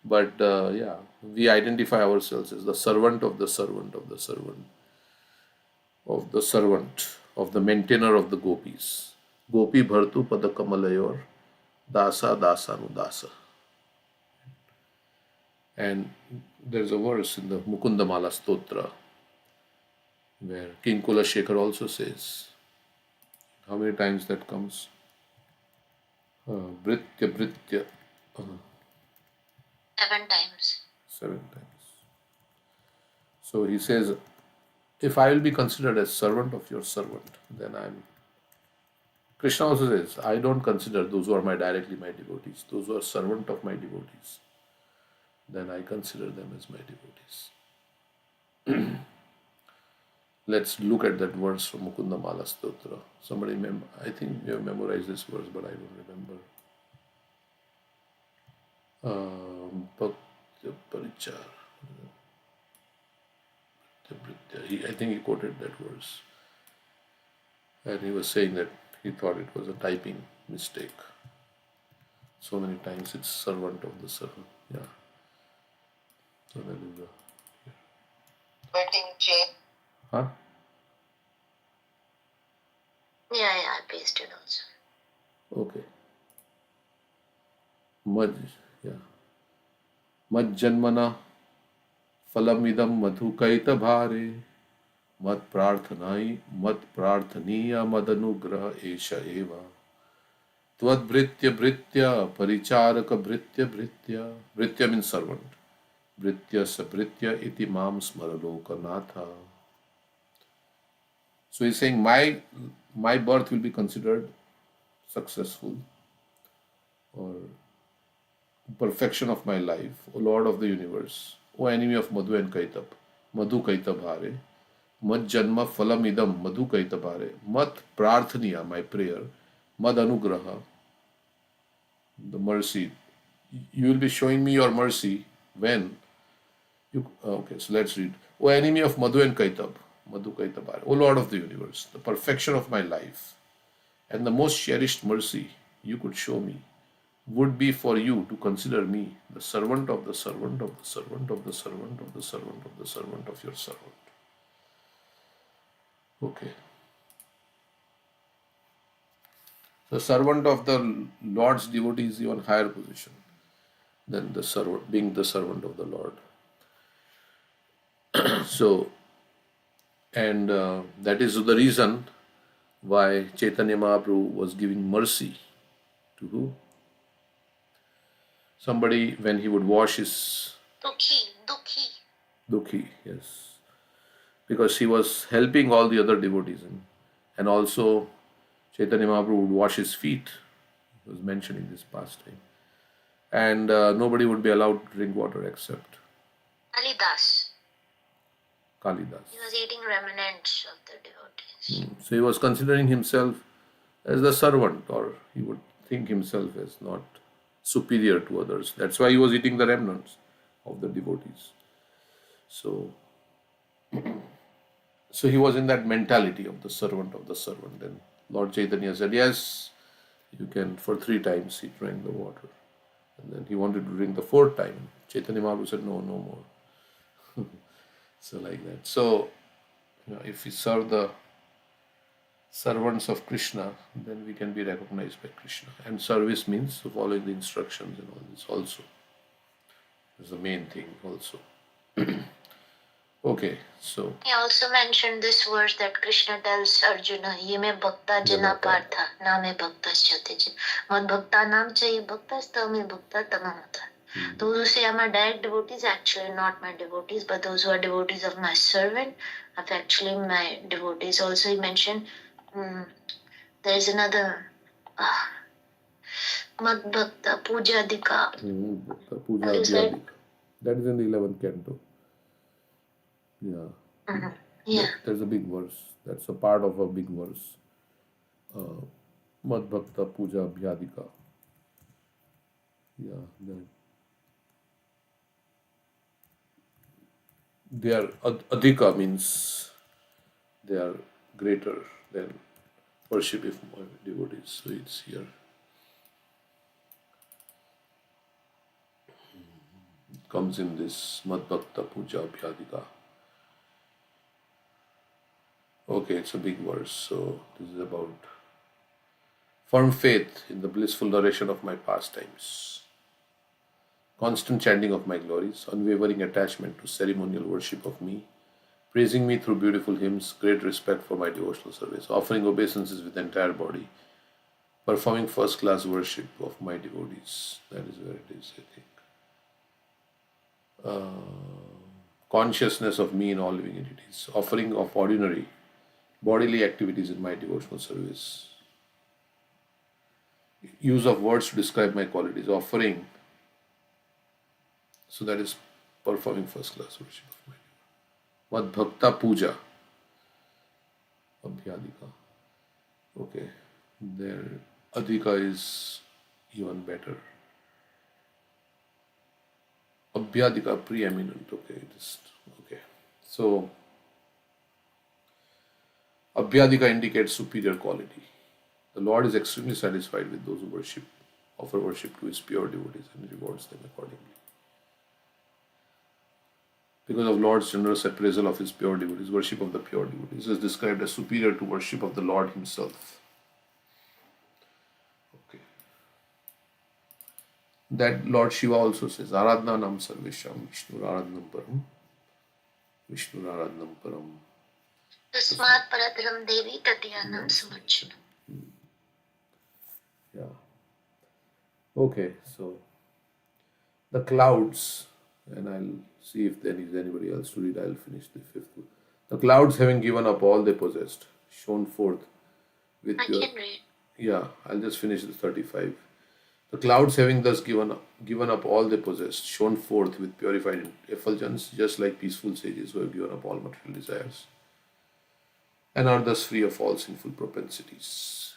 But yeah, we identify ourselves as the servant of the servant of the servant of the servant of the maintainer of the gopis. Gopi bhartu padakamalayur dasa dasanudasa. And there's a verse in the Mukundamala Stotra where King Kulashekar also says, how many times that comes? Britya, Britya. 7 times. 7 times. So he says, if I will be considered as servant of your servant, then I am. Krishna also says, I don't consider those who are directly my devotees, those who are servant of my devotees, then I consider them as my devotees. Let's look at that verse from Mukunda Mala Stotra. Somebody, I think you have memorized this verse, but I don't remember. Bhakti Parichar. I think he quoted that verse. And he was saying that he thought it was a typing mistake. So many times it's servant of the servant. Yeah. So that is the. Writing J. Huh? Yeah, I pasted also. Okay. Yeah. Majjanmana phalamidam madhukaita bhare mat prarthaniya madanugraha esha eva tvad britya paricharaka britya. Britya means servant. Britya sabritya iti mam smaraloka natha. So he's saying my birth will be considered successful or perfection of my life, O Lord of the universe, O enemy of Madhu and Kaitab, Madhu Kaitabhare, Mad Janma Phalam Idam, Madhu Kaitabhare, Mat Prarthaniya, my prayer, Mad Anugraha, the mercy. You will be showing me your mercy when you. Okay, so let's read. O enemy of Madhu and Kaitab, Madhu Kaitabhare, O Lord of the universe, the perfection of my life, and the most cherished mercy you could show me would be for you to consider me the servant of the servant of the servant of the servant of the servant of the servant of your servant. Okay. The servant of the Lord's devotee is even higher position than the servant, being the servant of the Lord. So, and that is the reason why Chaitanya Mahaprabhu was giving mercy to who? Somebody when he would wash his Dukhi, yes. Because he was helping all the other devotees. And also Chaitanya Mahaprabhu would wash his feet. He was mentioning this pastime. And nobody would be allowed to drink water except Kalidas. He was eating remnants of the devotees. So he was considering himself as the servant, or he would think himself as not superior to others. That's why he was eating the remnants of the devotees. So he was in that mentality of the servant of the servant. And Lord Chaitanya said, yes, you can. For 3 times he drank the water. And then he wanted to drink the 4th time. Chaitanya Mahaprabhu said, no more. So like that. So, if we serve the servants of Krishna, then we can be recognized by Krishna. And service means following the instructions and all this also. Is the main thing also. Okay, so. He also mentioned this verse that Krishna tells Arjuna, Ye me bhakta jana partha, na me bhakta jati. Mad bhakta nam cha ye bhakta sta me bhakta tamamata. Those who say I'm a direct devotees, actually not my devotees, but those who are devotees of my servant, are actually my devotees. Also he mentioned, there is another, Mad bhakta puja dika. Puja Adhyadika. That is in the 11th canto. Yeah. Yeah. There's a big verse. That's a part of a big verse. Mad Bhakta Puja Abhyadika. Yeah. They are Adhika means they are greater than worship of my devotees. So it's here. It comes in this Mad Bhakta Puja Abhyadika. Okay, it's a big verse. So this is about firm faith in the blissful duration of my pastimes, constant chanting of my glories, unwavering attachment to ceremonial worship of me, praising me through beautiful hymns, great respect for my devotional service, offering obeisances with the entire body, performing first-class worship of my devotees. That is where it is, I think. Consciousness of me in all living entities, offering of ordinary bodily activities in my devotional service, use of words to describe my qualities, offering. So that is performing first class worship of my devotees. Mad Bhakta Puja Abhyadika. Okay, there Adhika is even better. Abhyadika preeminent. Okay, okay. So Abhyadika indicates superior quality. The Lord is extremely satisfied with those who offer worship to his pure devotees and rewards them accordingly. Because of Lord's generous appraisal of his pure devotees, worship of the pure devotees is described as superior to worship of the Lord himself. Okay. That Lord Shiva also says, Aradna nam sarvesham Vishnu aradnam param. Vishnu aradnam param. Tasmat paradram devi tadyanam samarchanam. Yeah. Okay, so the clouds, and I'll see if there is anybody else to read. I'll finish the 5th book. The clouds, having given up all they possessed, shone forth with I pure. can read. Yeah, I'll just finish the 35. The clouds having thus given up all they possessed, shone forth with purified effulgence, just like peaceful sages who have given up all material desires, and are thus free of all sinful propensities.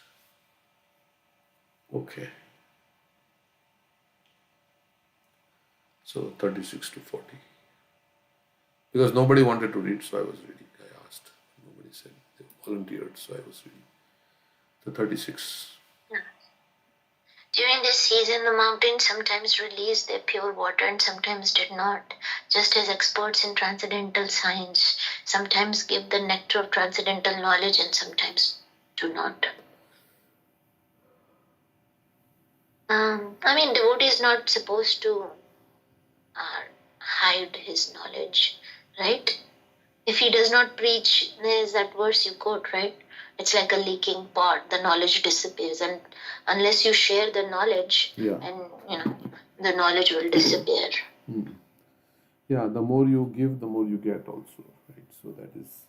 Okay, so 36 to 40. Because nobody wanted to read, so I was reading. I asked. Nobody said. They volunteered, so I was reading. So 36. During this season, the mountains sometimes released their pure water and sometimes did not, just as experts in transcendental science sometimes give the nectar of transcendental knowledge and sometimes do not. Devotee is not supposed to hide his knowledge, right? If he does not preach, there's that verse you quote, right? It's like a leaking pot. The knowledge disappears, and unless you share the knowledge, and the knowledge will disappear. Yeah, the more you give, the more you get also, right? So that is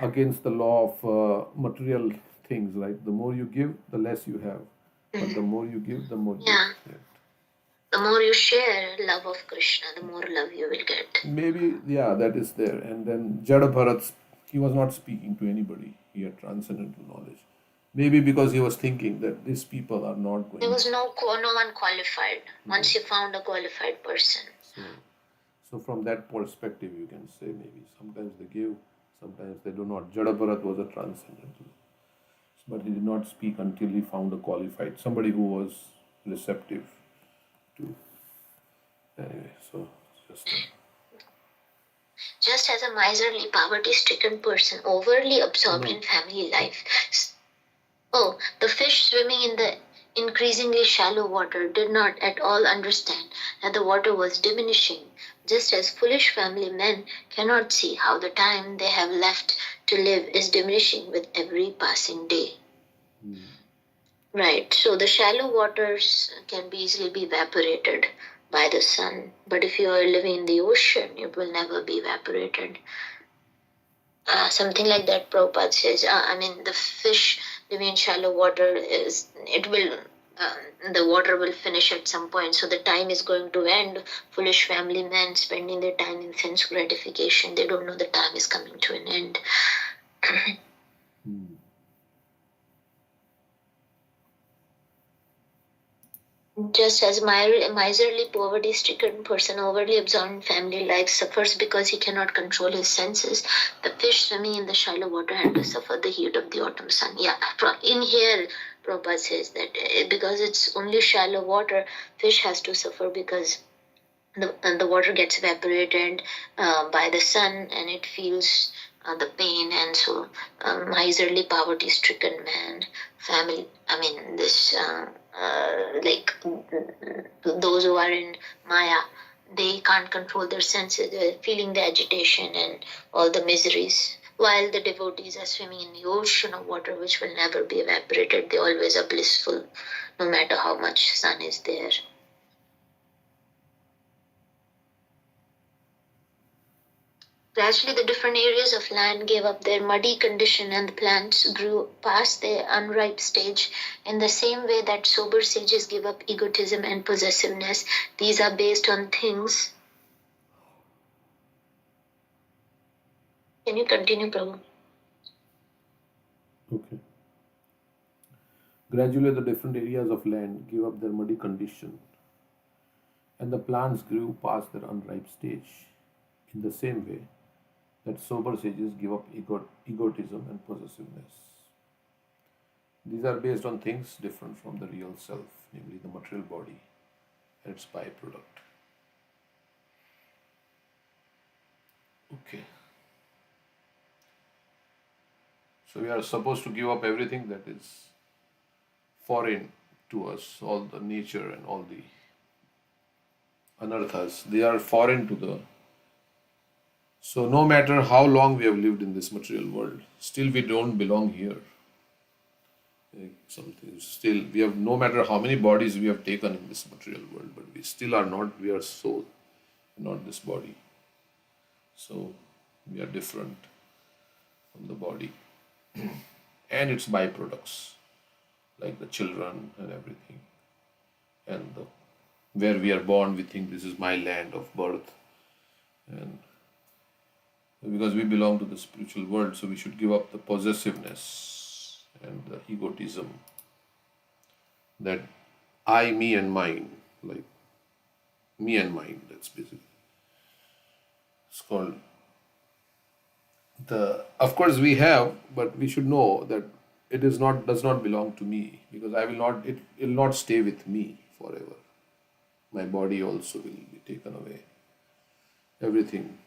against the law of material things, right? The more you give, the less you have. But the more you give, the more you get. The more you share love of Krishna, the more love you will get. Maybe, yeah, that is there. And then Jada Bharat, he was not speaking to anybody. He had transcendental knowledge. Maybe because he was thinking that these people are not going. There was no one qualified. Once you found a qualified person. So from that perspective, you can say maybe sometimes they give, sometimes they do not. Jada Bharat was a transcendental, but he did not speak until he found a qualified, somebody who was receptive to. Anyway, so just as a miserly, poverty-stricken person overly absorbed in family life. Oh, the fish swimming in the increasingly shallow water did not at all understand that the water was diminishing, just as foolish family men cannot see how the time they have left to live is diminishing with every passing day. Right, so the shallow waters can be easily be evaporated by the sun, but if you are living in the ocean, it will never be evaporated. Something like that Prabhupada says. The fish living in shallow water the water will finish at some point. So the time is going to end. Foolish family men spending their time in sense gratification. They don't know the time is coming to an end. Just as miserly, poverty-stricken person overly absorbed in family life suffers because he cannot control his senses, the fish swimming in the shallow water had to suffer the heat of the autumn sun. Yeah, in here, Prabhupada says that because it's only shallow water, fish has to suffer because the water gets evaporated by the sun and it feels the pain, and so miserly, poverty-stricken man, family. Those who are in Maya, they can't control their senses. They're feeling the agitation and all the miseries. While the devotees are swimming in the ocean of water which will never be evaporated, they always are blissful, no matter how much sun is there. Gradually, the different areas of land gave up their muddy condition and the plants grew past their unripe stage. In the same way that sober sages give up egotism and possessiveness, these are based on things. Can you continue, Prabhu? Okay. Gradually, the different areas of land gave up their muddy condition, and the plants grew past their unripe stage. In the same way that sober sages give up egotism and possessiveness. These are based on things different from the real self, namely the material body and its byproduct. Okay. So we are supposed to give up everything that is foreign to us, all the nature and all the anarthas. They are foreign to the. So no matter how long we have lived in this material world, still we don't belong here. Something still we have, no matter how many bodies we have taken in this material world, but we still are not. We are soul, not this body. So we are different from the body. and its byproducts, like the children and everything. And where we are born, we think this is my land of birth. And because we belong to the spiritual world, so we should give up the possessiveness and the egotism that I, me, and mine, like me and mine. That's basically it's called the. Of course, we have, but we should know that it is not does not belong to me, because I will not. It will not stay with me forever. My body also will be taken away. Everything.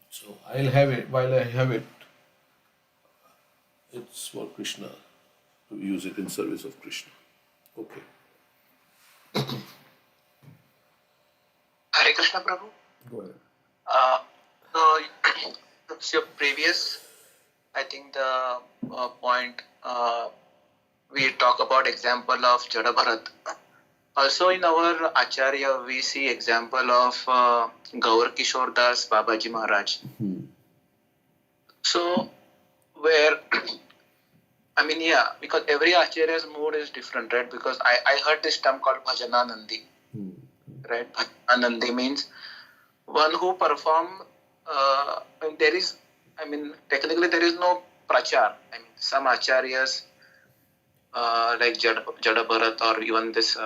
So I'll have it. While I have it, it's for Krishna, to use it in service of Krishna. Okay. Hare Krishna, Prabhu. Go ahead. So, it's your previous, I think the point, we talk about example of Jada Bharat. Also in our Acharya, we see example of Gaur Kishore Das Babaji Maharaj. So, where, I mean, yeah, because every Acharya's mood is different, right? Because I heard this term called Bhajananandi, right? Bhajananandi means one who perform, there is, I mean, technically there is no prachar. I mean, some acharyas, like Jada Bharat or even this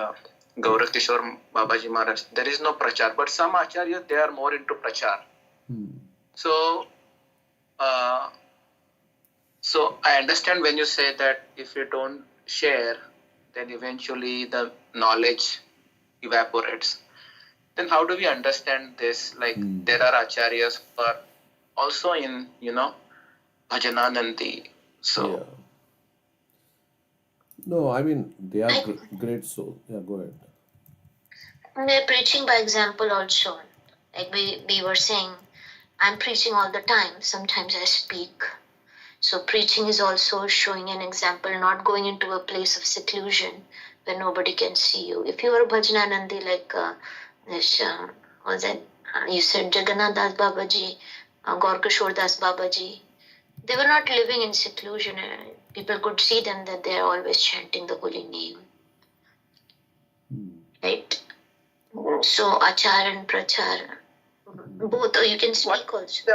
Gaura Kishore Babaji Maharaj, there is no prachar. But some acharyas, they are more into prachar. So, so I understand when you say that if you don't share, then eventually the knowledge evaporates. Then how do we understand this? Like there are acharyas who are also in, Bhajananandi. So Yeah. No, I mean, they are great souls. Yeah, go ahead. We're preaching by example also. Like we were saying, I'm preaching all the time. Sometimes I speak. So preaching is also showing an example, not going into a place of seclusion where nobody can see you. If you are Bhajananandi, like this, was it? You said Jagannath Das Babaji, Gaur Kishore Das Babaji. They were not living in seclusion. People could see them that they are always chanting the holy name. Right? So Achar and Prachar, both, or you can speak also.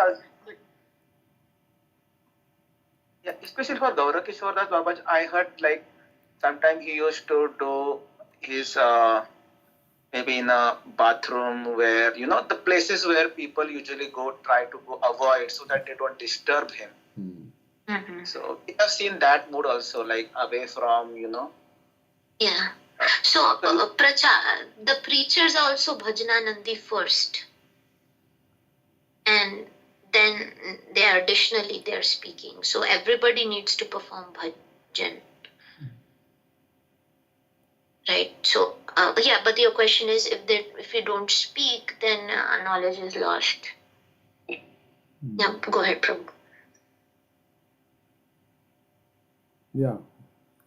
Yeah, especially for Gaura Kishore Das Babaji, I heard like sometimes he used to do his maybe in a bathroom where, the places where people usually try to go avoid so that they don't disturb him. So we have seen that mood also, like away from, Yeah. So the preachers are also Bhajananandi first. And then they are speaking. So everybody needs to perform bhajan. Right? So, yeah, but your question is if you don't speak, then knowledge is lost. Yeah, go ahead, Prabhu. Yeah.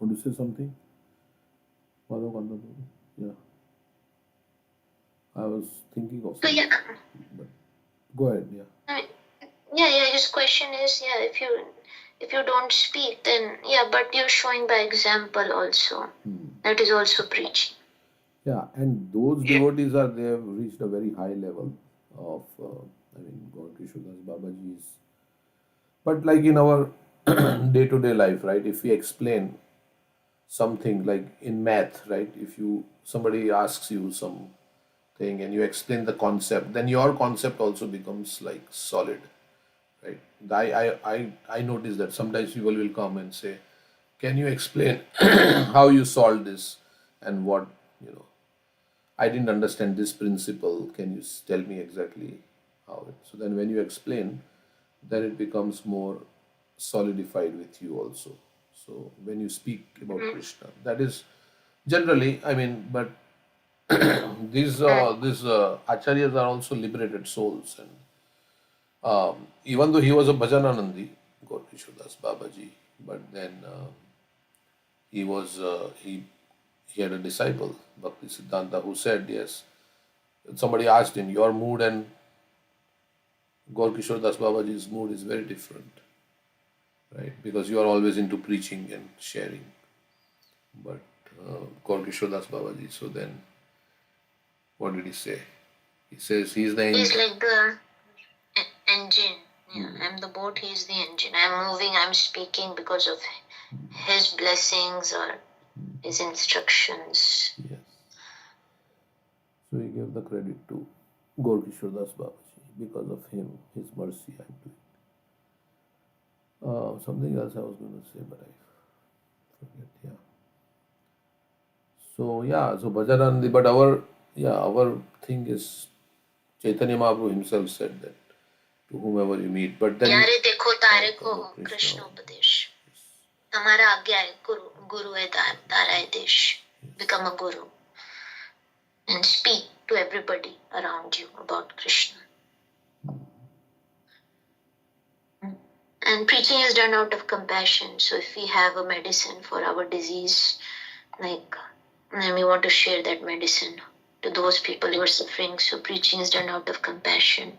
Want to say something? Yeah. I was thinking of So, something. yeah. But go ahead, yeah. Yeah, his question is, if you don't speak, then, but you're showing by example also. That is also preaching. Yeah, and those devotees they have reached a very high level of, Gaur Kishore Das Babaji's. But like in our day-to-day life, right, if we explain something like in math, right, if somebody asks you something and you explain the concept, then your concept also becomes like solid, right? I notice that sometimes people will come and say, can you explain how you solved this and what, I didn't understand this principle. Can you tell me exactly how it? So then when you explain, then it becomes more solidified with you also. So when you speak about Krishna, that is generally, but these acharyas are also liberated souls, and even though he was a Bhajananandi, Gaur Kishore Das Babaji, but then he was he had a disciple, Bhakti Siddhanta, who said, yes, somebody asked him, your mood and Gaur Kishore Das Babaji's mood is very different, right? Because you are always into preaching and sharing. But Gaur Kishore Das Babaji, so then what did he say? He says he's the engine. He's like the engine. Yeah, I'm the boat, he's the engine. I'm moving, I'm speaking because of his blessings or his instructions. Yes. So he gave the credit to Gaur Kishore Das Babaji. Because of him, his mercy, I'm doing. Something else I was going to say, but I forget. Yeah. So yeah, so Bhajanandi, but our thing is Chaitanya Mahaprabhu himself said that to whomever you meet. But then यारे देखो तारे को कृष्ण उपदेश हमारा आज्ञा है गुरु है तारा है देश. Become a guru and speak to everybody around you about Krishna. And preaching is done out of compassion. So if we have a medicine for our disease, and we want to share that medicine to those people who are suffering, so preaching is done out of compassion,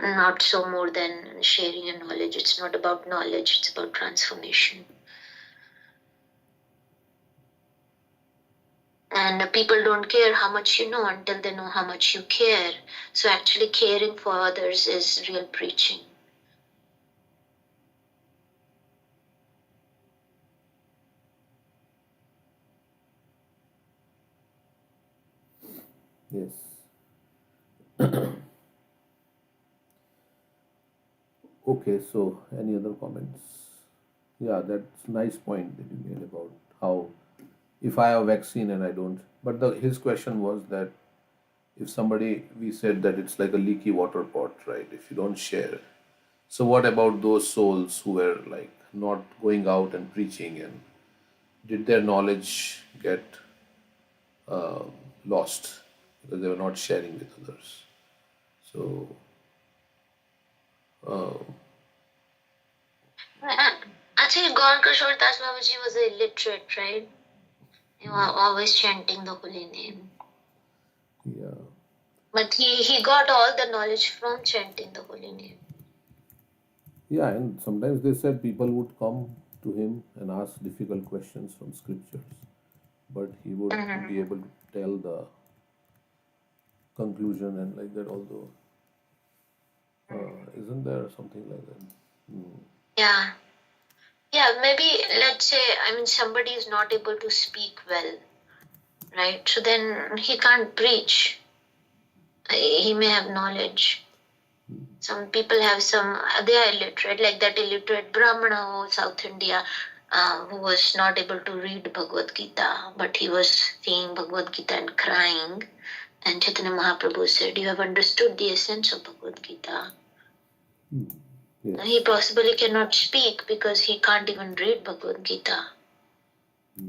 not so more than sharing a knowledge. It's not about knowledge, it's about transformation. And people don't care how much you know until they know how much you care. So actually caring for others is real preaching. yes. Okay, so any other comments? Yeah, that's nice point that you made about how if I have vaccine and I don't. But his question was that if somebody, we said that it's like a leaky water pot, right? If you don't share. So what about those souls who were like not going out and preaching, and did their knowledge get lost because they were not sharing with others? So Actually, Gaur Kishore Das Babaji was illiterate, right? He was always chanting the holy name. yeah. But he got all the knowledge from chanting the holy name. Yeah, and sometimes they said people would come to him and ask difficult questions from scriptures, but he would be able to tell the conclusion and like that. Although, isn't there something like that? Yeah. Yeah, maybe let's say, somebody is not able to speak well, right? So then he can't preach. He may have knowledge. Some people have they are illiterate, like that illiterate Brahmana of South India who was not able to read Bhagavad Gita, but he was seeing Bhagavad Gita and crying. And Chaitanya Mahaprabhu said, you have understood the essence of Bhagavad Gita. Yes. He possibly cannot speak because he can't even read Bhagavad Gita. Yeah.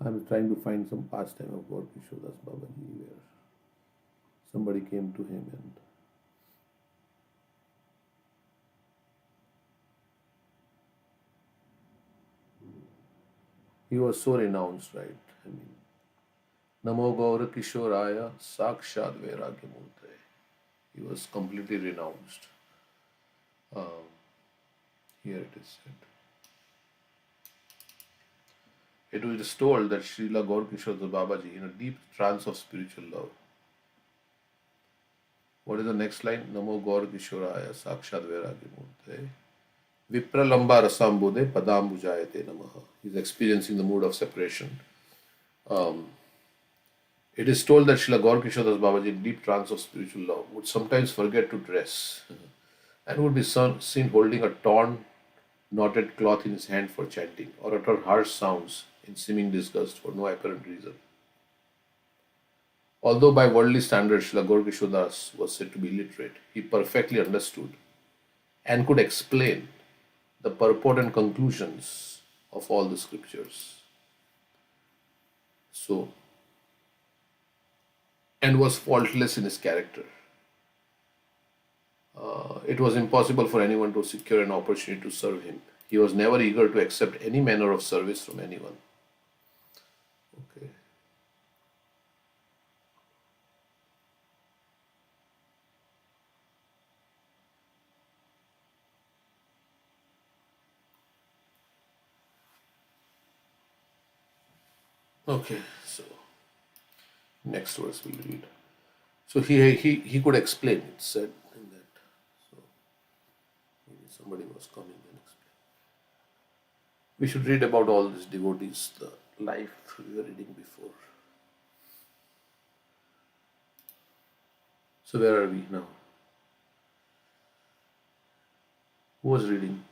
I'm trying to find some pastime of Gaur Kishore Das Babaji where somebody came to him and he was so renounced, right? I mean, Namo Gaura Kishoraya Sakshad Vairagya Murte. He was completely renounced. Here it is said. It was told that Srila Gaur Kishore Das Babaji in a deep trance of spiritual love. What is the next line? Namo Gaur Kishoraya Sakshad Vairagya Murte. Vipralamba Rasambode Padambujayate Namaha. He's experiencing the mood of separation. It is told that Srila Gaur Kishore Das Babaji, in deep trance of spiritual love, would sometimes forget to dress and would be seen holding a torn, knotted cloth in his hand for chanting, or utter harsh sounds in seeming disgust for no apparent reason. Although by worldly standards Srila Gaur Kishore Das was said to be illiterate, he perfectly understood and could explain the purport and conclusions of all the scriptures. So, and was faultless in his character. It was impossible for anyone to secure an opportunity to serve him. He was never eager to accept any manner of service from anyone. Okay, so next verse we'll read. So he could explain. It said in that. So maybe somebody was coming and explain. We should read about all these devotees, the life we were reading before. So where are we now? Who was reading?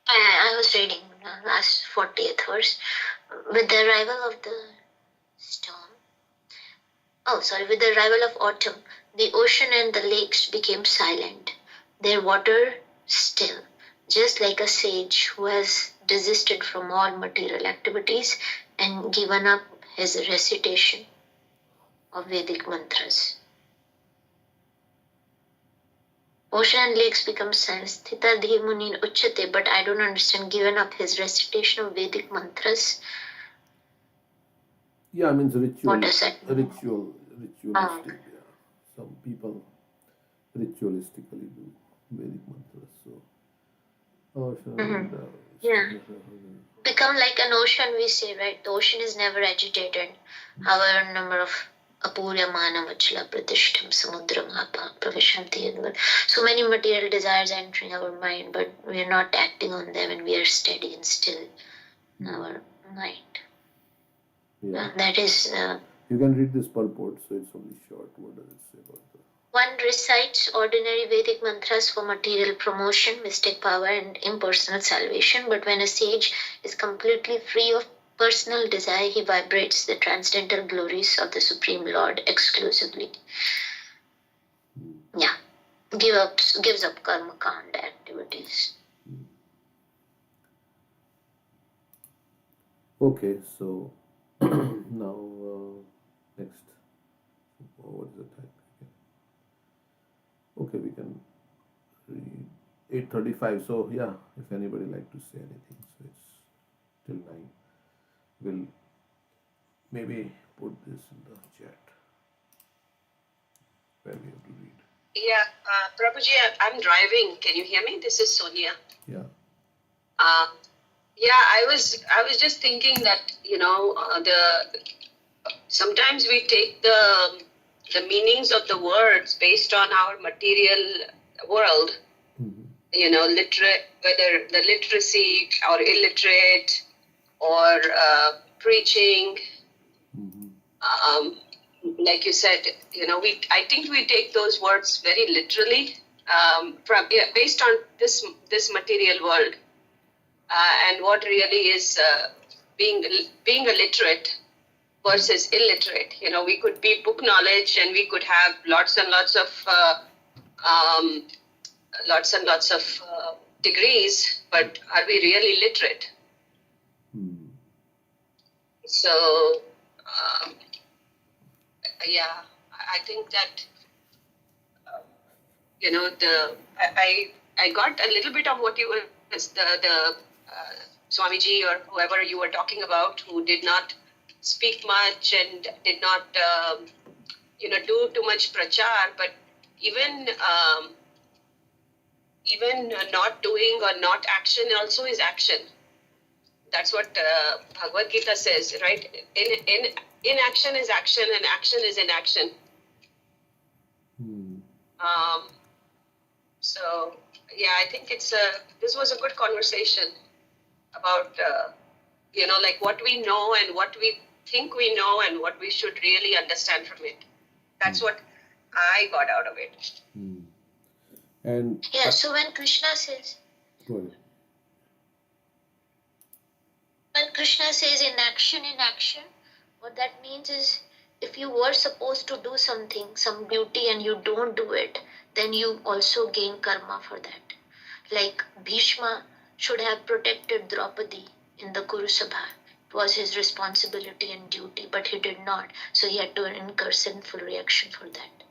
I was reading the last 40th verse. With the arrival of the storm, with the arrival of autumn, the ocean and the lakes became silent, their water still, just like a sage who has desisted from all material activities and given up his recitation of Vedic mantras. Ocean and lakes become silent. Sthita Dhi Munin Uchyate, but I don't understand, given up his recitation of Vedic mantras. Yeah, I mean, it's ritual. What does that mean? Ritualistic. Yeah. Some people ritualistically do Vedic mantras. So, ocean. Yeah. Become like an ocean, we say, right? The ocean is never agitated. However, number of apurya mana vachla pratishtham samudram apa pravishanti. So many material desires entering our mind, but we are not acting on them, and we are steady and still in our mind. Yeah. That is. You can read this purport, so it's only short. What does it say about that? One recites ordinary Vedic mantras for material promotion, mystic power, and impersonal salvation, but when a sage is completely free of personal desire, he vibrates the transcendental glories of the Supreme Lord exclusively. Yeah, gives up karma kanda activities. Okay, so now next. What is the time? Okay, we can read 8:35. So yeah, if anybody like to say anything, so it's till 9. We'll maybe put this in the chat where we have to read. Yeah, Prabhuji, I'm driving. Can you hear me? This is Sonia. Yeah. Yeah, I was just thinking that sometimes we take the meanings of the words based on our material world. Whether the literacy or illiterate or preaching. Like you said, I think we take those words very literally based on this material world, and what really is being a literate versus illiterate. We could be book knowledge and we could have lots and lots of degrees, but are we really literate? So. Yeah, I think that I got a little bit of what you were the Swamiji or whoever you were talking about, who did not speak much and did not do too much prachar, but even not doing or not action also is action. That's what Bhagavad Gita says, right? Inaction is action, and action is inaction. So yeah, I think this was a good conversation about like what we know and what we think we know and what we should really understand from it. That's what I got out of it. And yeah, so when Krishna says, go ahead. When Krishna says inaction, what that means is if you were supposed to do something, some duty, and you don't do it, then you also gain karma for that. Like Bhishma should have protected Draupadi in the Kuru Sabha. It was his responsibility and duty, but he did not. So he had to incur sinful reaction for that.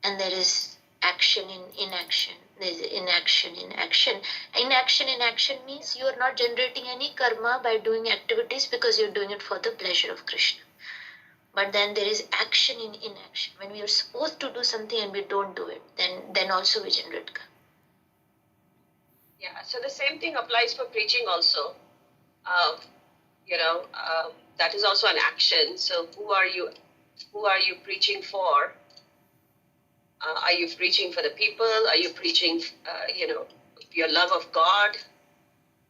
And there is action in inaction. There is inaction in action. Inaction in action means you are not generating any karma by doing activities because you're doing it for the pleasure of Krishna. But then there is action in inaction. When we are supposed to do something and we don't do it, then also we generate karma. Yeah, so the same thing applies for preaching also. that is also an action. So who are you preaching for? Are you preaching for the people? Are you preaching, your love of God?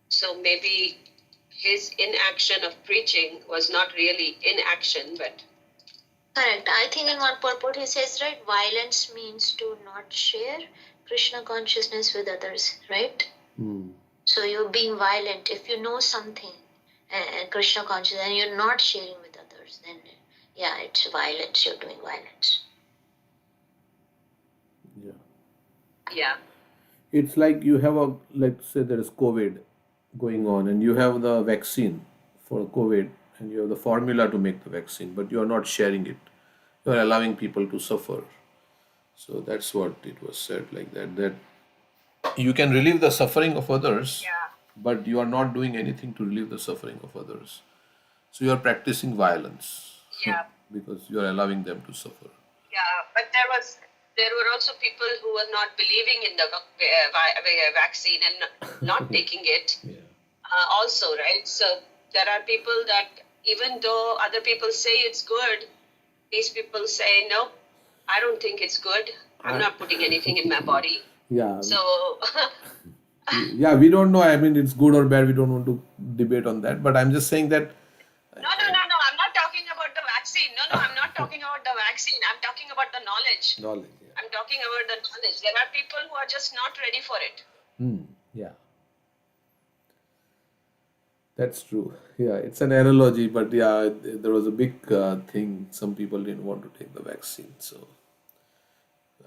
So maybe his inaction of preaching was not really inaction, but... Correct. I think in one purport he says, right, violence means to not share Krishna consciousness with others, right? So you're being violent. If you know something, Krishna consciousness, and you're not sharing with others, then yeah, it's violence. You're doing violence. Yeah. It's like you have let's say there is COVID going on and you have the vaccine for COVID and you have the formula to make the vaccine, but you are not sharing it. You are allowing people to suffer. So that's what it was said, like that you can relieve the suffering of others, but you are not doing anything to relieve the suffering of others. So you are practicing violence. Yeah. Because you are allowing them to suffer. Yeah, but there were also people who were not believing in the vaccine and not taking it. Also, right? So there are people that even though other people say it's good, these people say no, I don't think it's good. I'm not putting anything in my body. Yeah. So yeah, we don't know. I mean, it's good or bad. We don't want to debate on that. But I'm just saying that. No. I'm not talking about the vaccine. No, I'm not talking about the vaccine. I'm talking about the knowledge. Knowledge. Yeah. I'm talking about the knowledge. There are people who are just not ready for it. Yeah. That's true. Yeah, it's an analogy, but yeah, there was a big thing. Some people didn't want to take the vaccine, so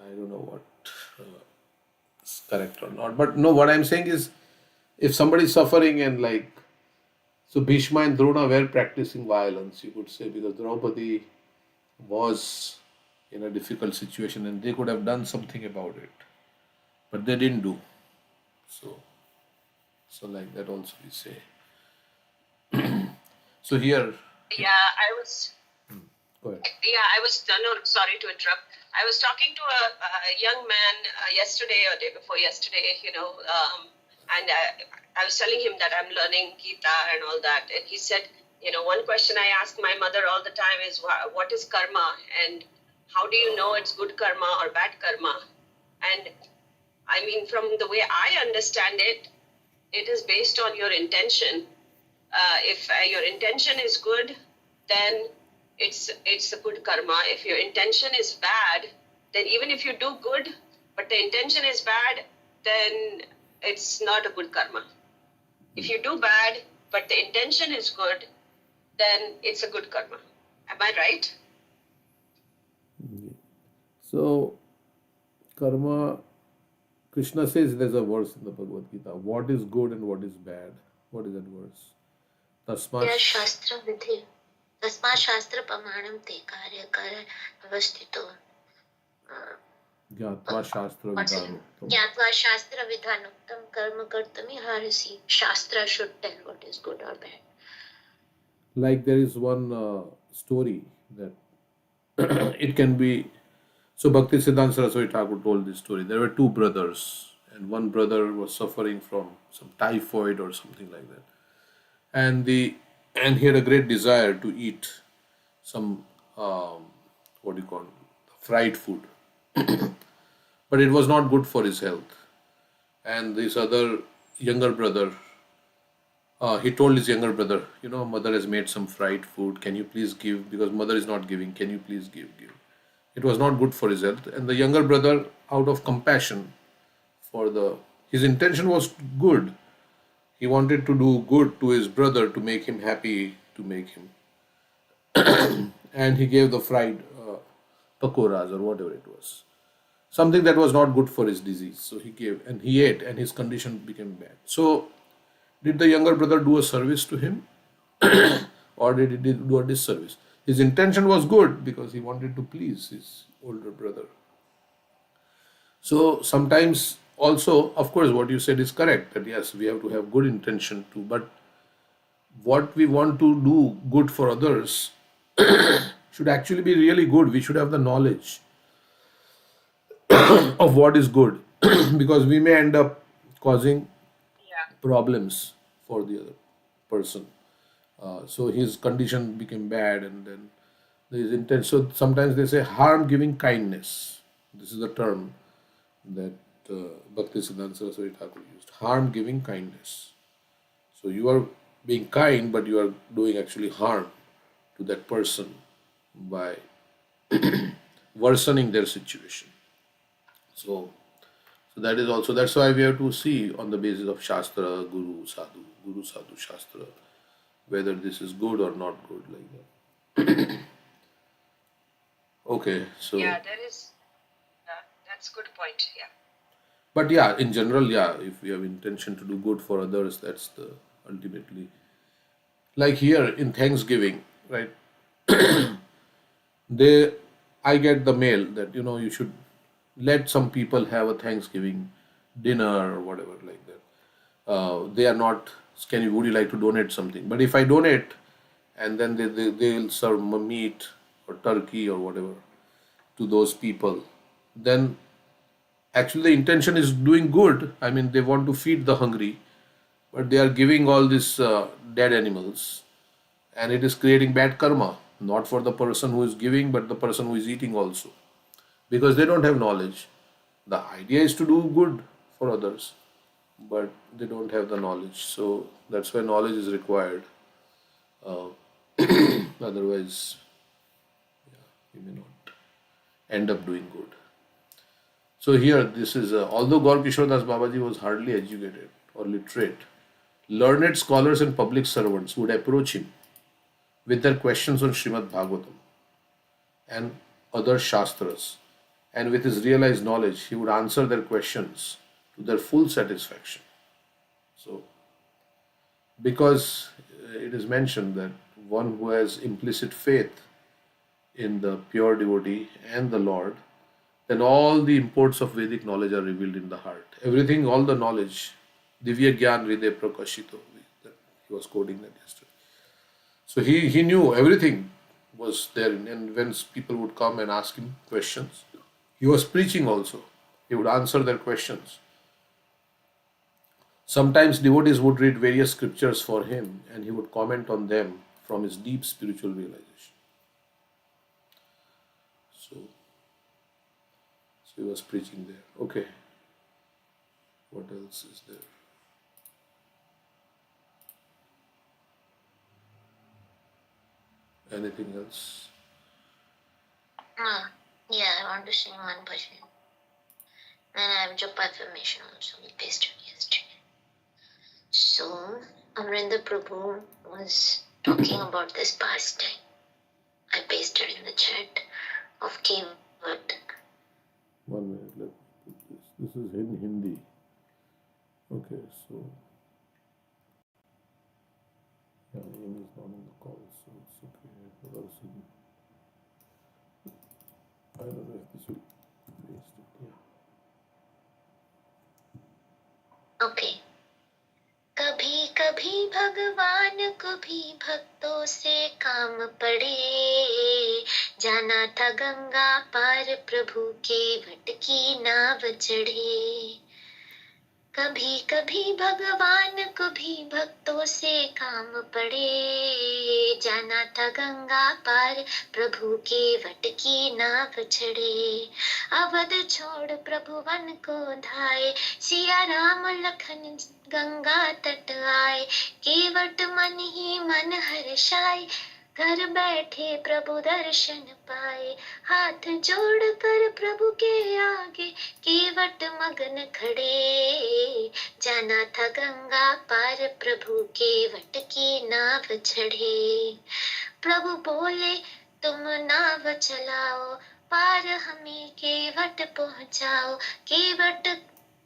I don't know what is correct or not. But no, what I'm saying is, if somebody is suffering and so Bhishma and Drona were practicing violence, you could say, because Draupadi was in a difficult situation and they could have done something about it, but they didn't do. So like that also we say. So here. Yeah, I was. Go ahead. Yeah, I was. No, sorry to interrupt. I was talking to a young man yesterday or day before yesterday, and I was telling him that I'm learning Gita and all that. And he said, one question I ask my mother all the time is, what is karma? And how do you know it's good karma or bad karma? And I mean, from the way I understand it, it is based on your intention. If your intention is good, then it's a good karma. If your intention is bad, then even if you do good, but the intention is bad, then it's not a good karma. If you do bad, but the intention is good, then it's a good karma. Am I right? So, karma, Krishna says there's a verse in the Bhagavad Gita. What is good and what is bad? What is that verse? Tasmat Shastra Vidhi. Tasmat Shastra Pamanam Te Karya Kara Avastito. Gyatva Shastra Vidhanuktam. Gyatva Shastra Vidhanuktam Karma Kartami Harasi. Shastra should tell what is good or bad. Like there is one story that it can be. So Bhakti Siddhanta Saraswati Thakur told this story. There were two brothers, and one brother was suffering from some typhoid or something like that, and he had a great desire to eat some fried food, but it was not good for his health. And this other younger brother, he told his younger brother, mother has made some fried food. Can you please give? Because mother is not giving. Can you please give? It was not good for his health. And the younger brother, out of compassion his intention was good. He wanted to do good to his brother to make him happy, to make him. And he gave the fried pakoras or whatever it was. Something that was not good for his disease. So he gave, and he ate, and his condition became bad. So, did the younger brother do a service to him? Or did he do a disservice? His intention was good because he wanted to please his older brother. So sometimes also, of course, what you said is correct, that yes, we have to have good intention too, but what we want to do good for others should actually be really good. We should have the knowledge of what is good because we may end up causing problems for the other person. So his condition became bad, and then his intent. So sometimes they say harm giving kindness. This is the term that Bhaktisiddhanta Saraswati Thakur used. Harm giving kindness. So you are being kind, but you are doing actually harm to that person by worsening their situation. So that is also, that's why we have to see on the basis of Shastra, Guru, Sadhu, Shastra, whether this is good or not good, like that. Okay, so. Yeah, there is. That's good point. Yeah. But yeah, in general, yeah, if we have intention to do good for others, that's the ultimately. Like here in Thanksgiving, right? They, I get the mail that you should let some people have a Thanksgiving dinner or whatever like that. They are not. Would you like to donate something? But if I donate, and then they'll serve meat or turkey or whatever to those people, then actually the intention is doing good. I mean, they want to feed the hungry, but they are giving all these dead animals, and it is creating bad karma, not for the person who is giving, but the person who is eating also, because they don't have knowledge. The idea is to do good for others, but they don't have the knowledge. So that's why knowledge is required. Uh, Otherwise, you may not end up doing good. So here, this is although Gaur Kishore Das Babaji was hardly educated or literate, learned scholars and public servants would approach him with their questions on Srimad Bhagavatam and other Shastras, and with his realized knowledge, he would answer their questions to their full satisfaction. So, because it is mentioned that one who has implicit faith in the pure devotee and the Lord, then all the imports of Vedic knowledge are revealed in the heart. Everything, all the knowledge, Divya Gyan Hriday Prakashito, that he was quoting that yesterday. So he knew everything was there, and when people would come and ask him questions, he was preaching also. He would answer their questions. Sometimes devotees would read various scriptures for him, and he would comment on them from his deep spiritual realization. So he was preaching there. Okay. What else is there? Anything else? Yeah, I want to sing one bhajan. And I have Japa affirmation also we pasted yesterday. So, Amrinder Prabhu was talking about this pastime. I pasted in the chat of keyword. 1 minute, let me put this. This is in Hindi. Okay, so yeah, Amy is not on the call, so it's okay. Or else I don't know if this will paste it. Yeah. Okay. कभी कभी भगवान को भी भक्तों से काम पड़े, जाना था गंगा पार प्रभु के वट की नाव चढ़े। कभी कभी भगवान को भी भक्तों से काम पड़े, जाना था गंगा पार प्रभु के वट की नाव चढ़े। अवध छोड़ प्रभु वन को धाए, सिया राम लखन गंगा तट आए। केवट मन ही मन हर्षाए, घर बैठे प्रभु दर्शन पाए। हाथ जोड़ कर प्रभु के आगे, केवट मगन खड़े, जाना था गंगा पार प्रभु के वट की नाव चढ़े। प्रभु बोले तुम नाव चलाओ, पार हमें केवट पहुँचाओ। केवट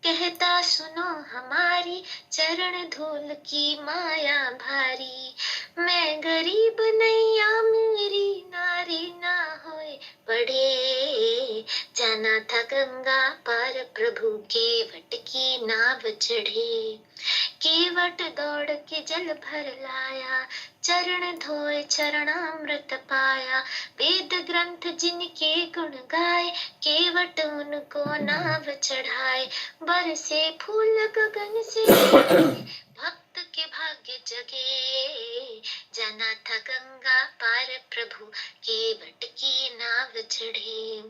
कहता सुनो हमारी, चरण धूल की माया भारी। मैं गरीब नैया मेरी नारी ना होए पड़े, जाना था गंगा पार प्रभु के वट की नाव चढ़े। केवट दौड़ के जल भर लाया, चरण धोए चरणामृत पाया। वेद ग्रंथ जिनके गुण गाए, केवट उनको नाव चढ़ाए। बरसे फूल गगन से भक्त के भाग्य जगे, जाना था गंगा पार प्रभु केवट की नाव चढ़े।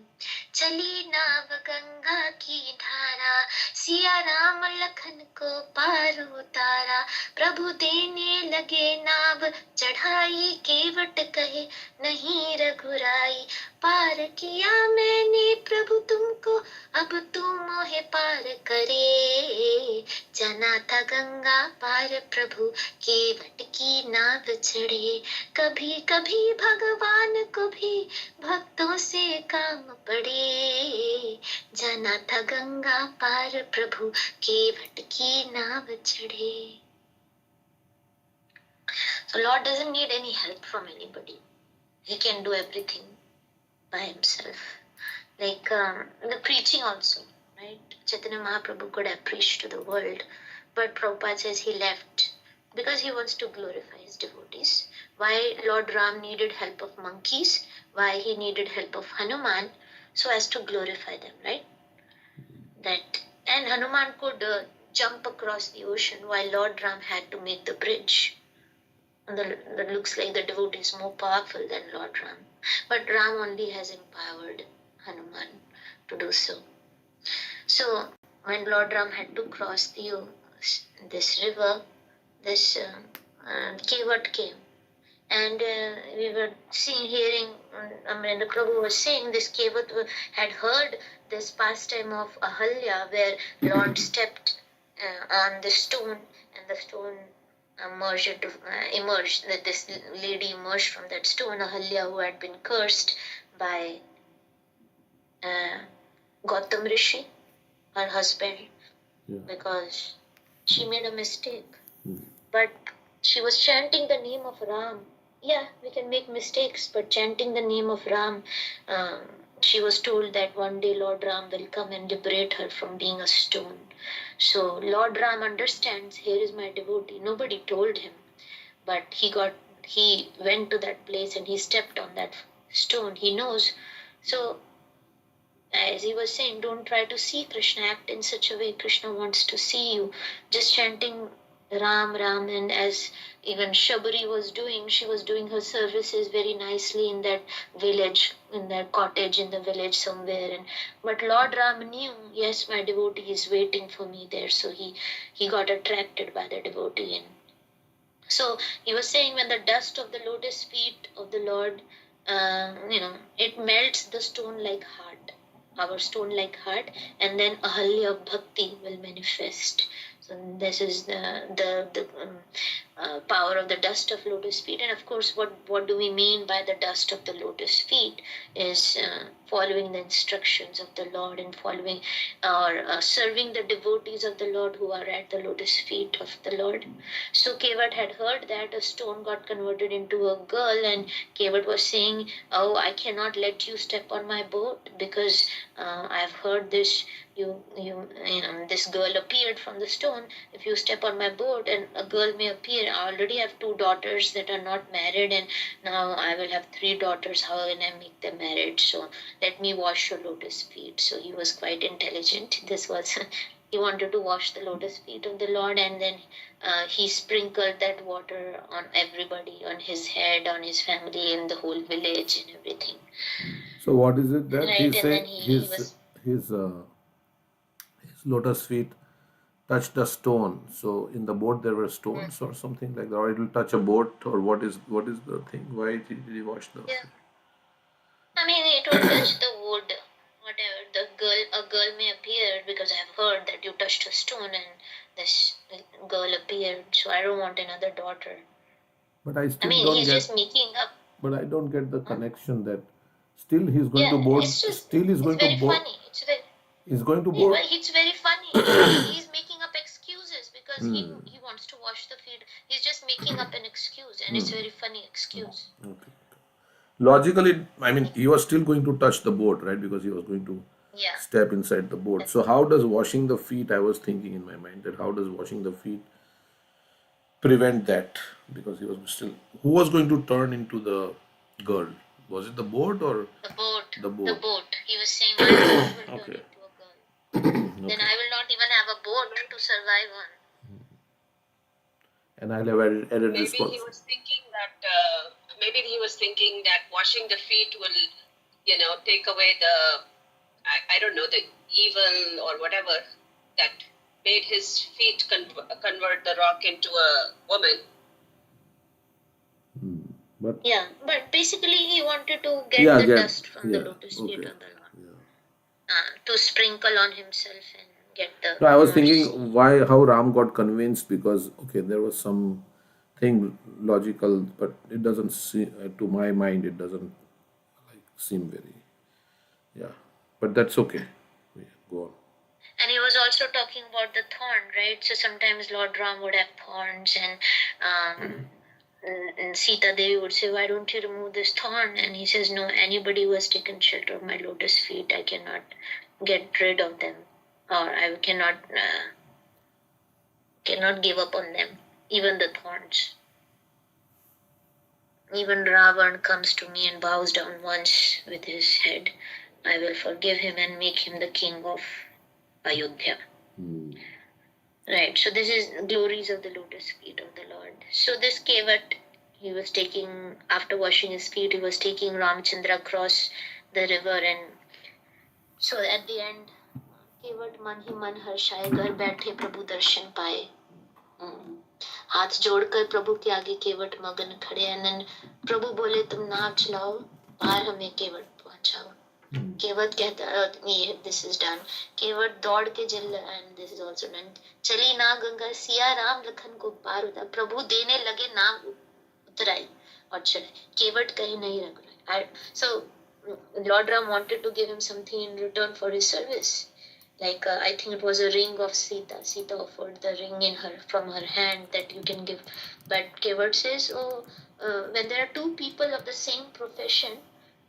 चली नाव गंगा की धारा, सिया राम लखन को पार उतारा। प्रभु देने लगे नाव चढ़ाई, केवट कहे नहीं रघुराई। पार किया मैंने प्रभु तुमको, अब तुम मोहे पार करे। जाना था गंगा पार प्रभु केवट की नाव चढ़े। कभी कभी भगवान को भी भक्तों से काम पड़े। जाना था गंगा पार प्रभु केवट की नाव चढ़े। So Lord doesn't need any help from anybody. He can do everything by himself. Like the preaching also, right? Chaitanya Mahaprabhu could have preached to the world, but Prabhupada says he left because he wants to glorify his devotees. Why Lord Ram needed help of monkeys, why he needed help of Hanuman, so as to glorify them, right? That, and Hanuman could jump across the ocean while Lord Ram had to make the bridge. And that looks like the devotee is more powerful than Lord Ram. But Ram only has empowered Hanuman to do so. So when Lord Ram had to cross this river, this Kevat came. And we were hearing, the Prabhu was saying this Kevat had heard this pastime of Ahalya, where Lord stepped on the stone, and the stone emerged, that this lady emerged from that stone, Ahalya, who had been cursed by Gautam Rishi, her husband, because she made a mistake. But she was chanting the name of Ram. Yeah, we can make mistakes, but chanting the name of Ram, she was told that one day Lord Ram will come and liberate her from being a stone. So Lord Ram understands, here is my devotee. Nobody told him, but he went to that place and he stepped on that stone. He knows. So as he was saying, don't try to see Krishna, act in such a way Krishna wants to see you. Just chanting Ram, Ram, and as even Shabari was doing, she was doing her services very nicely in that village, in that cottage in the village somewhere. But Lord Ram knew, yes, my devotee is waiting for me there, so he got attracted by the devotee. And so he was saying, when the dust of the lotus feet of the Lord, it melts the stone like heart, our stone like heart, and then Ahalya of Bhakti will manifest. So this is the power of the dust of lotus feet. And of course, what do we mean by the dust of the lotus feet is following the instructions of the Lord and following or serving the devotees of the Lord who are at the lotus feet of the Lord. So Kevat had heard that a stone got converted into a girl, and Kevat was saying, oh, I cannot let you step on my boat because I've heard this. This girl appeared from the stone. If you step on my boat, and a girl may appear. I already have 2 daughters that are not married, and now I will have 3 daughters. How can I make them married? So let me wash your lotus feet. So he was quite intelligent. He wanted to wash the lotus feet of the Lord, and then he sprinkled that water on everybody, on his head, on his family, in the whole village and everything. So what is it that right, he said? His lotus feet touched a stone. So in the boat there were stones or something like that, or it will touch a boat, or what is the thing? Why did he wash the feet? I mean, it will touch the wood, whatever. A girl may appear because I have heard that you touched a stone and this girl appeared. So I don't want another daughter. But I still he's just making up. But I don't get the connection that still he's going to board. Still he's going to board. Funny. It's very. He's going to board. It's very funny. He's making up excuses because he wants to wash the feet. He's just making up an excuse, and it's a very funny excuse. Okay. Logically, he was still going to touch the boat, right? Because he was going to step inside the boat. So how does washing the feet, I was thinking in my mind, that how does washing the feet prevent that? Because he was still, who was going to turn into the girl? Was it the boat or? The boat. The boat. The boat. He was saying, my boat will turn into a girl. Then I will not even have a boat to survive on. and I'll have added Maybe response. he was thinking that washing the feet will, take away the, I don't know, the evil or whatever that made his feet convert the rock into a woman. But basically he wanted to get the dust from the lotus feet of the Lord. To sprinkle on himself and get the. No, I was thinking how Ram got convinced, because there was some thing logical, but it doesn't seem, to my mind, it doesn't seem very, but that's okay. Go on. And he was also talking about the thorn, right? So sometimes Lord Ram would have thorns, and Sita Devi would say, "Why don't you remove this thorn?" And he says, "No, anybody who has taken shelter of my lotus feet, I cannot get rid of them, or I cannot give up on them, even the thorns. Even Ravan comes to me and bows down once with his head, I will forgive him and make him the king of Ayodhya." Right, so this is glories of the lotus feet of the Lord. So this Kevat, he was taking, after washing his feet, he was taking Ramchandra across the river, and so at the end, Kevat मन ही मन हर्षाए, घर बैठे प्रभु दर्शन पाए. हाथ जोड़कर प्रभु के आगे केवट मगन खड़े, and प्रभु बोले तुम नाव चलाओ, पार हमें केवट पहुंचाओ. केवट कहता ये this is done. केवट दौड़ के जल, and this is also done. चली ना गंगा सिया राम लखन को पार उतार. प्रभु देने लगे, नाव उतराई और चले. केवट कहीं नहीं रुक रहा. So Lord Ram wanted to give him something in return for his service. Like I think it was a ring of Sita. Sita offered the ring from her hand that you can give. But Kevat says, when there are two people of the same profession,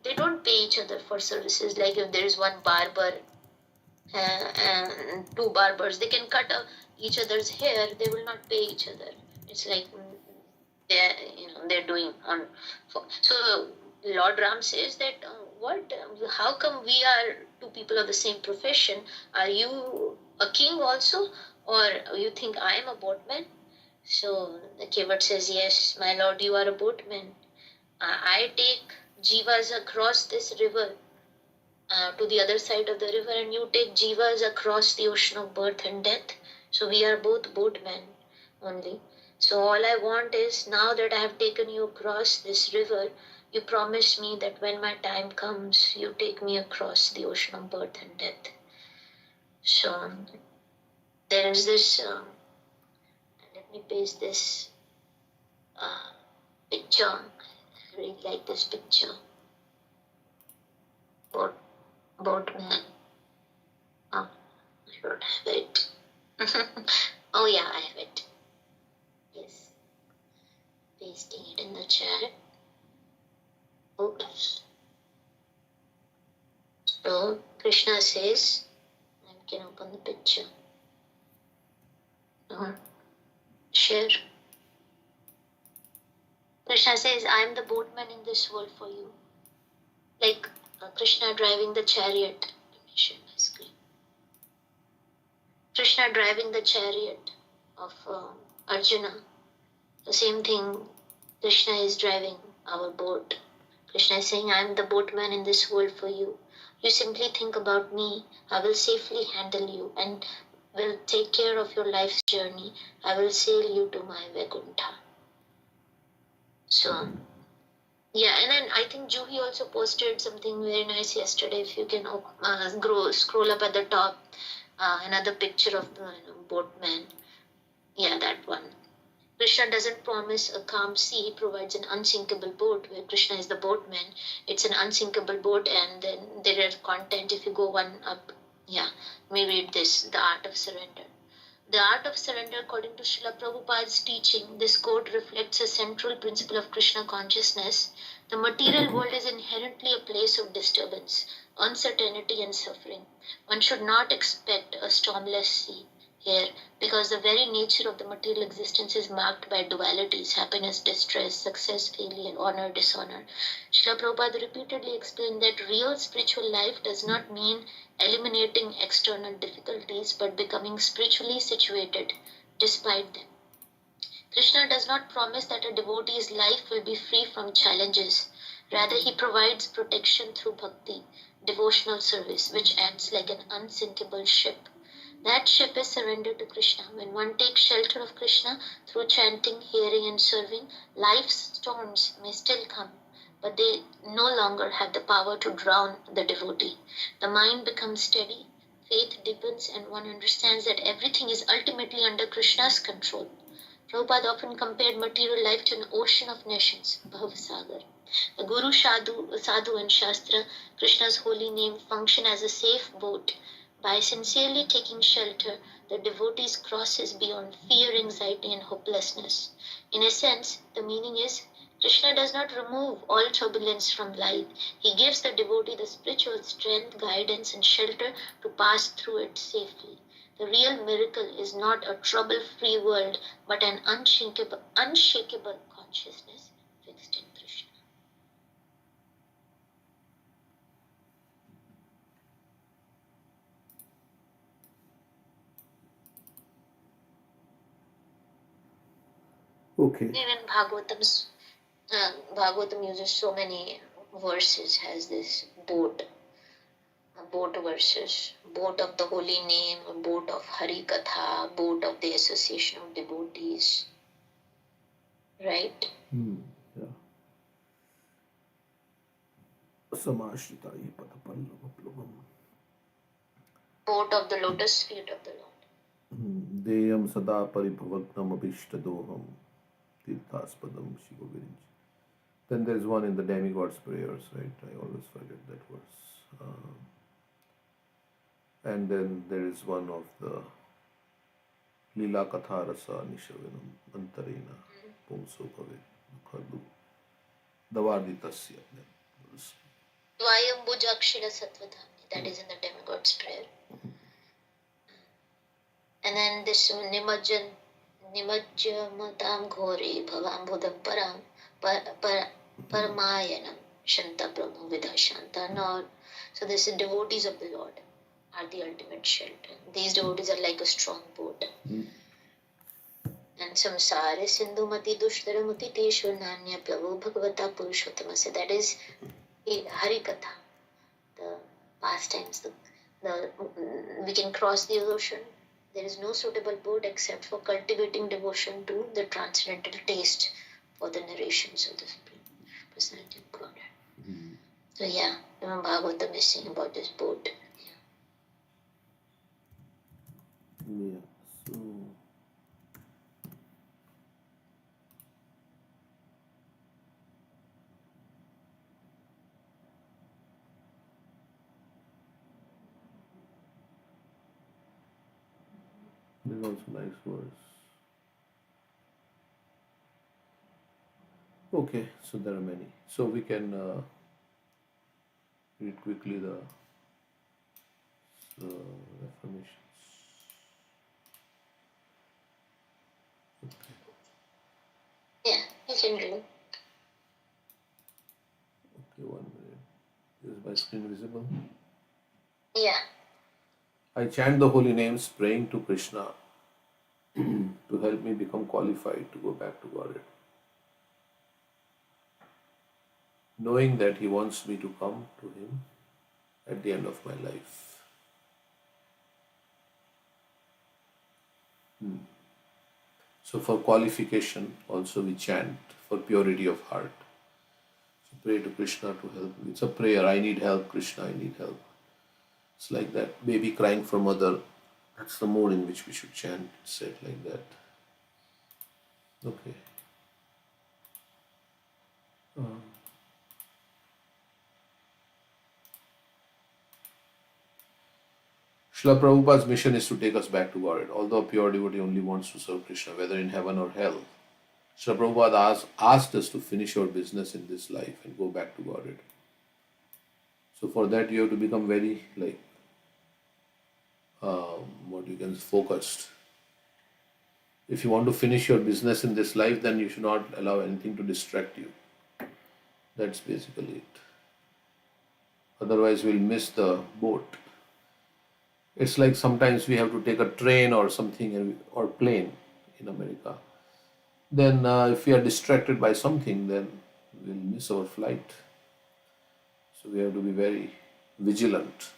they don't pay each other for services. Like if there is one barber and two barbers, they can cut each other's hair. They will not pay each other. It's like they're doing on. So Lord Ram says that how come we are two people of the same profession? Are you a king also, or you think I am a boatman? So the Kevat says, yes, my lord, you are a boatman. I take jivas across this river to the other side of the river, and you take jivas across the ocean of birth and death. So we are both boatmen only. So all I want is, now that I have taken you across this river, you promise me that when my time comes, you take me across the ocean of birth and death. So there is this, let me paste this picture. I really like this picture. Boatman. Oh, I don't have it. Oh yeah, I have it. Yes. Pasting it in the chat. Oops. So Krishna says, I can open the picture. Share. Krishna says, I am the boatman in this world for you. Like Krishna driving the chariot. Let me share my screen. Krishna driving the chariot of Arjuna. The same thing, Krishna is driving our boat. Krishna is saying, I am the boatman in this world for you. You simply think about me. I will safely handle you and will take care of your life's journey. I will sail you to my Vaikuntha. So, yeah, and then I think Juhi also posted something very nice yesterday. If you can scroll up at the top, another picture of the boatman. Yeah, that one. Krishna doesn't promise a calm sea, he provides an unsinkable boat. Where Krishna is the boatman, it's an unsinkable boat, and then there are content. If you go one up, me read this, The Art of Surrender. The Art of Surrender, according to Srila Prabhupada's teaching, this quote reflects a central principle of Krishna consciousness. The material world is inherently a place of disturbance, uncertainty and suffering. One should not expect a stormless sea here, because the very nature of the material existence is marked by dualities, happiness, distress, success, failure, honor, dishonor. Srila Prabhupada repeatedly explained that real spiritual life does not mean eliminating external difficulties, but becoming spiritually situated despite them. Krishna does not promise that a devotee's life will be free from challenges. Rather, he provides protection through bhakti, devotional service, which acts like an unsinkable ship. That ship is surrendered to Krishna. When one takes shelter of Krishna through chanting, hearing, and serving, life's storms may still come, but they no longer have the power to drown the devotee. The mind becomes steady, faith deepens, and one understands that everything is ultimately under Krishna's control. Prabhupada often compared material life to an ocean of nations, Bhavasagar. The Guru, Sadhu, and Shastra, Krishna's holy name, function as a safe boat. By sincerely taking shelter, the devotees crosses beyond fear, anxiety, and hopelessness. In a sense, the meaning is Krishna does not remove all turbulence from life. He gives the devotee the spiritual strength, guidance, and shelter to pass through it safely. The real miracle is not a trouble-free world, but an unshakable consciousness fixed in Krishna. Okay. Even Bhagavatam uses so many verses, has this boat verses, boat of the holy name, boat of Hari Katha, boat of the association of devotees. Right? Yeah. Samashritai Patapallavaplubam. Boat of the lotus feet of the Lord. Deyam Sada Paribhavagnam Abhishtadoham Tirthaspadam Shivovirinch. Then there's one in the demigod's prayers, right? I always forget that verse. And then there is one of the Lila Katharasa Nishavinam Antarena Pumso Bhave Khadu Davarditasya. Vayam Bhujakshira Sattvadhami, that is in the demigod's prayer. And then this Nimajjamatam Ghori Bhavam Budam Paramayanam Shanta Brahma Vidha Shanta. So this is devotees of the Lord are the ultimate shelter. These devotees are like a strong boat. And samsare sindhumati dushtaramati teshu nanya prabhu bhagavata purushottamase. That is Hari Katha, the pastimes. We can cross the ocean. There is no suitable boat except for cultivating devotion to the transcendental taste for the narrations of the personality of God. So yeah, Bhagavatam is saying about this boat. Yeah. So this is also nice verse. Okay, so there are many. So we can read quickly the affirmations. Yeah, you can do. Okay, 1 minute. Is my screen visible? Yeah. I chant the holy names praying to Krishna to help me become qualified to go back to Godhead. Knowing that He wants me to come to Him at the end of my life. So for qualification also we chant for purity of heart. So pray to Krishna to help me. It's a prayer. I need help, Krishna, I need help. It's like that baby crying for mother. That's the mode in which we should chant. It's said like that. Okay. Srila Prabhupada's mission is to take us back to Godhead. Although a pure devotee only wants to serve Krishna, whether in heaven or hell, Srila Prabhupada asked us to finish our business in this life and go back to Godhead. So for that you have to become very focused. If you want to finish your business in this life, then you should not allow anything to distract you. That's basically it. Otherwise we'll miss the boat. It's like sometimes we have to take a train or something or plane in America. then if we are distracted by something, then we'll miss our flight. So we have to be very vigilant.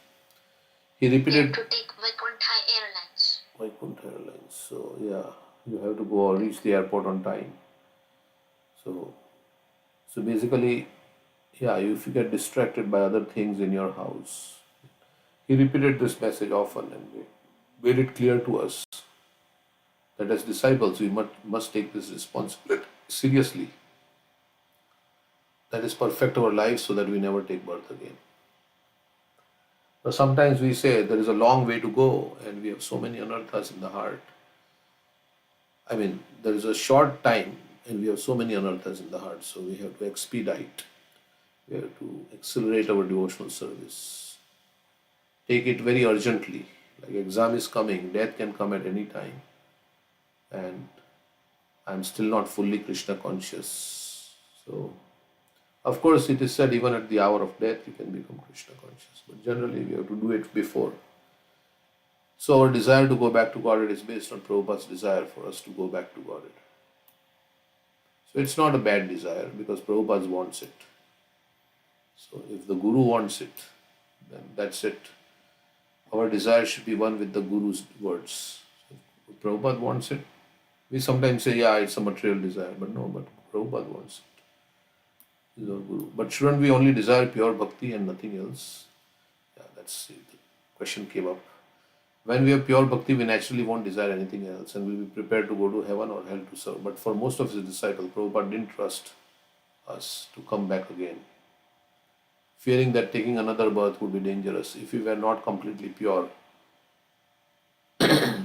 He repeated. To take Vaikuntha Airlines. Vaikuntha Airlines. So yeah, you have to go or reach the airport on time. So basically, yeah, if you get distracted by other things in your house, he repeated this message often and made it clear to us that as disciples we must take this responsibility seriously. That is perfect our lives so that we never take birth again. But sometimes we say there is a long way to go and we have so many anarthas in the heart. I mean, there is a short time and we have so many anarthas in the heart, so we have to expedite. We have to accelerate our devotional service. Take it very urgently. Like exam is coming, death can come at any time. And I'm still not fully Krishna conscious. So, of course, it is said even at the hour of death you can become Krishna conscious. But generally, we have to do it before. So, our desire to go back to Godhead is based on Prabhupada's desire for us to go back to Godhead. So, it's not a bad desire because Prabhupada wants it. So, if the Guru wants it, then that's it. Our desire should be one with the Guru's words. So if Prabhupada wants it, we sometimes say, yeah, it's a material desire, but no, but Prabhupada wants it. He's our Guru. But shouldn't we only desire pure bhakti and nothing else? Yeah, that's it. The question came up. When we have pure bhakti, we naturally won't desire anything else and we'll be prepared to go to heaven or hell to serve. But for most of his disciples, Prabhupada didn't trust us to come back again, fearing that taking another birth would be dangerous if we were not completely pure.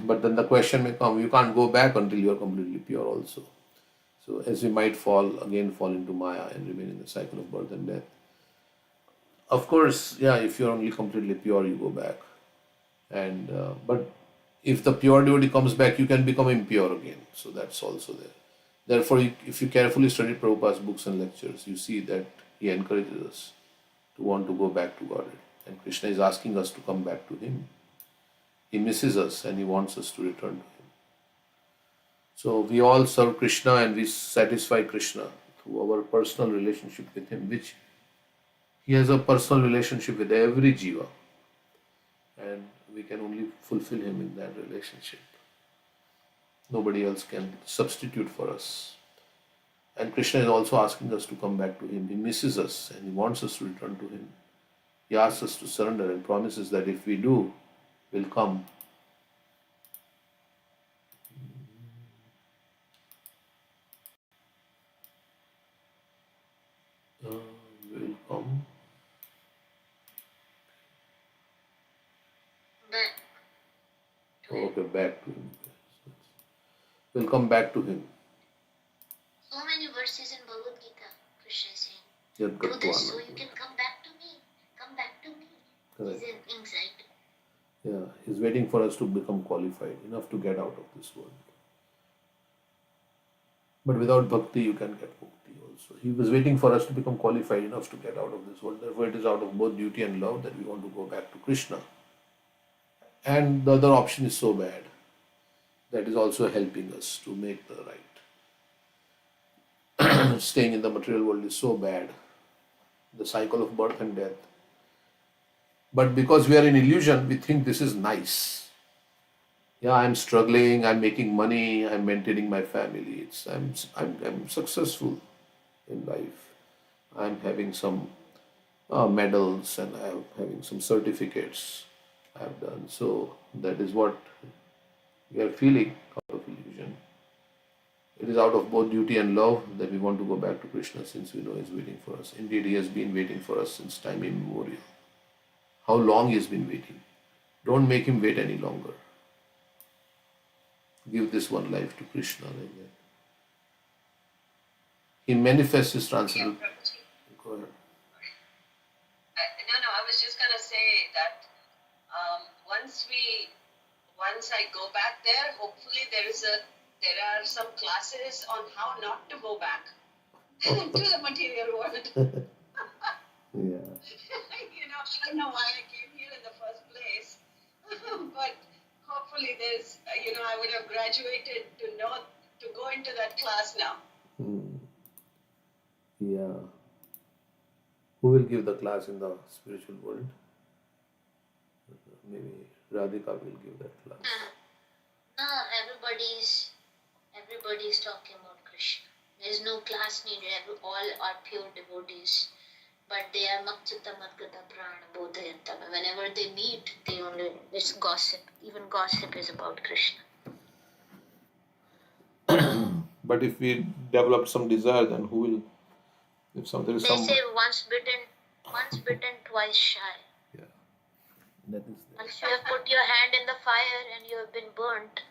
But then the question may come, you can't go back until you are completely pure also. So as we might fall into Maya and remain in the cycle of birth and death. Of course, yeah, if you're only completely pure, you go back. And but if the pure devotee comes back, you can become impure again. So that's also there. Therefore, if you carefully study Prabhupada's books and lectures, you see that he encourages us to want to go back to God. And Krishna is asking us to come back to him. He misses us and he wants us to return to him. So we all serve Krishna and we satisfy Krishna through our personal relationship with him, which he has a personal relationship with every jiva. And we can only fulfill him in that relationship. Nobody else can substitute for us. And Krishna is also asking us to come back to him. He misses us and he wants us to return to him. He asks us to surrender and promises that if we do, we'll come. We'll come. Okay, back to him. We'll come back to him. So many verses in Bhagavad Gita, Krishna is saying, do this so you can come back to me. Come back to me. Correct. He's in anxiety. Yeah, he's waiting for us to become qualified enough to get out of this world. But without bhakti, you can get mukti also. He was waiting for us to become qualified enough to get out of this world. Therefore, it is out of both duty and love that we want to go back to Krishna. And the other option is so bad. That is also helping us to make the right. Staying in the material world is so bad. The cycle of birth and death. But because we are in illusion, we think this is nice. Yeah, I'm struggling, I'm making money, I'm maintaining my family. I'm successful in life. I'm having some medals and I'm having some certificates I've done. So that is what we are feeling out of illusion. It is out of both duty and love that we want to go back to Krishna since we know He is waiting for us. Indeed, He has been waiting for us since time immemorial. How long He has been waiting. Don't make Him wait any longer. Give this one life to Krishna like that. He manifests His transcendental. Go ahead. No, I was just going to say that once I go back there, hopefully there are some classes on how not to go back to the material world. Yeah. I don't know why I came here in the first place, but hopefully I would have graduated to know to go into that class now. Yeah. Who will give the class in the spiritual world? Maybe Radhika will give that class. No, everybody's talking about Krishna. There's no class needed. All are pure devotees. But they are Makchita Madgata Prana Bodhayantama. Whenever they meet, it's gossip. Even gossip is about Krishna. But if we develop some desire, then who will? If there is They say once bitten, twice shy. Yeah, that is. Once you have put your hand in the fire and you have been burnt,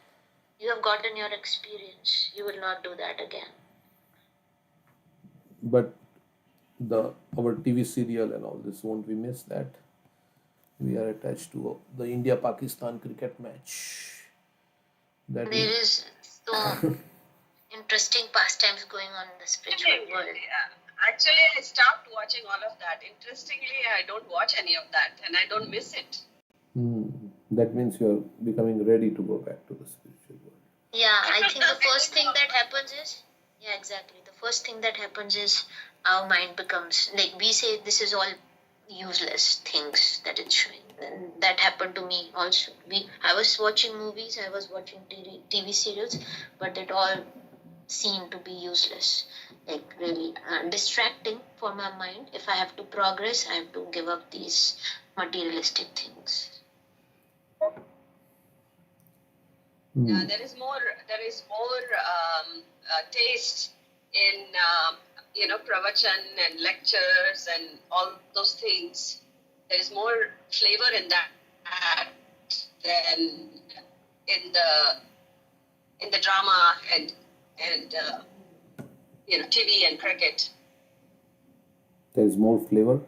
you have gotten your experience. You will not do that again. But our TV serial and all this, won't we miss that? We are attached to the India-Pakistan cricket match. There is so interesting pastimes going on in the spiritual world. Yeah. Actually, I stopped watching all of that. Interestingly, I don't watch any of that, and I don't miss it. That means you are becoming ready to go back to the spiritual world. Yeah, I think the first thing that happens is, yeah, exactly. The first thing that happens is our mind becomes, like we say, this is all useless things that it's showing. And that happened to me also. I was watching movies, I was watching TV serials, but it all seemed to be useless. Like really distracting for my mind. If I have to progress, I have to give up these materialistic things. Yeah, there is more taste in pravachan and lectures and all those things. There is more flavor in that than in the drama and TV and cricket. There is more flavor.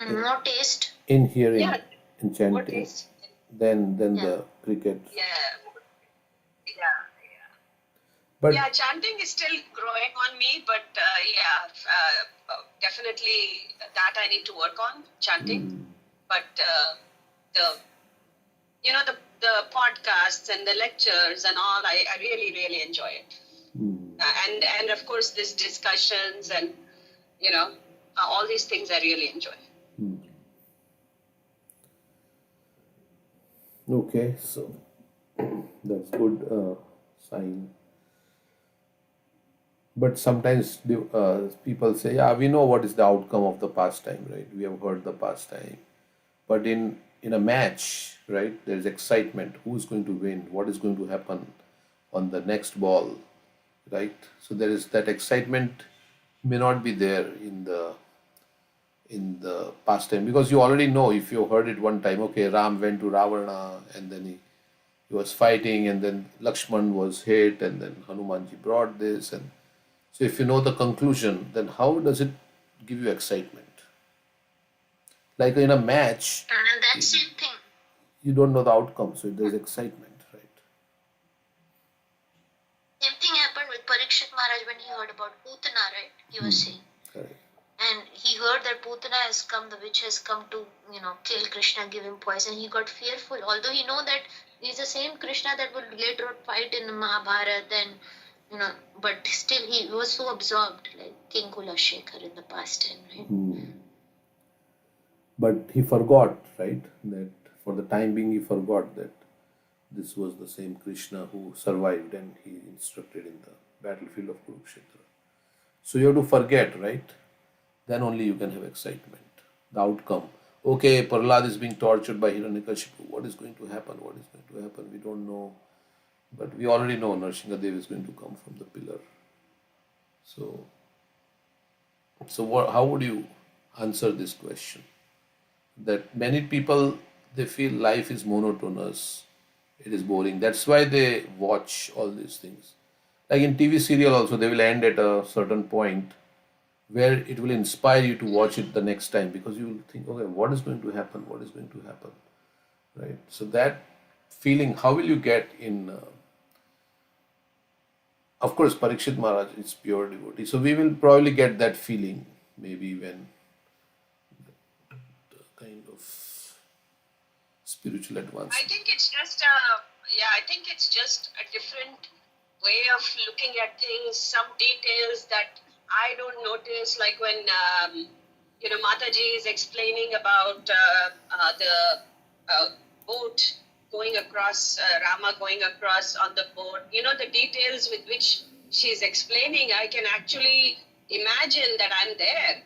More taste in hearing, Yeah, in more chanting, taste. than the cricket. Yeah. But Yeah, chanting is still growing on me, but definitely that I need to work on chanting. But the podcasts and the lectures and all, I really, really enjoy it. And of course, these discussions and all these things I really enjoy. Okay, so that's good sign. But sometimes people say, yeah, we know what is the outcome of the pastime, right? We have heard the pastime. But in a match, right, there's excitement. Who's going to win? What is going to happen on the next ball, right? So there is that excitement may not be there in the pastime, because you already know, if you heard it one time, okay, Ram went to Ravana and then he was fighting, and then Lakshman was hit, and then Hanumanji brought this, and so if you know the conclusion, then how does it give you excitement? Like in a match, and that same thing. you don't know the outcome, so there's excitement, right? Same thing happened with Parikshit Maharaj when he heard about Putana, right? He was saying. Correct. And he heard that Putana has come, the witch has come to, kill Krishna, give him poison. He got fearful, although he know that he's the same Krishna that will later on fight in Mahabharata, and but still he was so absorbed, like King Kulashekar in the pastime, right? But he forgot, right? That for the time being, he forgot that this was the same Krishna who survived and he instructed in the battlefield of Kurukshetra. So you have to forget, right? Then only you can have excitement. The outcome. Okay, Prahlad is being tortured by Hiranyakashipu. What is going to happen? What is going to happen? We don't know. But we already know Nrsimhadev is going to come from the pillar. So how would you answer this question? That many people, they feel life is monotonous, it is boring. That's why they watch all these things. Like in TV serial also, they will end at a certain point where it will inspire you to watch it the next time, because you will think, okay, what is going to happen? What is going to happen? Right? So that feeling, how will you get in? Of course, Parikshit Maharaj is pure devotee. So we will probably get that feeling maybe when the kind of spiritual advancement. I think it's just a different way of looking at things, some details that I don't notice, like when Mataji is explaining about the boat going across, Rama going across on the boat. The details with which she's explaining, I can actually imagine that I'm there.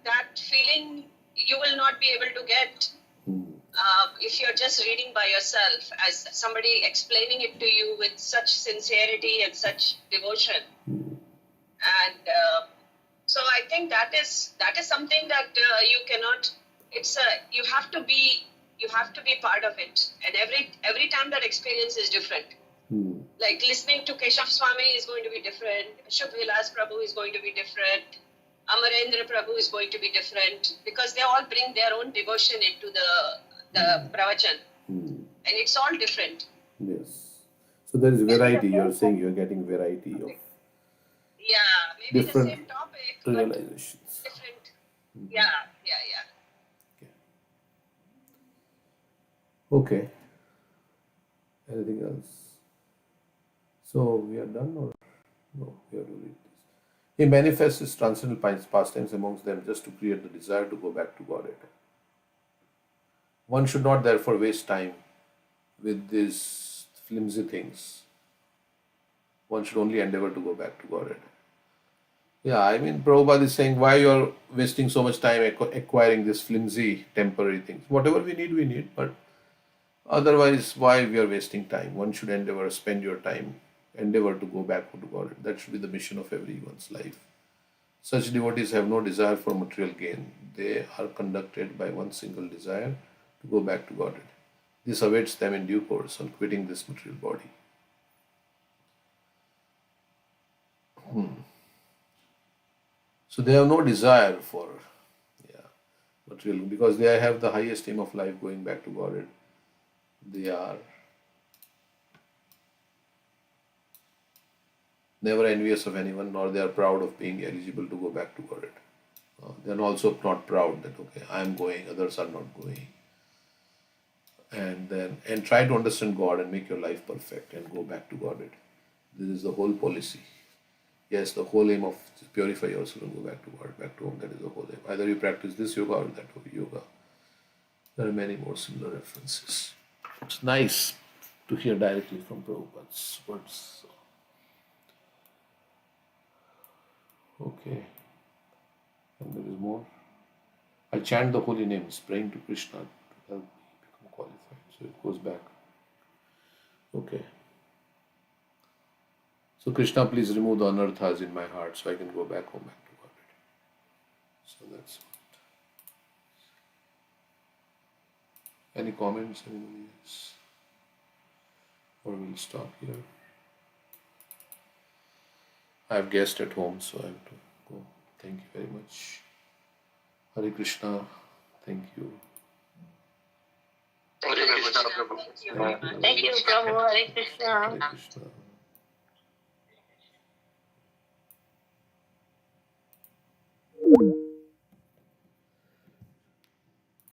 That feeling you will not be able to get if you're just reading by yourself, as somebody explaining it to you with such sincerity and such devotion. And so I think that is something that you cannot. You have to be part of it, and every time that experience is different. Like listening to Keshav Swami is going to be different. Shubh Vilas Prabhu is going to be different. Amarendra Prabhu is going to be different, because they all bring their own devotion into the pravachan. And it's all different. Yes. So there is variety. You're saying you're getting variety of maybe different the same topic, realizations. But different. Yeah. Okay. Anything else? So we are done, or no? We have to read this. He manifests his transcendental pastimes amongst them just to create the desire to go back to Godhead. One should not therefore waste time with these flimsy things. One should only endeavor to go back to Godhead. Yeah, I mean, Prabhupada is saying, why you're wasting so much time acquiring these flimsy temporary things? Whatever we need, but otherwise, why we are wasting time? One should spend your time, endeavor to go back to God. That should be the mission of everyone's life. Such devotees have no desire for material gain. They are conducted by one single desire to go back to God. This awaits them in due course on quitting this material body. So they have no desire for material, because they have the highest aim of life, going back to God. They are never envious of anyone, nor they are proud of being eligible to go back to God. They are also not proud that, okay, I am going, others are not going. And try to understand God and make your life perfect and go back to God. This is the whole policy. Yes, the whole aim of purify yourself and go back to God, back to home. That is the whole aim. Either you practice this yoga or that yoga. There are many more similar references. It's nice to hear directly from Prabhupada's words. Okay. And there is more. I chant the holy names, praying to Krishna to help me become qualified. So it goes back. Okay. So Krishna, please remove the anarthas in my heart so I can go back home, back to God. So that's what. Any comments? Anybody else? Or we'll stop here. I have guests at home, so I have to go. Thank you very much. Hare Krishna. Thank you. Thank you, Prabhu. Thank you, Prabhu. Hare Krishna. Hare Krishna.